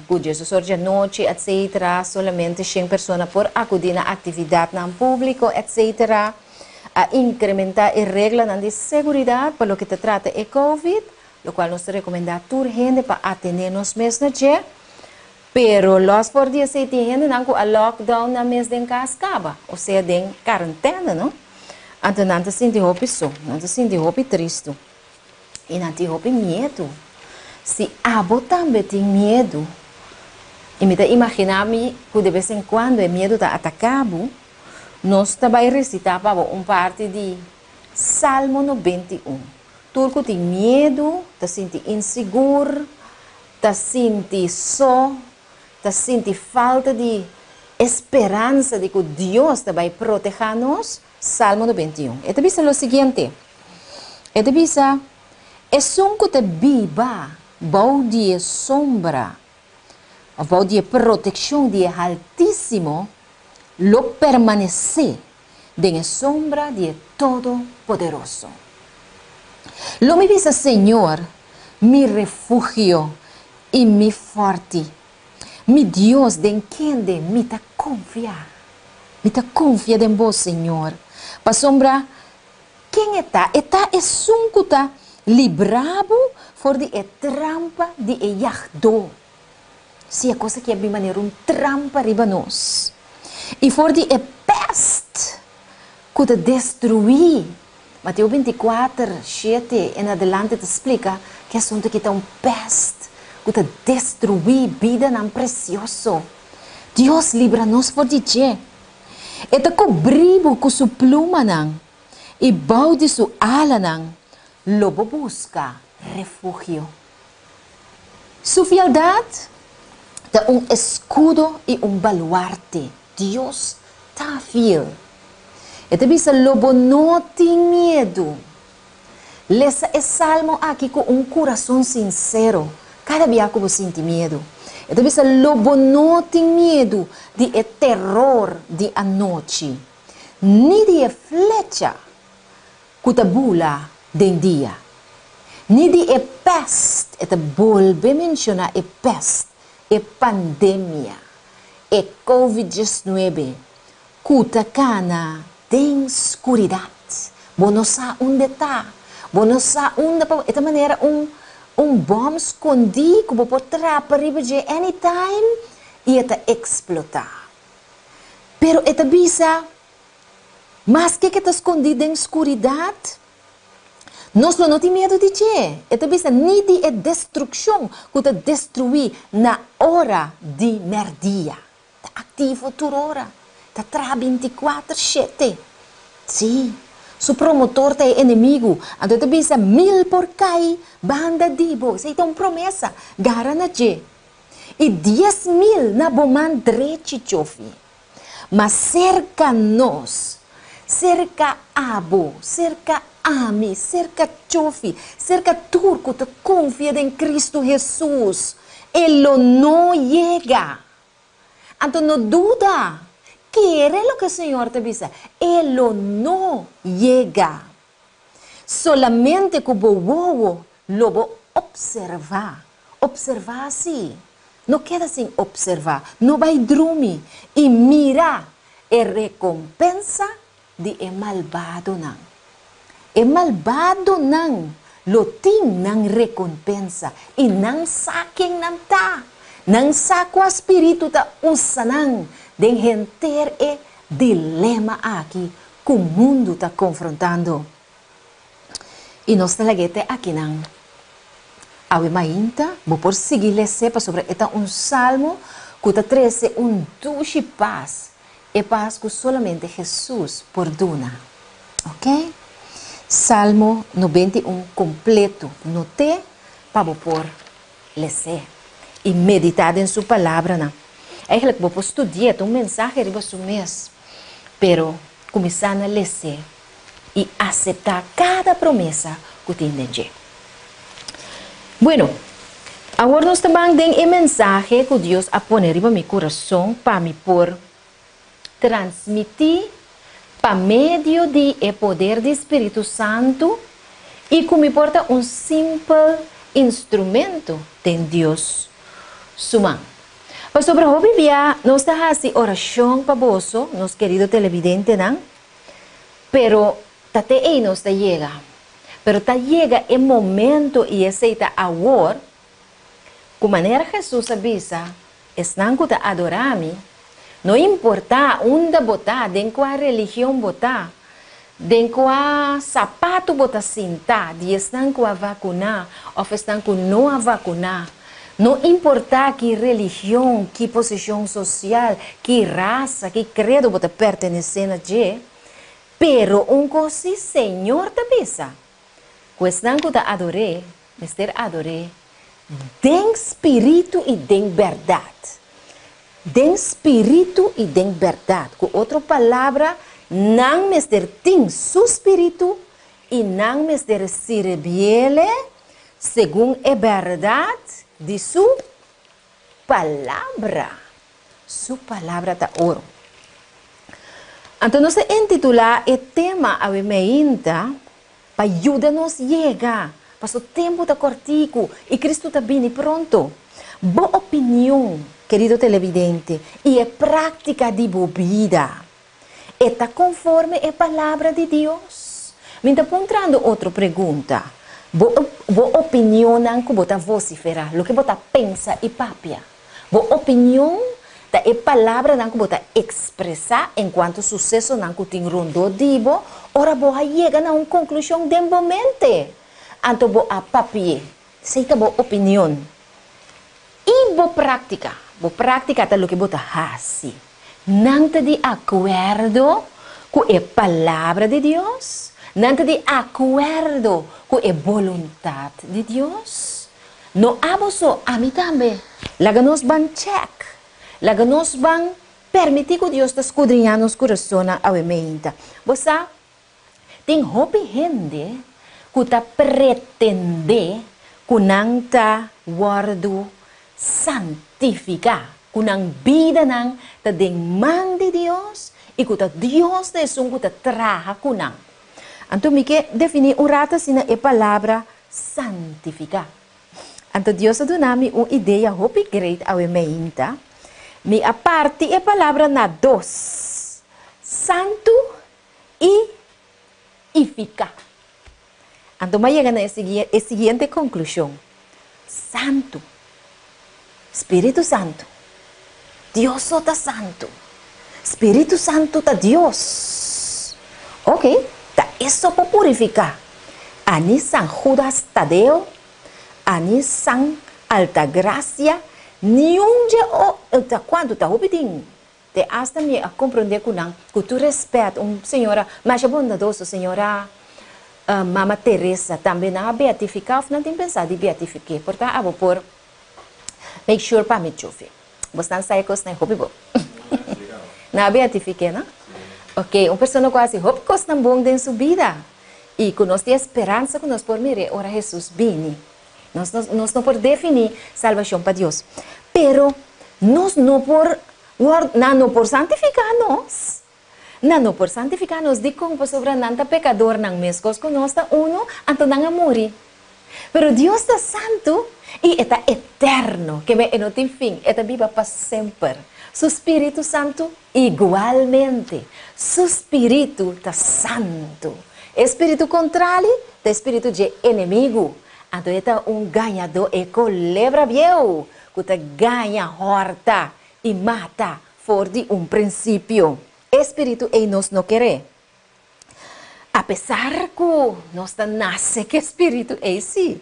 Cujo sorge noite, etc. Solamente 100 pessoas por acudir na atividade no público, etc. A incrementar a regra de segurança para o que se trata de COVID, o qual nos recomenda urgente para atender-nos mesmo dia. Pero los por dia se gente não a lockdown na mês de cascaba, ou seja, de quarentena, não? Então não se sente só, não se sente triste e não tem medo. Se abo também tem medo, e me imaginar-me que de vez em quando o medo está atacado, nós também recitar parte de Salmo 91. Turco tem medo, está sente inseguro, está sente só, está sente falta de esperança de que Deus vai proteger-nos. Salmo 91. Esta dice lo siguiente. Esta dice, es un que te viva, bau de sombra, bau de protección de Altísimo, lo permanece de la sombra de Todopoderoso. Lo me dice, Señor, mi refugio y mi fuerte, mi Dios, de en quien de mí te confía. Me te confía en vos, Señor. Pa sombra, ¿quién está? Está es un que está librado por de trampa de yahdo. Si es cosa que hay maneira trampa arriba nos. E for de pest que te destruir. Mateus 24, 7 en adelante te explica que es que está pest que te destruir vida tan precioso. Dios libra-nos por de che. E te cobriu com sua pluma nan, e balde sua ala nan, lobo busca refúgio. Sua fialdade dá escudo e baluarte. Dios está fiel. E te bisa lobo não tem medo. Lesa é salmo aqui com coração sincero. Cada dia que você sente medo. E te bisa lobo não tem medo de terror de a noite. Ni de flecha que te bula de dia. Ni de pest. E te volve mencionar pest. Pandemia. COVID-19. Kuta cana de escuridade. Não sabe onde está. Não sabe onde está. De maneira bom escondido que você pode trapar de anytime e está explotar. Pero esta bisa, mas que está escondido em escuridade, nós não temos medo de quê? Esta bisa nem de destruição que está destruir na hora de merdia. Está ativo toda hora. Está tra 24/7. Sim. Su promotor é inimigo. Então, te bisa 1000 por cai, banda dibo. Isso é uma promessa. Garana je. E 10.000 na boman drechi chofi. Mas cerca nós, cerca abo, cerca ami, cerca chofi, cerca turco te confia em Cristo Jesus. Ele não chega. Então, não duda. Quiere lo que el Señor te dice. Él no llega. Solamente como bobo lo voy a observar. Observar así. No queda sin observar. No va a dormir. Y mira, recompensa de el malvado nan. El malvado nan lo tiene nan recompensa. Y nan saquen nan ta. Nan saco espíritu ta usanan. De gente dilema aqui que o mundo está confrontando. E nós estamos aqui não. A ainda vou por seguir ler sobre este salmo que está trazendo dulce paz. E paz que solamente Jesus perdona. Ok? Salmo 91 completo. Note para por ler e meditar em sua palavra. Não? Eigenlijk vou estudar mensagem arriba su mês, pero começar a ler e aceitar cada promessa que tem dentro. Bueno, agora nós também temos a mensagem que Deus a pôr arriba meu coração para me por transmitir para meio de poder do Espírito Santo e que me porta simples instrumento de Deus sumão. Sobre a Bíblia, nós estamos fazendo oração para vós, nosso querido televidente, não? Pero, até aí não está chega. Pero, chega o momento e aceita agora, de maneira Jesus avisa, estão que adorar-me, não importa onde botar, de qual religião botar, de qual sapato botar sentar, de estão que vacunar, ou estão que não vacunar. Não importa que religião, que posição social, que raça, que credo você pertenece a Deus, pero coisa Senhor te pisa. Questão que te adorei, mister adorei, de espírito e de verdade. De espírito e de verdade. Com outra palavra, Nang mester ting su espíritu y nang mester sirviele según es verdad de su palabra. Su palabra ta oro. Entonces, intitula el tema a meinta para ayudarnos llegar. Paso tiempo está cortico y Cristo está viene pronto. Boa opinión, querido televidente, y es práctica de tu vida. Está conforme a la palabra de Dios. Me está encontrando otra pregunta. Boa opinión que você vocifera, lo que você pensa y papia. Boa opinión da é palavra que você expressar enquanto sucesso que tem rondou dibo, ora você chega a uma conclusão de momento. Então você papie, seita boa opinião. E boa prática é o que você faz. Não está de acordo com a palavra de Deus, não está de acordo com a vontade de Deus. Não abuso a mim também. Laga nos van check. Laga nos van permitir que Deus te escudriñar nos corações a mente. Você tem hobby gente que está pretende que não está guardo santificar, que não vida não está de mão de Deus e que Deus é um que traga com não. Então, me que definir rata assim a palavra santificar. Então, Deus dá-me uma ideia hobby great a mente. Me aparte a palavra na dos, santo e eficaz. Então, vai chegar a seguinte conclusão. Santo, Espírito Santo, Deus está santo, Espírito Santo está Deus. Ok, tá isso para purificar. Ani San Judas Tadeo, ani San Altagracia, nenhum dia, quando está obedecendo, te hasta me a compreender que tu respeita senhora mais bondosa, senhora Mama Teresa, também na beatificar, não tem pensado em beatificar, portanto, eu vou por make sure para me chover. Você não sai com os nem hobby bom. Na beatificar, não? Ok, pessoa quase hobby com os não bom dentro sua vida e com nós tem esperança que nós por mirar ora Jesus bem. Nós não por definir salvação para Deus. Pero nós não por santificar nós. Não por santificar nós de como sobre nanta pecador nang mescos com nós tá uno anto nang amori. Pero Deus está santo e está eterno, que não tem fim, está viva para sempre. Su Espírito Santo igualmente. Su Espírito está santo. Espírito contrário é espírito de inimigo. Então, é ganhador e colebra viejo, que ganha horta e mata for de princípio. Espírito e nós não quer. Apesar que nós nasce que Espírito é sim.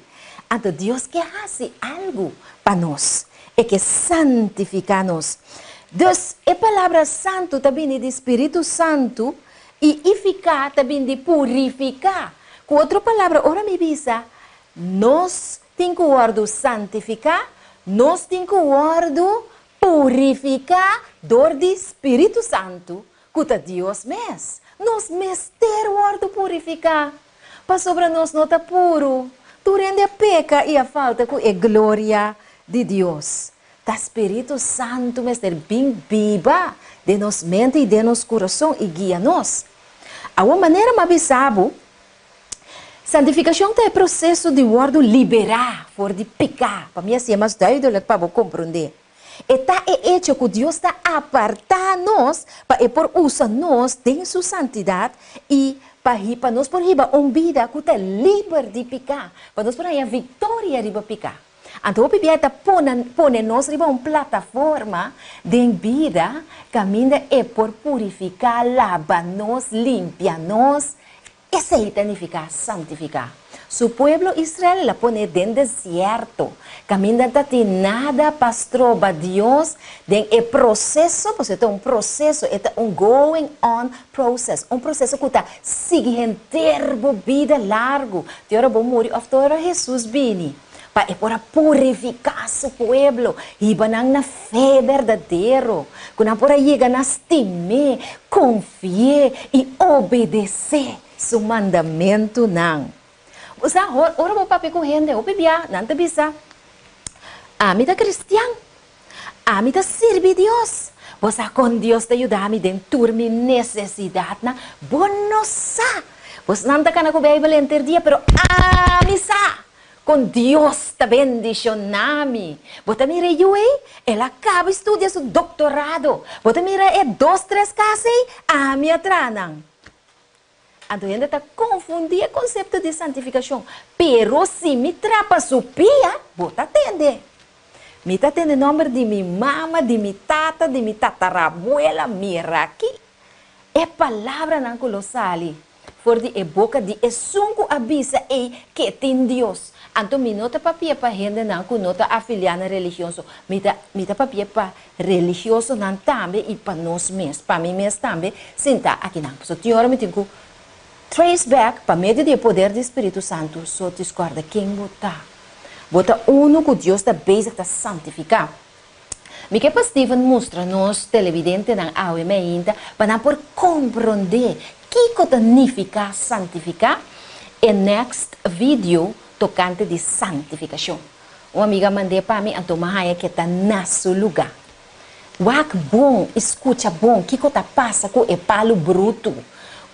Então, Deus quer fazer algo para nós. É que santificar-nos. Deus, a palavra santo também de Espírito Santo e eficaz também de purificar. Com outra palavra, ora me visa, nós temos que guardar santificar, nós temos que guardar purificar dor de Espírito Santo, que é Deus mesmo. Nós mestre guarda purificar, para sobre nós não está puro, durante a peca e a falta que é glória de Deus. O Espírito Santo mestre bem viva de nos mente e de nos coração e guia-nos. A uma maneira mais sabe, santificação é o processo de guarda liberar, for de pecar. Para mim, assim é mais doido para você compreender. Está é hecho que Deus está apartar-nos para por usar-nos em sua santidade e para nós por riba vida que está livre de pecar, para nós por aí a vitória de pecar. Então, o Bíblia está põe-nos em uma plataforma de vida, caminha é por purificar, lavar-nos, limpar-nos, e significa santificar. Su pueblo Israel la pone en desierto, caminha de nada pastroba Deus, den é processo, porque é processo, é going on process, processo que está seguindo vida largo. De hora vou morrer, after Jesus vini. para purificar su pueblo. Iban na fe verdadeiro. Quando por aí llegan a estimar, confiar e obedecer su mandamento não. Você ora mo papi correndo, o bebia, não te bisa. A mim da cristiano, a mim da servir Deus. Você com Deus te ajudar a me dentro minha necessidade na bonosa. Você não está com a Bíblia em dia, pero a misa. Com Deus te bendicioname. Você mira eu, ela acaba de estudar seu doutorado. Você mira 2, 3 casos, a minha tranang. Então, ainda está confundindo o conceito de santificação. Pero se me trapa su pia, você atende. Me atende o nome de minha mama, de minha tata, de minha tatarabuela, mira aqui. É palavra na colossali. For de boca de sunco avisa que tem Deus. Então, me nota papia para gente não que nota afiliada religioso. Me ta papia para religioso não também e para nós mesmos. Para mim mesmo também, sentar aqui não. So, senhora, me tenho trace back para meio do poder do Espírito Santo. Só discorda quem botar. Bota uno que Deus está bem para santificar. Me que para Steven mostra nos televidente na AOM ainda para por compreender que significa santificar. E next video tocante de santificação. Uma amiga mandei para mim, então Mahaia que está na seu lugar. Wak bom, escuta bom, que está passa com o palo bruto,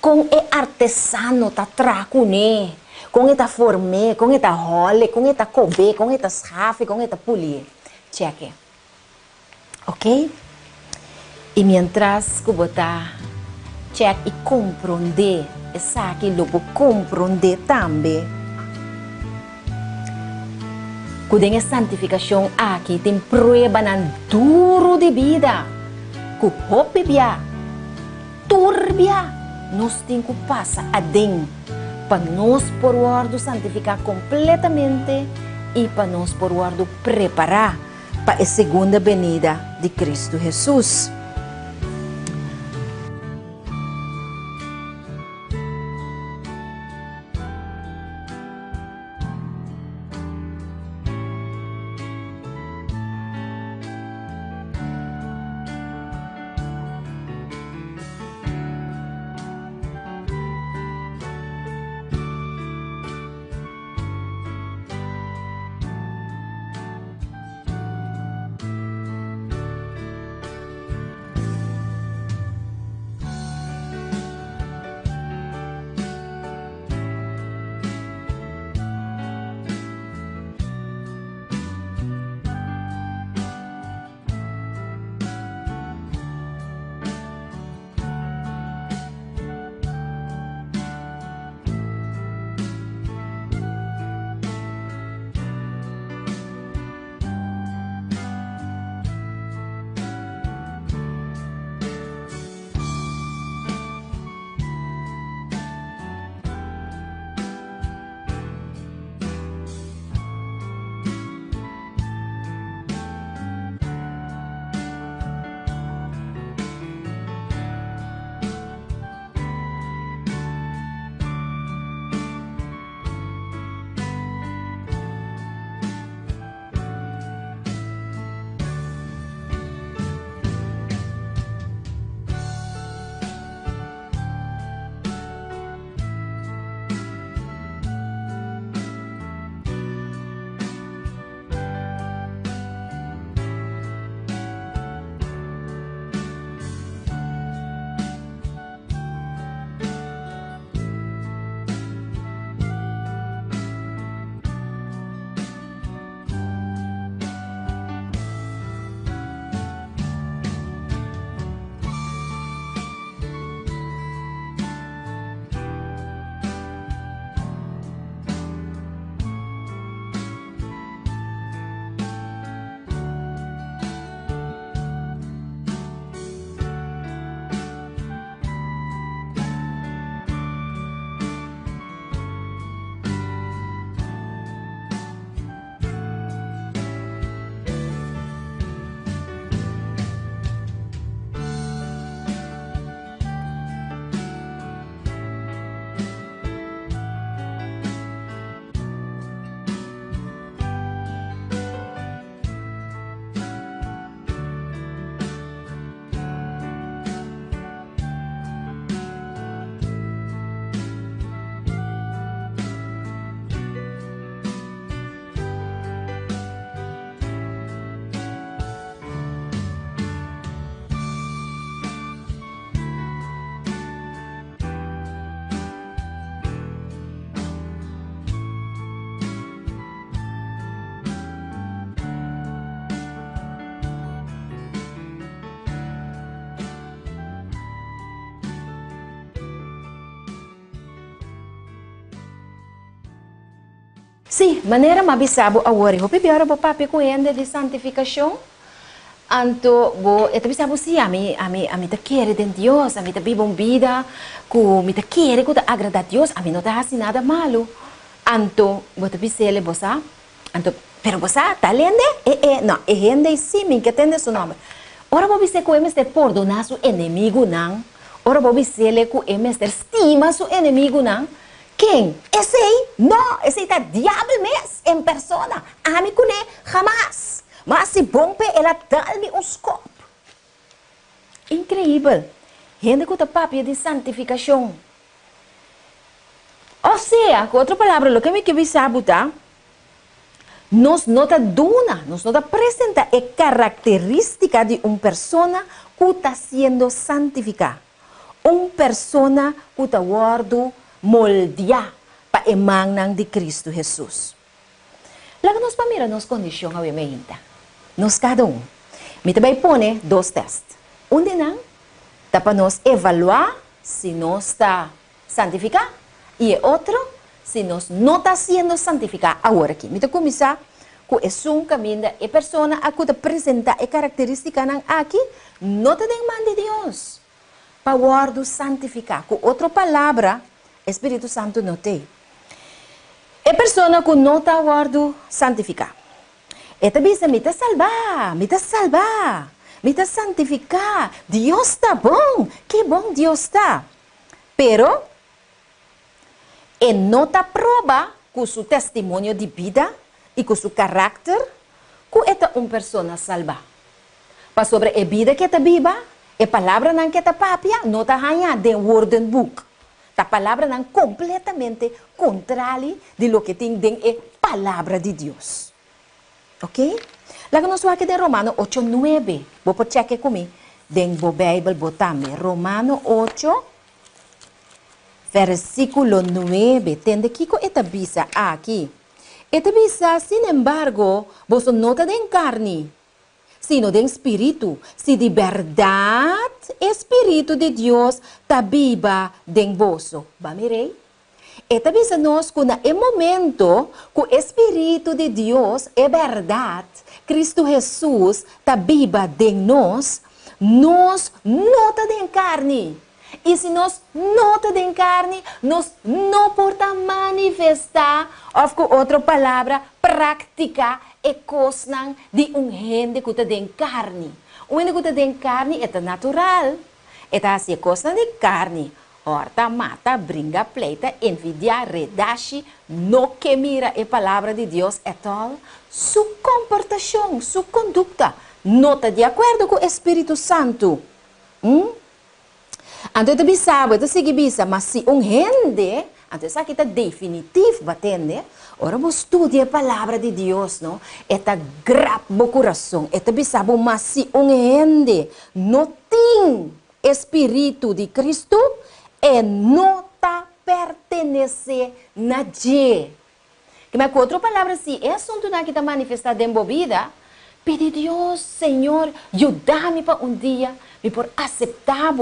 com o artesano tá traco né, com o formé, com o role, com o cobe, com o rafe, com o polir. Cheque. Ok? E mientras que botar check e compreender, essa aqui logo compreender também. Quando a santificação aqui tem prova nan duro de vida, que hopebia, turbia, nós temos que passar adentro, para nós por ordem santificar completamente e para nós por ordem preparar para a segunda venida de Cristo Jesus. Sim, maneira mabisabo agora. Hope biara bo papi kuende de santificação. Anto bo eta bisabo si ami te quere de Deus, ami te vive uma vida ku mi te quere ku te agrada a Deus, ami não te hace nada malo. Anto bo te bisele bosa. Anto pero bosa talende não, gente sim, me que tende su nome. Ora bo bise ku emes te perdonar su inimigo não. Ora bo bisele ku emes te estima su inimigo não. Quem? Esse aí? Não, esse aí tá diabo mesmo, em persona. Ami ku ne jamás. Mas se bom pe ela dá-me um scopo. Incrível. Gente que está papia de santificação. Ou seja, com outra palavra, o que me quer saber, tá? Nos nota duna, nos nota apresenta a característica de uma pessoa que está sendo santificada. Uma pessoa que está guardando moldeada para a imagen de Cristo Jesus. Logo nós para mirar nas condições a ainda. Nós cada um. Me também põe dois testes. Um de nós, tá para nós avaliar se nós está santificado. E outro, se nós não está sendo santificado. Agora aqui, me começar com esse caminho da pessoa a que apresenta a característica aqui, não te demanda de Deus. Para guardar santificar. Com outra palavra, Espírito Santo não tem. A pessoa que não está guardando santificar. Esta bisa me está salvar, me está salvar, me está santificar. Deus está bom, que bom Deus está. Pero, ele não está prova com seu testemunho de vida e com seu caráter que é uma pessoa salva. Para sobre a vida que está viva, a palavra que está papia não está ganhando de word book. A palavra não completamente contrária de lo que tem a palavra de Deus. Ok? Laga nós vamos aqui de Romano 8:9. Vou por cheque comigo. Dengo Bible botame. Romano 8, versículo 9. Tende que esta bisa aqui. Esta bisa, sin embargo, vos nota de carne, sino de espírito. Si de verdad, espírito de Deus está viva en vos. Va mirei? Esta bisa nós que no momento que o Espírito de Deus é verdade, Cristo Jesus está viva em nós, nós nota de carne. E se nós nota de carne, nós não podemos manifestar, ou com outra palavra, praticar a coisa de gente que está de carne. O gente que está de carne é natural, é assim, coisa de carne. Horta, mata, brinca, pleita, envidia, redache, no que mira a palavra de Deus é tal, sua comportação, sua conduta, não está de acordo com o Espírito Santo. Então, você sabe, você segue bisa, mas se gente, então isso aqui está definitivo, batende, ora você estuda a palavra de Deus, não? Está grave no coração, você sabe, mas se gente não tem Espírito de Cristo, e não está pertenece a nadie. Com outra palavra, se é assunto que está manifestado em vida, pede Deus, Senhor, ajuda-me para um dia, me por aceitar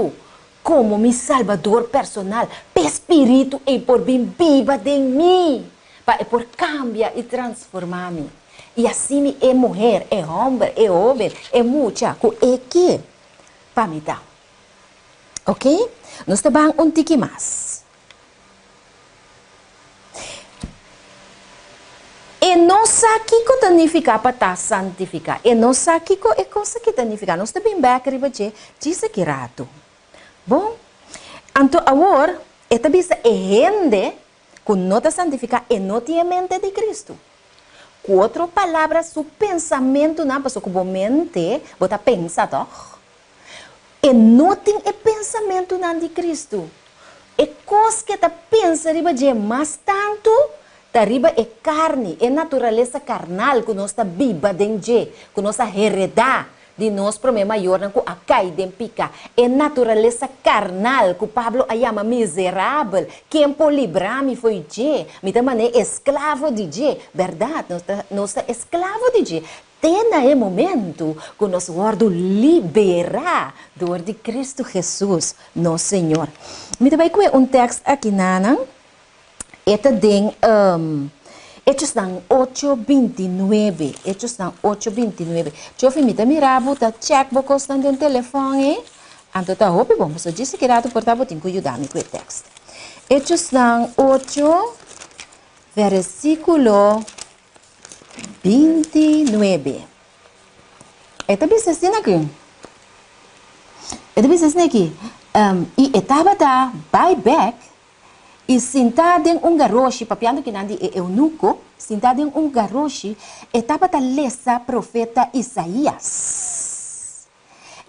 como meu salvador personal, para espírito e por bem viva de mim, para por cambiar e transformar-me. E assim é mulher, é homem, é mucha, é que para me dar. Ok? Nós estamos um tique mais. E nós aqui que significa para estar santificado. E nós aqui que é coisa que significa. Nós estamos bem back riba diz que rato. Bom, então agora, esta bisa é gente que não está santificada e não tem a mente de Cristo. Com outra palavra, seu pensamento não, porque sua mente, você pensa, toch? E não tem o pensamento de Cristo. E coisa que está pensando riba de mais tanto, está riba é carne, é natureza carnal que nós está viva dentro, que nós está heredar de nós problema maior que a cai de pica. É natureza carnal que Pablo a chama miserável. Quem pode livrar-me foi je. Me também é escravo de je. Verdade, nós está escravo de je. Tem é momento que nós guardo liberar do de Cristo Jesus, nosso Senhor. Me também com um texto aqui, Nana. Esta tem Hechos están 8:29. Hechos están 8:29. Yo fui a mirar, bota check, boca están en teléfono, Anto tá hope vamos a dizer que era tu portátil tem que ajudar-me com o texto. Hechos están 8, versículo 29. Esta bisa assim aqui. Esta bisa assim aqui. E estava da buyback e sentado em garoche, papiando que nandi é eunuco, sentado em garoche, estava da lesa profeta Isaías.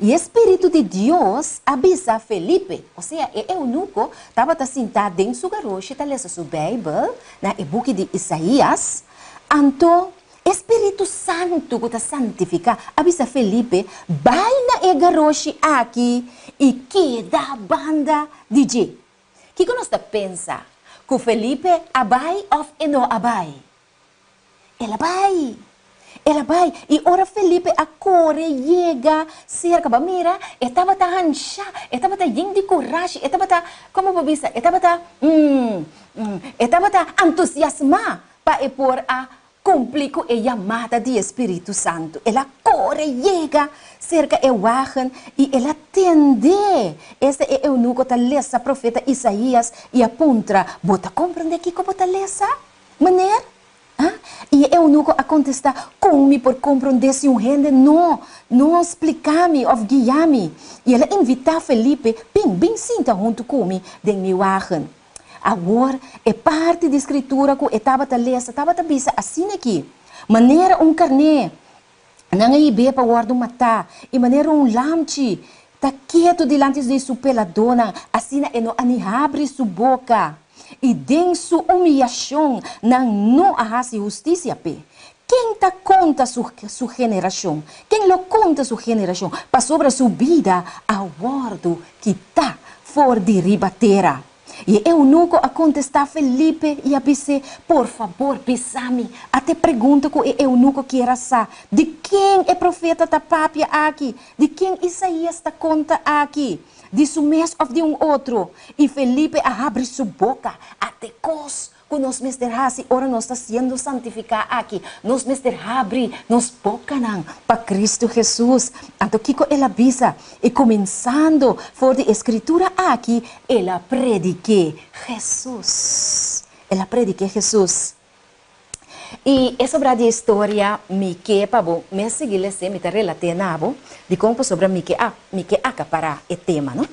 E o Espírito de Deus avisa a Felipe, ou seja, o eunuco estava sentado em seu garoche, está lendo sua Bíblia, na book de Isaías. Então, Espírito Santo que está santificar, avisa a Felipe, vai na garoche aqui e queda a banda DJ. O que nós pensa? Que o Felipe abai ou não abai? Ele vai. Ela vai, e ora Felipe a corre, chega, cerca, mira, estava a ancha, estava a de coragem, estava a, como vou dizer, estava a entusiasmar para pôr a cumprir com a chamada do Espírito Santo. Ela corre, chega, cerca o wagen, e ela atende. Esse é o eunuco que lê a profeta Isaías e aponta, bota compreender que como bota lesa? Maneira? E eu nunca a contestar como por compreender se gente não explicar-me ou guiar-me. E ela invita Felipe, bem sinta junto comigo, de meu wagen. Agora, é parte da escritura que eu estava a ler, estava a pensar assim aqui. Maneira carne, não é bem para guardar matar, e maneira lamchi, está quieto diante de sua peladona, assim é não abre sua boca. E de sua humilhação, não há justiça. Quem está conta sua geração? Quem lo conta sua geração? Para sobre sua vida, a guardo que está fora de ribateira. E eu nunca a contestar Felipe e a dizer, por favor, pisa-me. Até pergunta que eu nunca quero saber. De quem é profeta da papia aqui? De quem Isaías está conta aqui? De su mês ou de outro. E Felipe abre sua boca até cos que nós mesterhasi, ora nós está sendo santificado aqui. Nós mesterhabre, nós boca para Cristo Jesus. Então, Kiko ela avisa, e começando por de escritura aqui, ela predique Jesus. Ela predique Jesus. E é sobre a história que para me seguir me está relatando de como sobre me que acaparar o tema, não?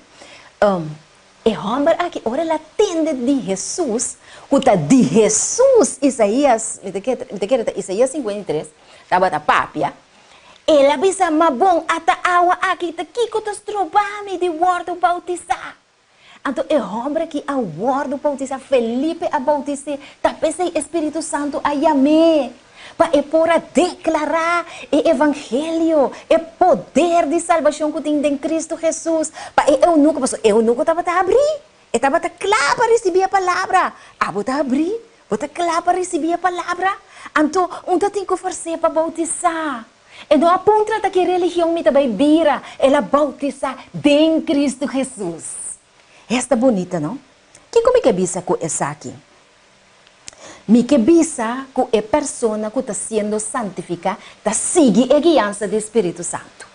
E homem aqui ora ela tende de Jesus, cuta de Jesus Isaías, Isaías 53, estava da papia. Ela bisa mabong ata awa aqui tá que cotas trobame de word bautizar. Então, o homem que a word bautizar, Felipe a bautizar, talvez o Espírito Santo a chamar para para declarar o evangelho, o poder de salvação que tem em Cristo Jesus. Para eu nunca estava a abrir, estava a claro para receber a palavra. Vou abrir, vou claro para receber a palavra. Então, onde tem que fazer para bautizar? E não aponta que a religião me também vira, ela bautizar em Cristo Jesus. Esta bonita, não? Que como que bisa com essa aqui? Me que bisa com a pessoa que está sendo santificada, está seguindo a guiança do Espírito Santo.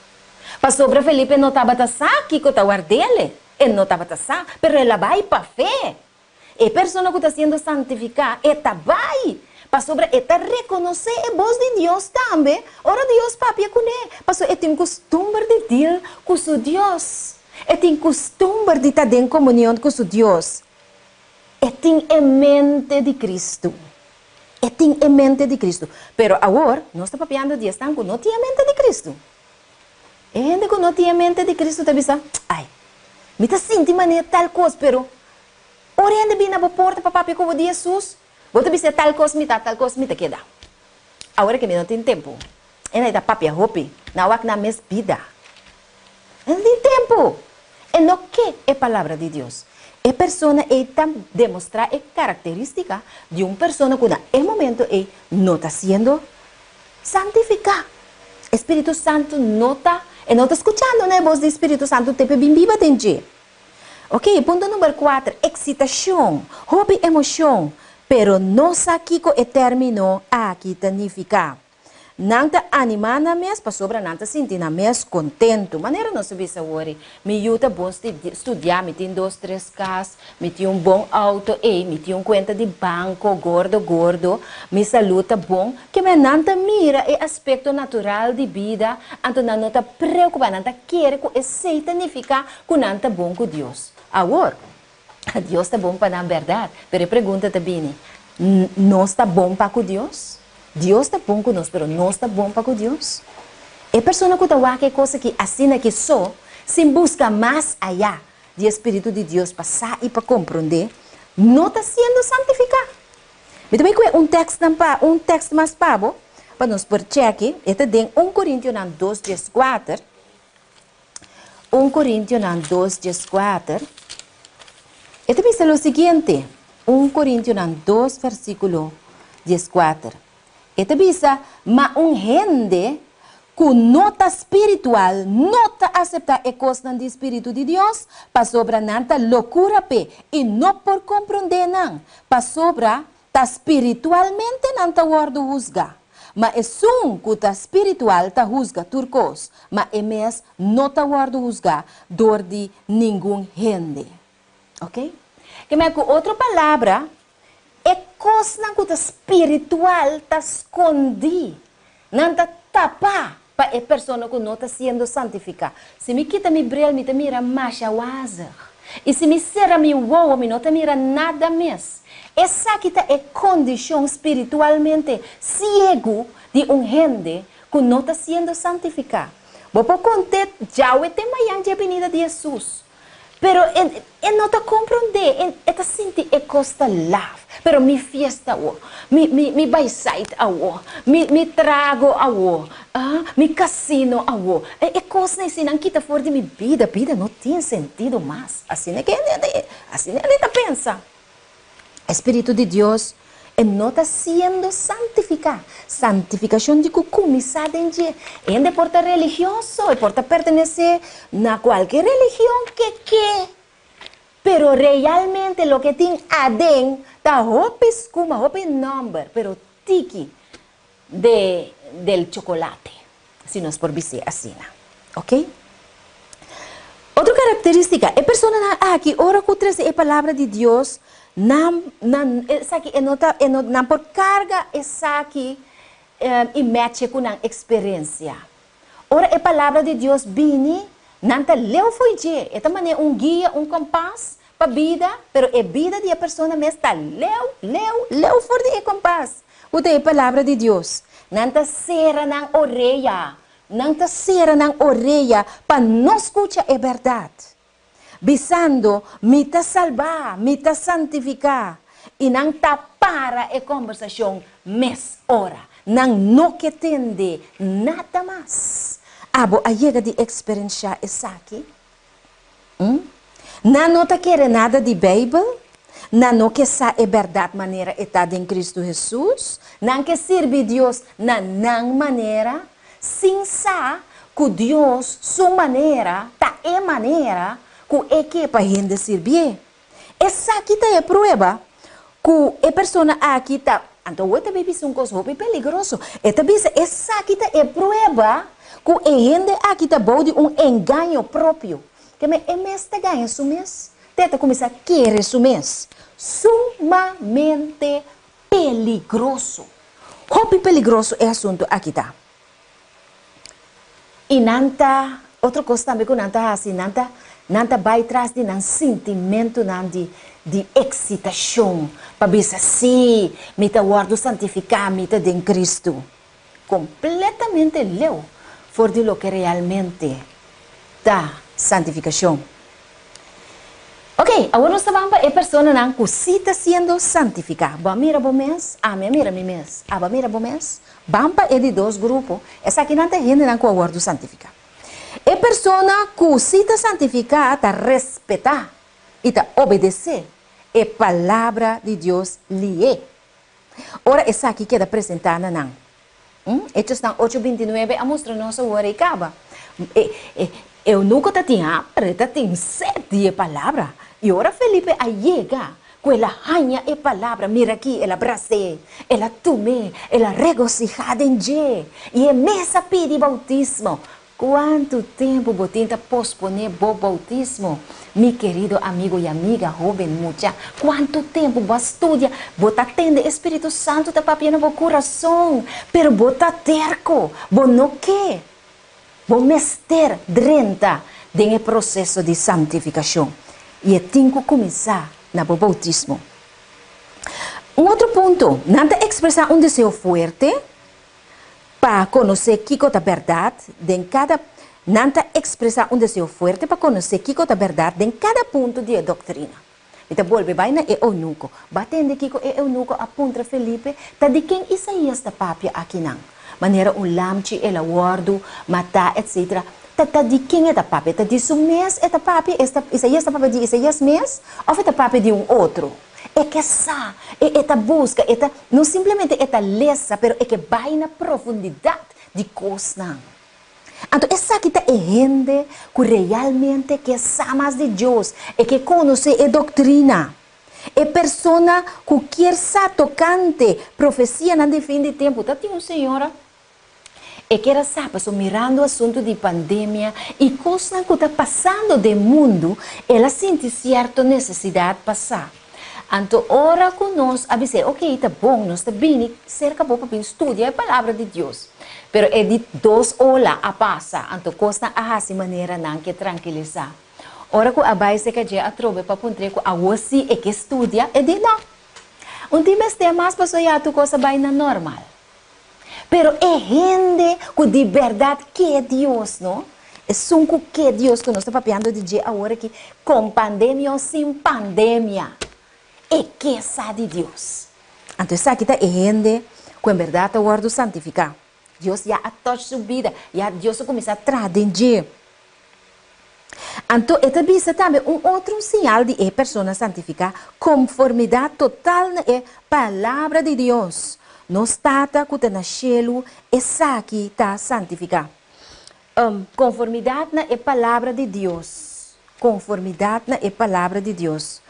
Para sobre Felipe não estava aqui que está guardando, ele não estava mas ela vai para a fé. A pessoa que está sendo santificada, ela vai. Para sobre ela reconhecer a voz de Deus também. Ora Deus papi com ele. Para ele tem costume de dir com seu Deus. Ele tem costume de estar em comunhão com seu Deus. Ele tem a mente de Cristo. Ele tem a mente de Cristo. Pero agora, nós estamos papiando de estar que não tem a mente de Cristo. E gente que não tem a mente de Cristo está pensando, ai, me está sentindo maneira tal coisa, pero oriente bem na porta para papi como de Jesus. Vou te dizer tal coisa, me está queda. Agora que me não tem tempo. Ele está papi a roupa, na hora que na minha vida. Não tem tempo. E não que é a palavra de Deus. A pessoa está demonstrar a característica de uma pessoa que no momento não está sendo santificada. Espírito Santo não está escutando a voz do Espírito Santo, te bem viva dentro. Ok, ponto número 4, excitação, hobby, emoção. pero no sakiko e termino aqui significa. Nanta anima na mes, pa sobra nanta sinti na mes contento. Maneira não se bisa worry. Me yuta bom estudar, me tem 2, 3 casas, me tem bom auto, me tem conta de banco, gordo, me saluta bom. Que me nanta mira e aspecto natural de vida, anto não nanta preocupa, nanta quer que esse significa que nanta bom com Deus. Agora, Deus está bom para a verdade, pero pergunta também, não está bom para com Deus? Deus está bom conosco, mas não está bom para com Deus. É pessoa que está que coisa que assina que só, sem buscar mais allá do Espírito de Deus para sair e para compreender, não está sendo santificado. Mas também um texto mais pavo, para nós por cheque, este tem 1 Coríntios 2, 4. 1 Coríntios 2, 4. Este diz o seguinte, 1 Coríntios 2, versículo 14. Esta bisa, ma gente que nota espiritual, nota aceptar a coisa do Espírito de Deus, para sobra nanta loucura pe, e não por compreender não, para sobra, ta espiritualmente nanta guardo juzga. Mas é que ta espiritual ta juzga turcos, mas é mes não ta guardo juzga dor de nenhum gente. Ok? Que me outra palavra, é coisa que espiritual está escondida, não está tapa para a pessoa que não está sendo santificada. Se me quita mi brel, me mira macha wazar. E se me serra mi wow, me não mira nada mais. Essa aqui é condição espiritualmente cego de gente que não está sendo santificada. Vou contar já o tema de venida de Jesus. Pero não está compreender, está sentir que costa love. Pero mi fiesta o, mi bayside o, mi trago o, mi casino o. É coisa assim, não quita fora de minha vida, vida não tem sentido mais. Assim é que ele pensa. Espírito de Deus não está sendo santificado. Santificação de que começar em de porta religioso, e porta pertencer a qualquer religião que. Pero realmente lo que tem adentro está hopis como hopi number, pero tiki del chocolate, se nós por dizer assim, ok? Outra característica, a pessoa aqui ora com a palavra de Deus, não por carga essa aqui e mexe com a experiência. Ora a palavra de Deus vem nanta leu foi je, esta maneira guia, compás para a vida, pero a vida de a pessoa mesmo está leu for de compás. O a palavra de Deus, nanta cera na orelha, para não escutar a verdade. Visando, me ta salvar, me ta santificar, e não ta para a conversação mes hora, não que tende nada mais. Abo a chega de experienciar isso aqui. Não te quer nada de Bíblia. Não que sa é verdade maneira está em Cristo Jesus. Não que serve Deus na maneira. Sem sa que Deus, sua maneira, tá é maneira que é que para gente servir. Essa aqui tá é prova que a pessoa aqui tá. Então, o também é um coisa muito peligroso. Essa aqui tá é prova que a gente aqui está bom de engano próprio. Que é mês de ganho, isso mês. Tenta começar a querer isso mês. Sumamente peligroso. Hobby peligroso é assunto aqui tá. E nanta, outra coisa também que nanta assim, nanta vai atrás de um sentimento de excitação. Para ver se me está guardo santificar, me está em Cristo. Completamente leu. For de lo que realmente dá santificação. Ok, agora nós vamos para a pessoa que está sendo santificada. Vamos mira bom mês, mira mi mês, mira bom mês. Vamos para de dois grupos. Essa aqui não tem gente que aguarda santificar. A pessoa que está santificada está respeitar e está obedecer a palavra de Deus lhe é. Ora, essa aqui queda apresentada não. Hechos 8:29 a mostra nossa hora e acaba. Eu nunca tinha, pero tenho sete de palavra. E ora Felipe a chega Quella hanya e palavra, mira aqui, ela abracei, ela tume, ela regocijada em je. E é mesa pede bautismo. Quanto tempo você tenta posponer o bautismo? Meu querido amigo e amiga, jovem, mucha. Quanto tempo você estuda? Você atende o Espírito Santo está papiando no coração. Pero você está terco. Você não quer. Você mester drenta no processo de santificação. E tem que começar no bautismo. Outro ponto. Não expressar desejo forte para conhecer Kiko da verdade, em cada nanta expressar desejo forte para conhecer Kiko da verdade em cada ponto de doutrina. Então, volve vai na eunuco, batendo Kiko eunuco a pontra Felipe, tá de quem Isaías da papia aqui não. Maneira lamchi, ela guardo, matar, etc. Tá de quem é da papia? Tá de su mês é da papia, Isaías da papia de Isaías mês, ou é da papia de outro? É que essa, esta busca, não simplesmente esta lesa, mas é que vai na profundidade de coisas. Então, essa aqui é gente que realmente que sabe de Deus, é que conhece a doutrina. É pessoa que quer ser tocante, profecia no fim de tempo. Tá, tinha uma senhora que era sabe, mirando o assunto de pandemia e coisas que está passando no mundo, ela sente certa necessidade de passar. Então, ora com nós, a dizer, ok, está bom, nós está bem, cerca pouco para estudar a palavra de Deus. Pero é de 2 horas a passar, então, costa a essa maneira não que tranquilizar. Ora com a base que já atrove para ponter com a você é que estuda, é de não. Time tem mais para sonhar tu coisa vai na normal. Pero é gente que de verdade que é Deus, não? É sunco que é Deus que nós estamos papiando de dia agora que com pandemia ou sem pandemia. É que sabe de Deus. Então, essa aqui é gente que em verdade o guarda santificar. Deus já toca sua vida, já Deus começa a trazer. Então, esta visa também outro sinal de pessoa santificar, conformidade total na palavra de Deus. Não está que está no cielo, essa aqui está santificar. Conformidade na palavra de Deus. Conformidade na palavra de Deus.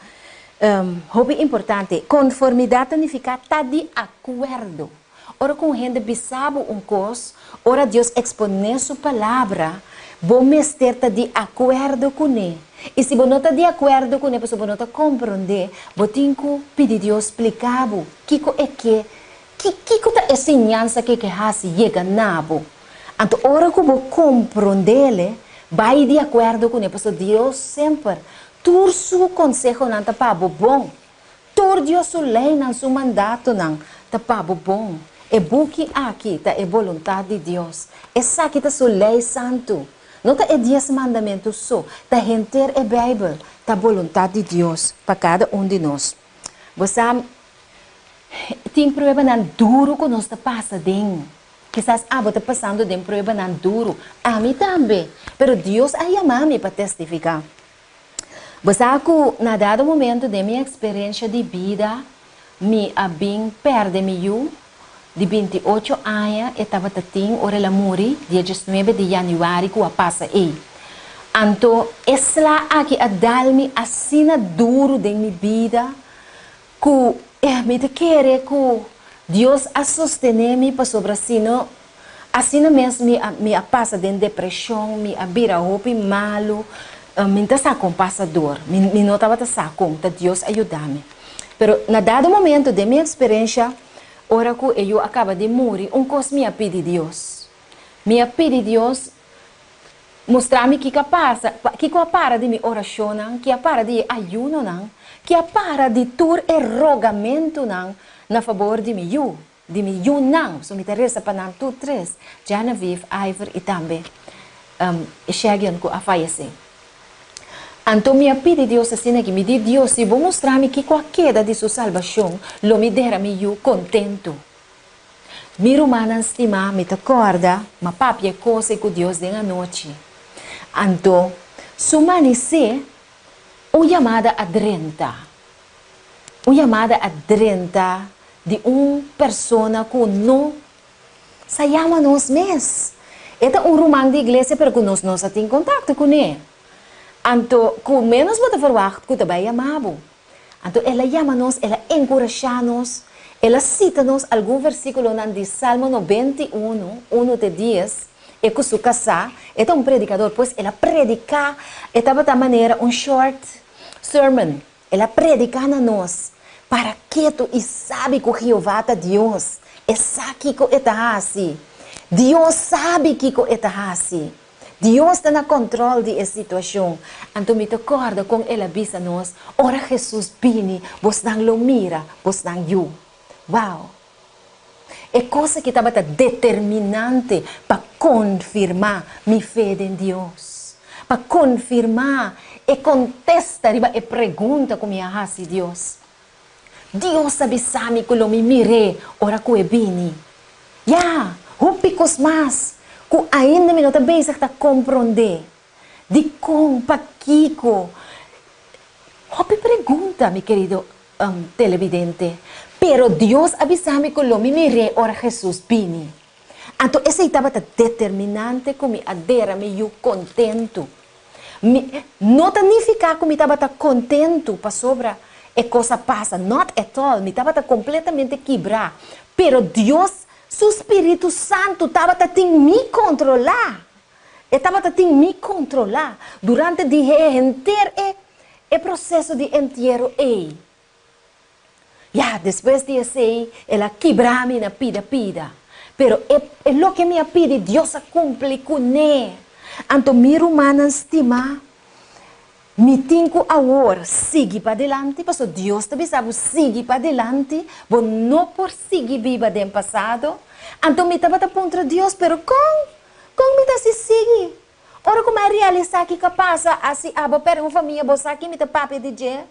Hobby importante, conformidade significa estar de acordo. Ora, com gente bisabo coisa, ora Deus expõe sua palavra, vou estar de acordo com ele. E se você não está de acordo com ele, você não está compreender, você tem que pedir Deus explicar o que é que é ensinança que chega nabo. Então, ora que você compreender, vai de acordo com ele, porque Deus sempre tur su consejo não tá para bom, tur Deus su lei não su mandato não tá para bom. É buque aqui tá é vontade de Deus. Essa aqui tá su lei santo. Não tá é 10 mandamentos só. Tá renter é Bíblia, tá vontade de Deus para cada de nós. Você tem problema não duro que nós tá passa dentro. Quizás você tá passando de problema não duro. A mim também. Pero Deus aí ama-me para testificar. Você na dado momento de minha experiência de vida, me abim perde meu de 28 anos, estava tating ora la muri, dia 19 de januário que passa aí. Então, essa aqui a dar-me assim duro de minha vida, que me querer que Deus a sostener-me para sobre assim mesmo me passa de depressão, me abira roupa malo. Me está com passador, me não estava com Deus ajudar-me. Pero na dado momento de minha experiência, ora que eu acaba de morrer, coisa me pede Deus. Me pede Deus mostrar-me que para de minha oração, que para de ayuno, que para de tur e rogamento na favor de mim, não. So me interessa para não tu três, Genevieve, Ivor e também cheguem a falecer. Então, me pede Deus assim que me diz Deus, se vou mostrar-me que qualquer de sua salvação, lo me derra-me eu contento. Mi romana estima, me acorda, ma papia coisa que Deus tem à noite. Então, sumanece uma chamada a 30. Uma chamada a 30 de uma pessoa que não se chama nós mesmos. Este é romano de igreja, porque nós não temos contato com ele. Então, com menos você verwacht que também amado. Então, ela chama-nos, ela encoraja-nos, ela cita-nos algum versículo de Salmo 91, 1 de 10, e com sua casa, é um predicador, pois ela predica, estava da maneira, um short sermon, ela predica a nós, para que tu e sabe que Jeová é Deus, e sabe que está assim, Deus sabe que está assim, Deus está no controle da situação. Então, me recordo com ela avisa nós, ora Jesus vini, vos não lo mira, vos não you. Uau! É coisa que estava determinante para confirmar minha fé em Deus. Para confirmar e contestar e pergunta como é assim Deus. Deus sabe sabe que eu me mirei, ora que eu vini. Já, picos mais. Que ainda me não está bem a compreender. De como, para Kiko. Hopi pergunta, meu querido televidente. Pero Deus avisame que eu me mirei, ora Jesus vini. Então, essa estava determinante que me adera, me eu contento. Não significa que me estava contento para sobra e coisa passa. Not at all. Me estava completamente quebrar. Pero Deus, seu Espírito Santo, estava em me controlar. Estava em me controlar durante o dia inteiro e processo de entierro. Ya, depois de esse, ela quebra-me na pida. Pero é o que me pide, Deus cumpre com ele. Então, minha humana estima, me tenho agora seguir para adelante, porque Deus também sabe seguir para adelante, mas não por seguir viva do passado. Então, me estava contra Deus, pero como me está se seguir? Ora, como é realizar que passa, assim, para uma família, você aqui me está papo de dia.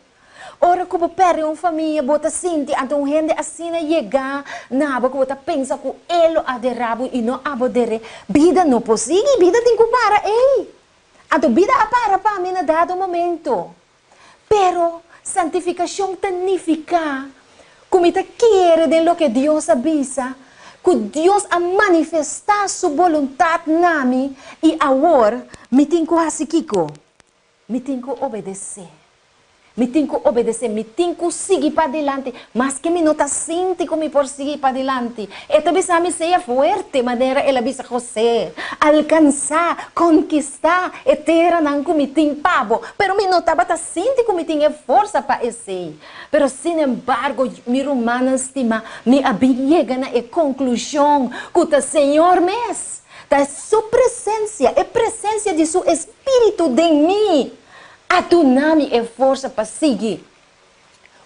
Ora, como perde uma família, bota sente, então gente assim chega, na aba que bota pensa que ele aderrabo e não abodere, vida não possível, vida tem que parar, então vida para mim na dado momento. Pero santificação significa como te quer de lo que Deus avisa, que Deus a manifestar sua vontade na mim e agora me tenho que assim Kiko, me tenho que obedecer. Me tenho que obedecer, me tenho que seguir para adelante, mas que me não está sente como por seguir para adelante. E talvez a mim seja forte, maneira ela avisa José, alcançar, conquistar, e ter não como tem pavo, pero me não estava sente como tem força para esse. Pero sin embargo, minha humana estima, me chega na conclusão que o Senhor mesmo, da sua presença, a presença de seu Espírito em mim. Atunami é força para seguir.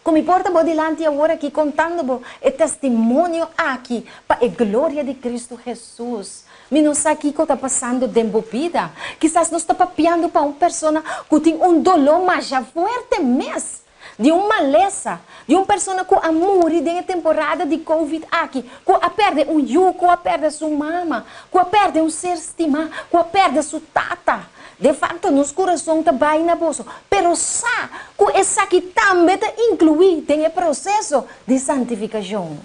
Como importa vou delante agora aqui contando o testemunho aqui para a glória de Cristo Jesus. Me não sabe o que está passando dentro da vida. Quizás nós está papiando para uma pessoa que tem dolor mais forte mesmo. De uma maleza, de uma pessoa que a morre na temporada de Covid aqui, que a perde que a perde sua mama, que a perde ser estimado, que a perde sua tata. De fato, nos corações também na bolsa. Pero sabe que essa aqui também está incluída no processo de santificação.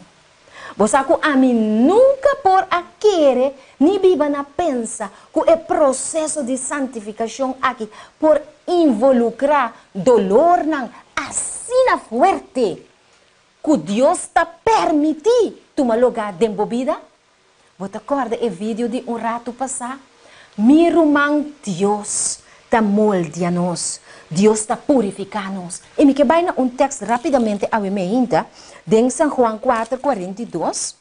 Você sabe que a mim nunca por aquele, nem viva na pensa que o processo de santificação aqui por involucrar dolor não assim forte que Deus está permitindo tomar lugar dentro da vida. Você acorda o vídeo de rato passado? Meu irmão, Deus está moldeando-nos, Deus está purificando-nos. E me quebra texto rapidamente a mim ainda, em São João 4:42.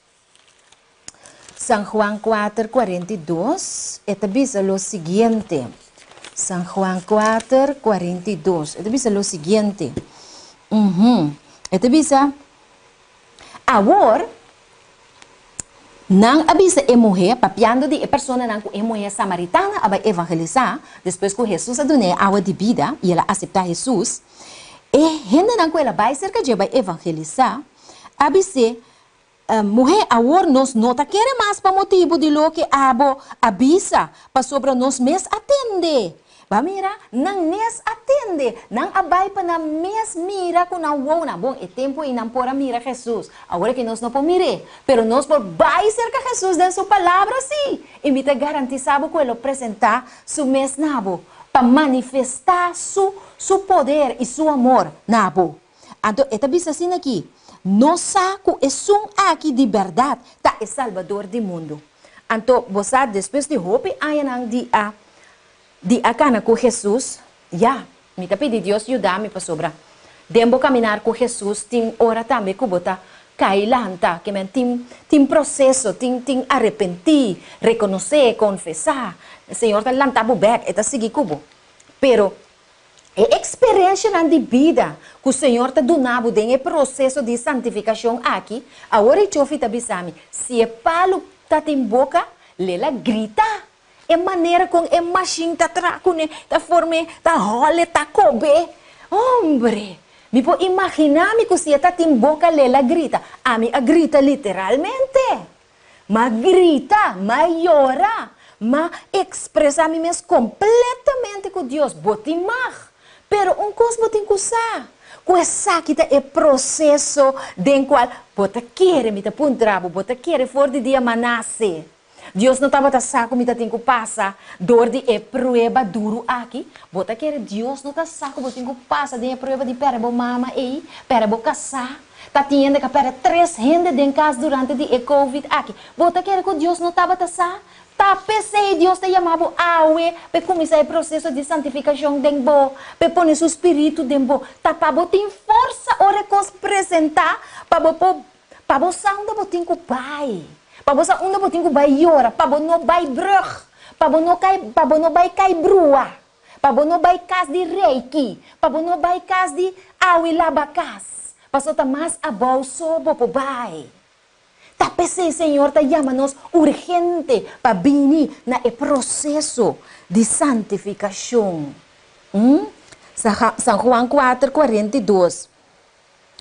São João 4:42, e diz o seguinte. São João 4:42, e diz o seguinte. E diz, agora, não avisa a mulher, papiando de a pessoa não é mulher samaritana, a vai evangelizar, depois que Jesus a deu água de vida, e ela aceitar Jesus, e gente não ela vai cerca de vai evangelizar, avisa, mulher agora nós não tá querendo mais para motivo de lo que abo avisa, para sobre nós mesmos atender. Ba mira, não nes atende, não abai para na mes mira com não vou na bom, é tempo e não pora mira Jesus. Agora que nós não podemos mirar, pero nós por vai cerca Jesus de sua palavra sim. E me te garantizava que ele apresentar su mes nabo para manifestar su poder e su amor nabo. Então, esta bisa assim aqui. Nossa, que é um aqui de verdade, tá é salvador do mundo. Então, você, depois de roupa, aí não de acana com Jesus, já, me tá pedindo Deus ajudar-me para sobrar. Dembo caminhar com Jesus, tem hora também que bota cai lanta, que men tem processo, tem arrepentir, reconhecer, confessar. O Senhor tá lanta bubek, eta seguir cubo. Pero é experiência de vida que o Senhor está dando em processo de santificação aqui. Agora eu fui bisami. Se é palo tá em boca, lela grita. É maneira com é machine tá tracune, tá forme, tá role, tá cobe. Hombre, me pode imaginar que se tá em boca, lela grita. A mim a grita literalmente. Mas grita, mas llora, mas expressa a mim mesmo completamente com Deus. Botimar. Pero um coisa tem que usar. Coisa que é processo de qual você quer me pôr trabo, você quer for de dia manase. Deus não estava saco me tem que passar dor de prova duro aqui. Você quer Deus não está saco, você tem que passar de prova de pera bo mama ei, pera bo casar. Tá tendo que pera 3 gente em casa durante de COVID aqui. Você quer que Deus não estava saco? Tá pensei Deus te chamava awe para começar o processo de santificação dembo, para pôr seu espírito dembo, tá para botar força hora que apresentar para você onde você tem que pai, para você onde você tem que vai ora, para você não vai brug, para você não vai cair brua, para você não vai casa de reiki, para você não vai casa de awe labacas, para você tá mais abalso para vai. Tapi Senhor está chamando-nos urgente para vir na processo de santificação. São João 4:42.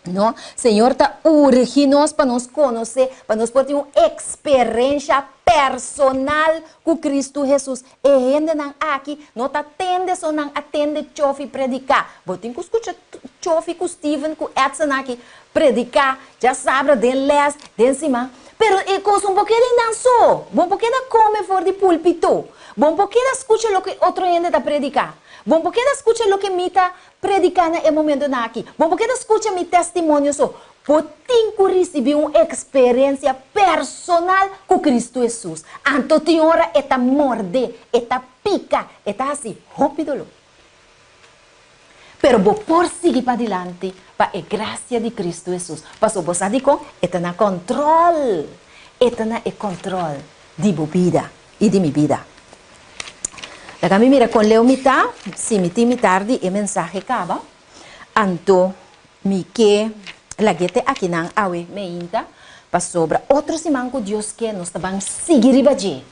No? Senhor está urgindo-nos para nos conhecer, para nos ter uma experiência personal com Cristo Jesus. E gente não aqui, não está atende, só não atende chofi predicar. Botem que escuta chofi com Steven, com Edson aqui, predicar, já sabe, de les, de cima. Pero é coisa um pouquinho não só. Bom pouquinho come fora de púlpito. Bom pouquinho escuta o que outro gente está predicar. Bom pouquinho escuta o que me está predicando no momento aqui. Bom pouquinho escuta meu testemunho só. Botem que receber uma experiência personal com Cristo Jesus. Então tem hora eta morde, eta pica, eta assim, rápido. Pero vou por seguir para adiante para a graça de Cristo Jesus. Pastor, você diz que está na controle. Está na controle de minha vida e de minha vida. Daí me mira com leu mitad, se me tem tarde e mensagem acaba. Então, me que la gente aqui não awe me inta para sobra outro semana que Deus quer nós também seguir e bater.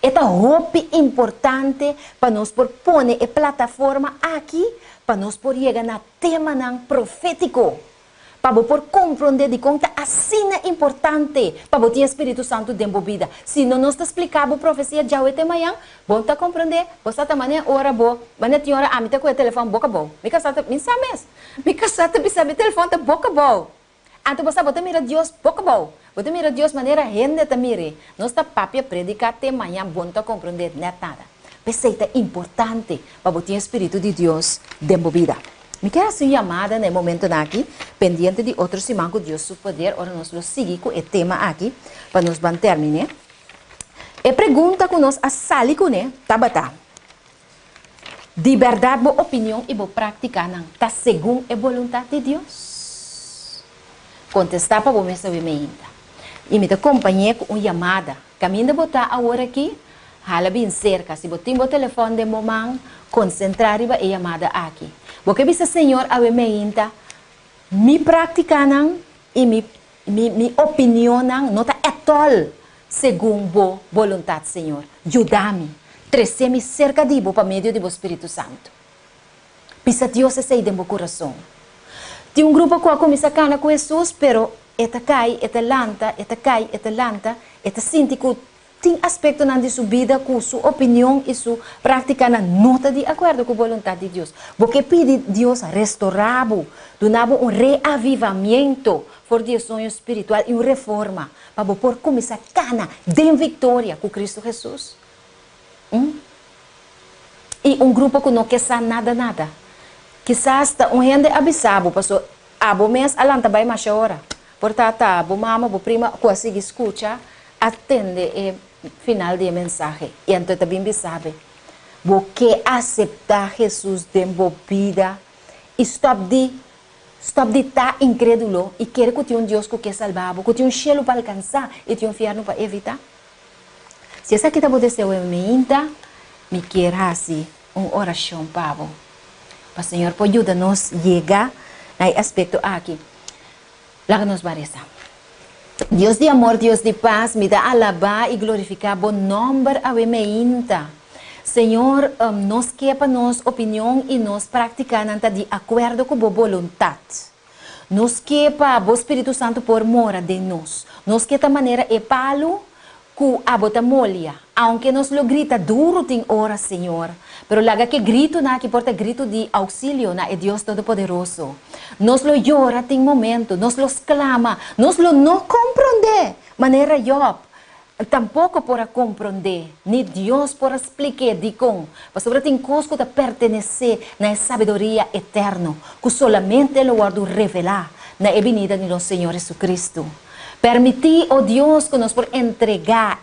Esta roupa importante para nós por pôr a plataforma aqui, para nós por chegar na tema profético, para por compreender de conta assim é importante, para ter Espírito Santo dentro da vida. Se não nos explicar a profecia de hoje de manhã, bom tá compreender, você também hora boa, mas tem hora a mim tá com o telefone boca boa, me casata, me sabe mesmo, me casata me telefone tá boca boa. Então você bota mira Deus boca boa. Você mira Deus maneira gente tá mire. Nós tá papia predicar até manhã bom tá compreender nada. Receita importante para botar o Espírito de Deus dentro da vida. Me quero ser chamada no momento aqui, pendiente de outro semana que Deus seu poder, ora nós vamos seguir com o tema aqui para nós vamos terminar. E pergunta que nós a sali com né, tabata. De verdade, boa opinião e boa prática não tá segundo a vontade de Deus. Contestar para você saber ainda. E me acompanhei com uma chamada. Caminho de botar agora aqui, hala bem cerca. Se botar o telefone de mamãe, concentrar e a chamada aqui. Porque bisa Senhor a me ainda, me praticar e me opinião não está atol segundo a vontade Senhor. Ajuda-me, trazer-me cerca de você para meio do Espírito Santo. Bisa Deus é sei de meu coração. Tem grupo que começa a canar com Jesus, pero eta cai, eta lanta, eta sinti que tem aspecto de sua vida, com sua opinião e sua prática não está de acordo com a vontade de Deus. Porque pede Deus restaurar-o, dar um reavivamento, for de sonho espiritual e uma reforma, para poder começar a canar de vitória com Cristo Jesus. E grupo que não quer nada. Quizás um gente avisado, pastor, abo mes alanta vai mais hora. Portanto, abo mama, abo prima, quase escuta, atende o final do mensagem. E então também sabe, porque aceitar Jesus dentro vida, stop de estar incrédulo e querer que tenha um Deus que quer salvar, que tenha um cielo para alcançar e tenha um inferno para evitar. Se essa aqui pode ser uma minta, me quer assim uma oração para o Senhor, pode ajudar-nos a chegar a aspecto aqui. Lá nos parece. Deus de amor, Deus de paz, me dá alabar e glorificar bom nome a minta. Senhor, nos quepa nos opinião e nos praticar de acordo com a vontade. Nos quepa o Espírito Santo por mora de nós. Nos quepa maneira e palo que a bota molha. Aunque nos lo grita duro tem hora, Senhor. Pero laga que grito na que porta grito de auxílio na é Deus Todo-Poderoso. Nos lo llora tem momento, nos lo clama, nos lo não compreende. Maneira Job. Tampouco para compreender, nem Deus para explicar de como, mas sobre tem coisas que pertencer na sabedoria eterna, que solamente Ele guarda revelar na venida de nosso Senhor Jesus Cristo. Permitir, oh Deus, que nós por entregar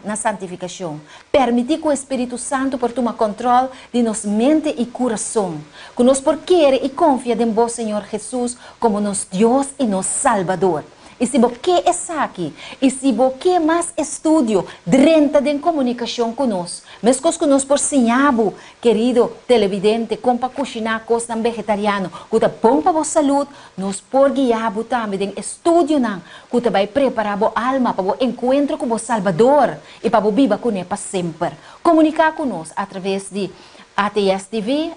na santificação. Permitir que o Espírito Santo por tomar controle de nossa mente e coração. Que nós por querer e confiar em bom Senhor Jesus como nosso Deus e nosso Salvador. E se você quer aqui, e se você quer mais estudo, dentro de comunicação conosco, mesmo que nós por sinhabo, querido televidente, como para cozinhar coisas vegetarianas, que é bom para a saúde, nós por guiar também em estudo, que vai preparar a alma para o encontro com o Salvador e para viver com Ele para sempre. Comunicar conosco através de ATS TV,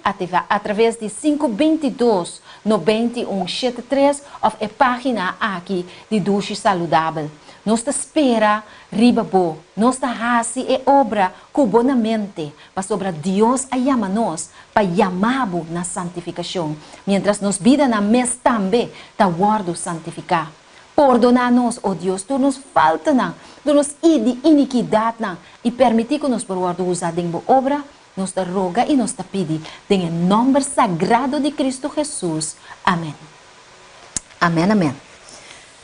através de 522-9173, ou a página aqui de Duche Saludável. Nós espera riba bo, nós hasi e obra cubonamente, para sobre Deus a chama-nos, para chamar-bo na santificação. Mientras nos vida na mes também, ta guardo santificar. Perdonar-nos, oh Deus, tu nos falta, tu nos iniquidade, e permitir que nos por guardo usar em boa obra, nos roga e nos pede, em nome sagrado de Cristo Jesus. Amém. Amém, amém.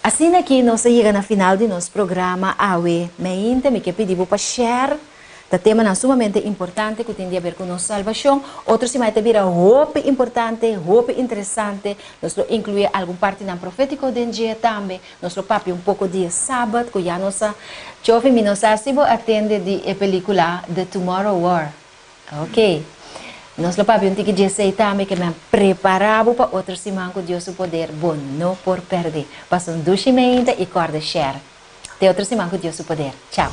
Assim aqui, nós chegamos no final de nosso programa. Awe, me quer pedir para share. O tema sumamente importante que tem a ver com nossa salvação. Outro se vai ter hope importante, hope interessante. Nós incluir alguma parte na profético de dia também. Nós papi pouco de sábado, que já nossa jovem minosasibo atende de película The Tomorrow War. Ok. Nós papi que dia sei também que me preparava para outro semana com Deus o poder. Bom, não por perder. Passa um duchimento e corda share. Até outra semana com Deus o poder. Tchau.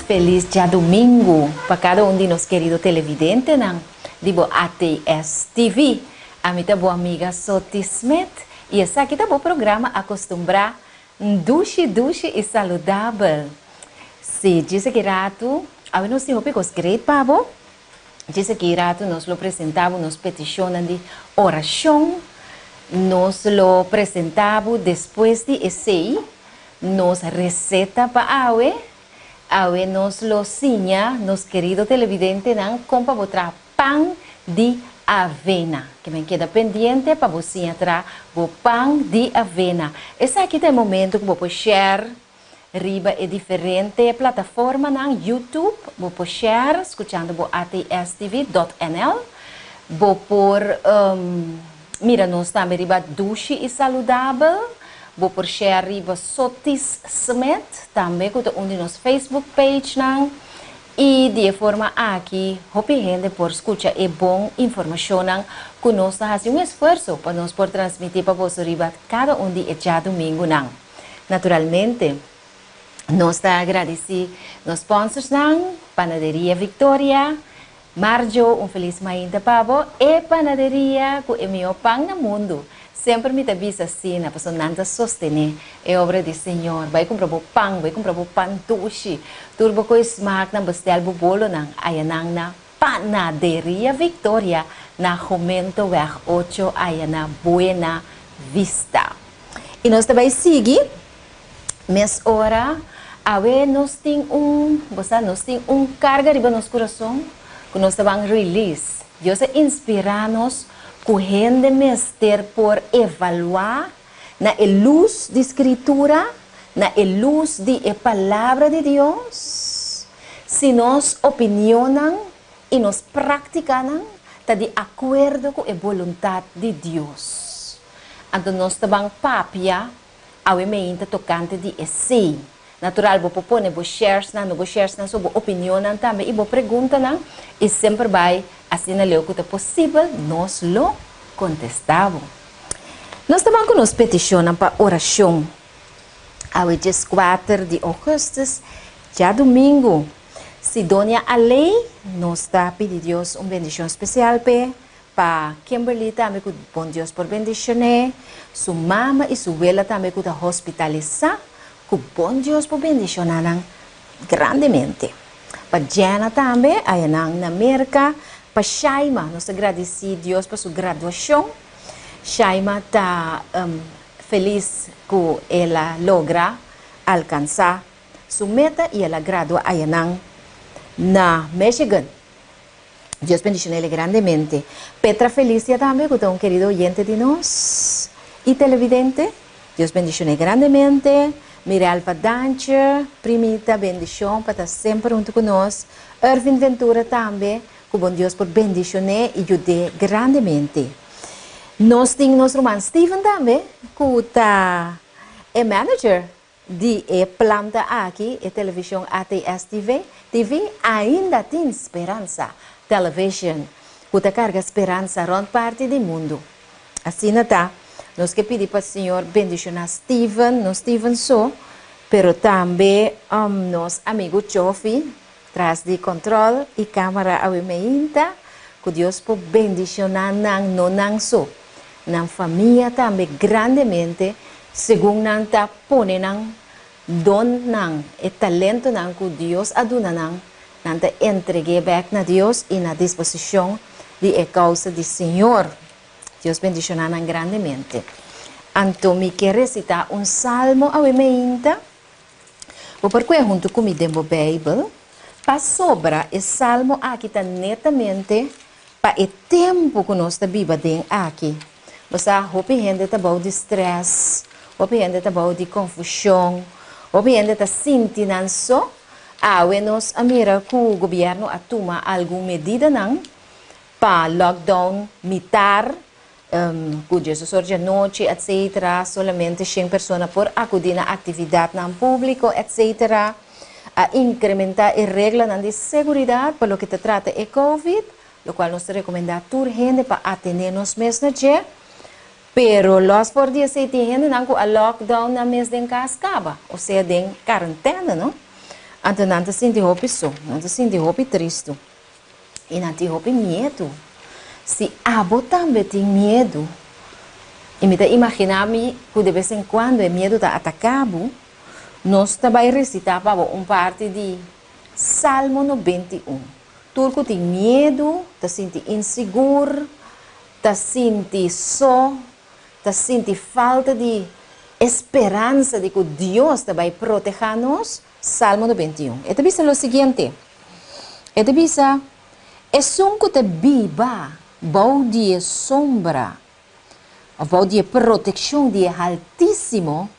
Feliz dia domingo para cada de nós queridos televidentes, digo ATS TV. A minha boa amiga Soti Smith e esse aqui é o programa Acostumbrar Duche e Saludável. Se diz que rato, a nós temos picos great pavo. Diz que rato nós lo apresentamos, nos peticionam de oração, nos lo apresentamos depois de esse, nos receta para awe. awe nos lo siña, nos querido televidente, nan compa botra pan de avena. Que me queda pendiente para você entrar o pan de avena. Esse aqui tem momento que vou share. Riba é diferente plataforma na YouTube. Vou share, escutando o atstv.nl. Vou por mira, nós também riba duche e saudável. Vou por share riba Sotis Smet, também com onde nos Facebook page não. E de forma aqui, hope gente por escutar é bom informação não, que nós fazemos esforço para nós por transmitir para você riba cada dia já domingo não. Naturalmente, nós está agradecidos nos sponsors não, Panaderia Victoria, Marjo, feliz mainda pavo, e Panaderia que é meu pão no mundo. Sempre me avisa assim, na pessoa não sostener é obra do Senhor. Vai comprar o pão, vai comprar o pão doce. Turbo com smack na bestel o bolo nang ayanang na Panaderia Victoria na Jumento Weg 8 ayana Buena Vista. E nós também seguir mes hora, awe nós tem carga riba nos coração que nós também release. Deus inspira-nos correndo mister por evaluar na luz de escritura, na luz de palavra de Deus. Se nós opinionan e nos praticanan, está de acordo com a vontade de Deus. Então nós também papia, ao emenda tocante de esse. Natural, vou pôr vou shares na sobre opinião também e vou perguntar e sempre vai assim na leu que é possível nós lo contestamos. Nós também com nos peticionam para oração. Ao dia 4 de agosto, já domingo, Sidonia Alei nos está pedindo Deus bendição especial para Kimberly também que bom Deus por bendicionar, sua mama e sua abuela também que está hospitalizada. Que bom Deus por bendicionar grandemente. Para Jana também, aí na América, para Shaima, nós agradecemos a Deus por sua graduação. Shaima está feliz que ela logra alcançar sua meta e ela gradua aí na Michigan. Deus bendicionar grandemente. Petra Felicia também, que é querido oyente de nós e televidente. Deus bendicionar grandemente. Miralva Dancher, primita bendição para estar sempre junto conosco. Ervin Ventura também, que bom Deus por bendicionar e ajudar grandemente. Nós temos nosso irmão Steven também, que é manager de planta aqui, a televisão ATS TV, ainda tem esperança. Television, que carga esperança em parte do mundo. Assim está. Nós que pedimos para o Senhor bendicionar Steven só, pero também nosso amigo Chofi, traz de controle e câmera awimeinta, que Deus por bendicionar não só, na família também grandemente, segundo não está ponendo don e talento que Deus aduna não está entregue back na Deus e na disposição de causa do Senhor. Deus bendicionar grandemente. Então, me quer recitar salmo a emenda. Vou percorrer junto comigo no Bible. Para sobra, esse salmo aqui está netamente para o tempo que nós estamos aqui. Você houve gente que está de estresse, houve gente que está de confusão, houve gente que está sentindo só. Nós mira que o governo toma alguma medida para lockdown militar. Cuja surge noite, etc. Solamente 100 pessoas por acudir na atividade no público, etc. A incrementar a regra de segurança, para o que se trata de COVID, o qual nós recomendamos a toda gente para atender-nos mesmo dia. Pero los por 17 gente não a lockdown na mês de cascaba, ou seja, de quarentena, não? Então não se sente roupa só, não se sente roupa triste e não se roupa medo. Se abo também tem medo, e me imaginar-me que de vez em quando o medo está atacado, nós também recitar parte de Salmo 91. Tudo tem medo, está sente inseguro, está sente só, está sente falta de esperanza de que Dios te va a protegernos. Salmo 91. Este dice lo siguiente. Este dice, es un que te viva, bau de sombra, bau de protección de Altísimo,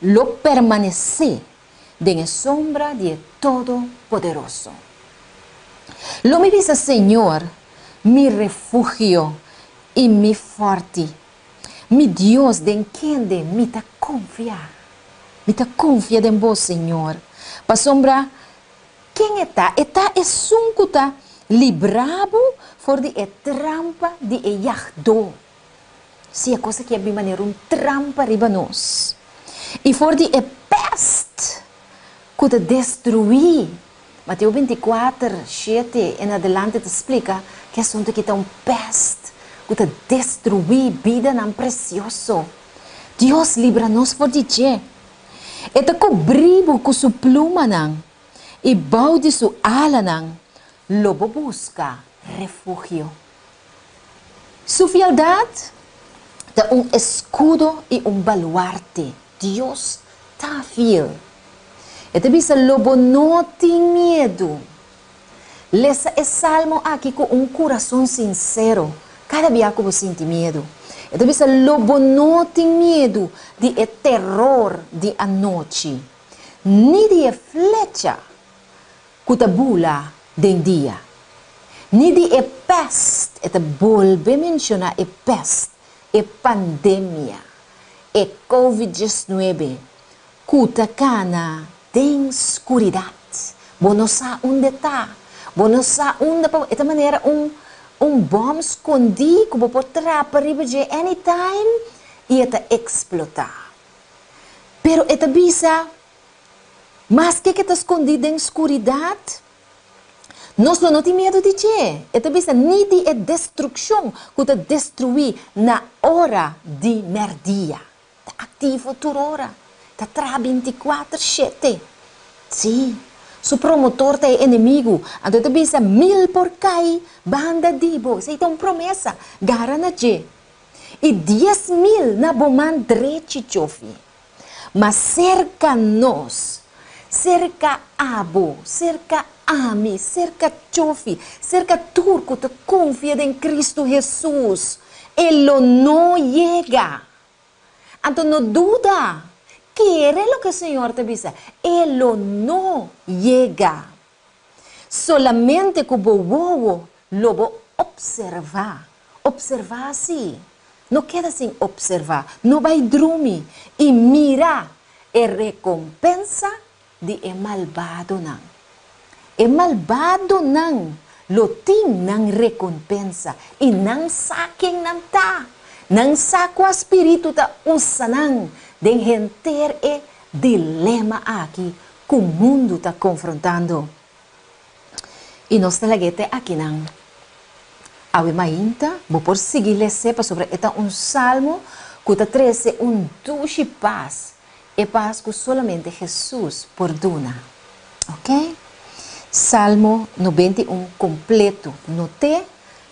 lo permanece de la sombra de Todopoderoso. Lo me dice, Señor, mi refugio y mi fuerte, mi Dios, de quien de mí te confía. Me te confía en vos, Señor. Pa sombra, ¿quién está? Está es un que está librado por de trampa de yahdo. Si es cosa que de maneira trampa arriba nos. E for de pest que te destruir. Mateus 24, 7 en adelante te explica que es un que está pest que te destruir vida tan precioso. Dios libra-nos por de che. Eta cobribo com sua pluma nan, e balde sua ala nan, lobo busca refúgio. Sua fialdade é escudo e baluarte. Deus está fiel. Eta bisa lobo não tem medo. Lesa é salmo aqui com coração sincero. Cada dia que você sente medo. Então, bisa lobo não tem medo de terror de a noite, nem de flecha que te bula de dia, nem de peste, e te volve mencionar peste, pandemia, COVID-19, que te cana de escuridade. Você não sabe onde está, você não sabe onde está, de maneira bom escondido que você pode atrapar de anytime e está explotar. Pero esta bisa, mas que está escondido em escuridade, nós não temos medo de quê? Esta bisa nem de destruição que está destruir na hora de merdia. Está ativo toda hora. Está tra 24/7. Sim. Su promotor é inimigo. Então, bisa 1000 por cai, banda dibo. Isso é uma promessa. Garana je. E 10.000 na boman drechi chofi. Mas cerca nós, cerca abo, cerca ami, cerca chofi, cerca turco te confia em Cristo Jesus. Ele não chega. Então, não duda. Quiere lo que el Señor te dice. Él no llega. Solamente como bobo lo voy a observar. Observar así. No queda sin observar. No va a dormir. Y mira, recompensa de el malvado nan. El malvado nan lo tiene recompensa. Y nan saquen nan ta. Nan saco espíritu ta usanan. De gente dilema aqui que o mundo está confrontando. E nós talaguete aqui não. Awe mainta, vou por seguir sepa sobre esta salmo que está trece dulce paz. E paz que solamente Jesus perdona. Ok? Salmo 91 completo. Note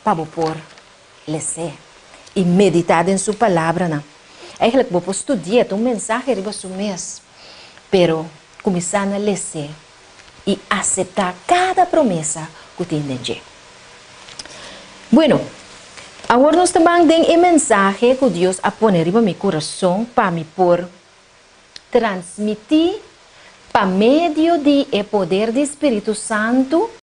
para por ler e meditar em sua palavra, não. Eigenlijk vou estudar mensagem riba su mês, pero começar a ler e aceitar cada promessa que tem dentro. Bueno, agora nós também temos a mensagem que Deus a poner riba meu coração para me por transmitir para meio de poder do Espírito Santo